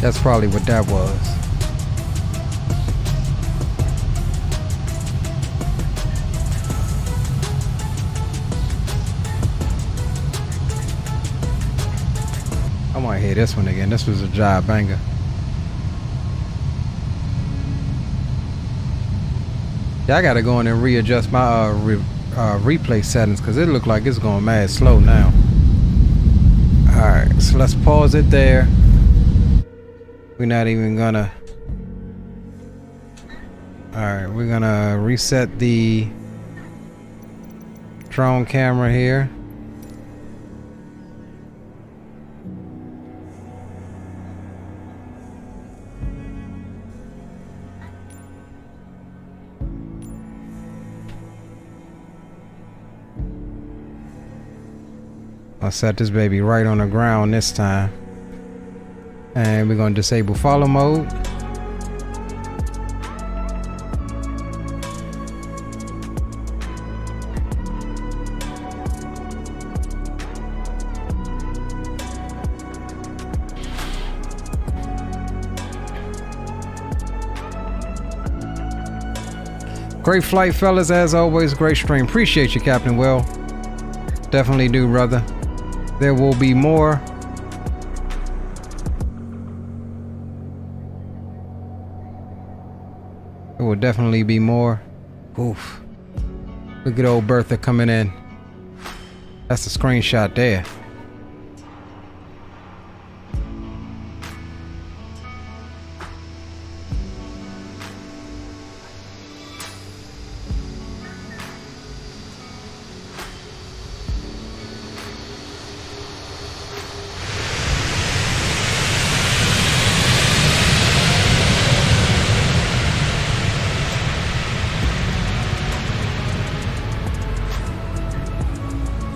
That's probably what that was. I want to hear this one again. This was a job banger. Yeah, I gotta go in and readjust my replay settings because it looked like it's going mad slow now. Alright, so let's pause it there. We're not even gonna... Alright, we're gonna reset the drone camera here. I'll set this baby right on the ground this time. And we're going to disable follow mode. Great flight, fellas, as always. Great stream. Appreciate you, Captain Will. Definitely do, brother. There will be more. There will definitely be more. Oof. Look at old Bertha coming in. That's a screenshot there.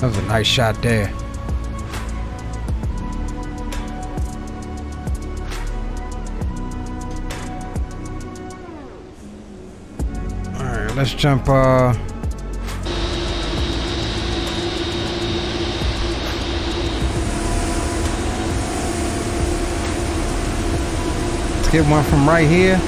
That was a nice shot there. Alright, let's jump let's get one from right here.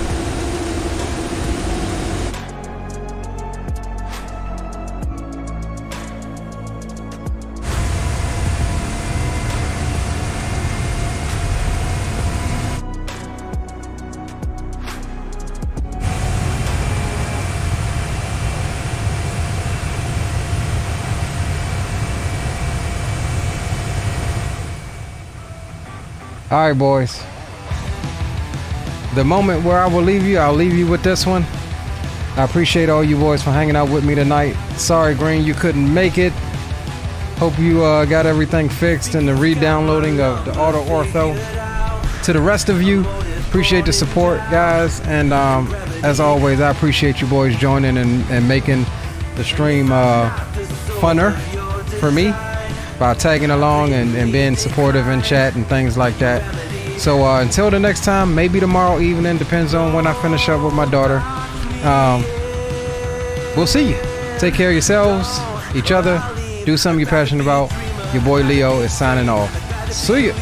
All right, boys. The moment where I will leave you, I'll leave you with this one. I appreciate all you boys for hanging out with me tonight. Sorry, Green, you couldn't make it. Hope you got everything fixed and the re-downloading of the Auto Ortho. To the rest of you, appreciate the support, guys. And as always, I appreciate you boys joining and making the stream funner for me by tagging along and being supportive in chat and things like that. So until the next time, maybe tomorrow evening, depends on when I finish up with my daughter. We'll see you. Take care of yourselves, each other, do something you're passionate about. Your boy Leo is signing off. See ya.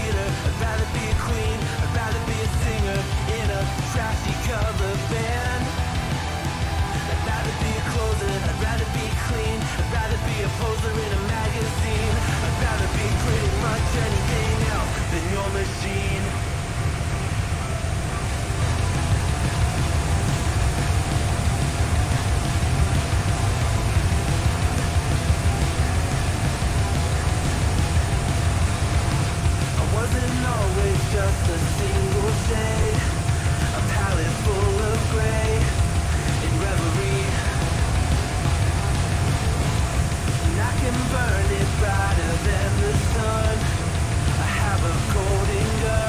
Burn it brighter than the sun. I have a golden gun.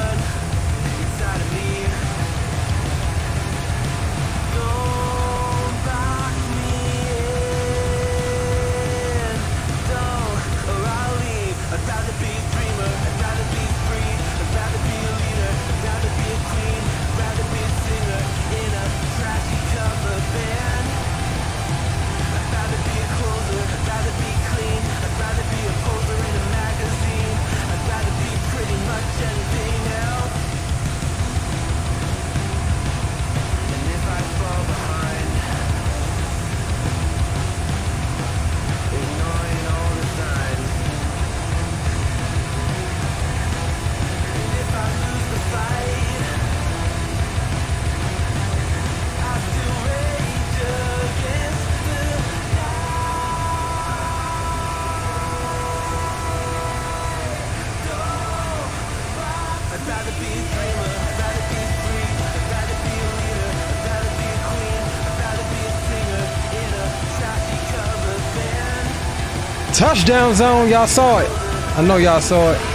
Touchdown zone. Y'all saw it. I know y'all saw it.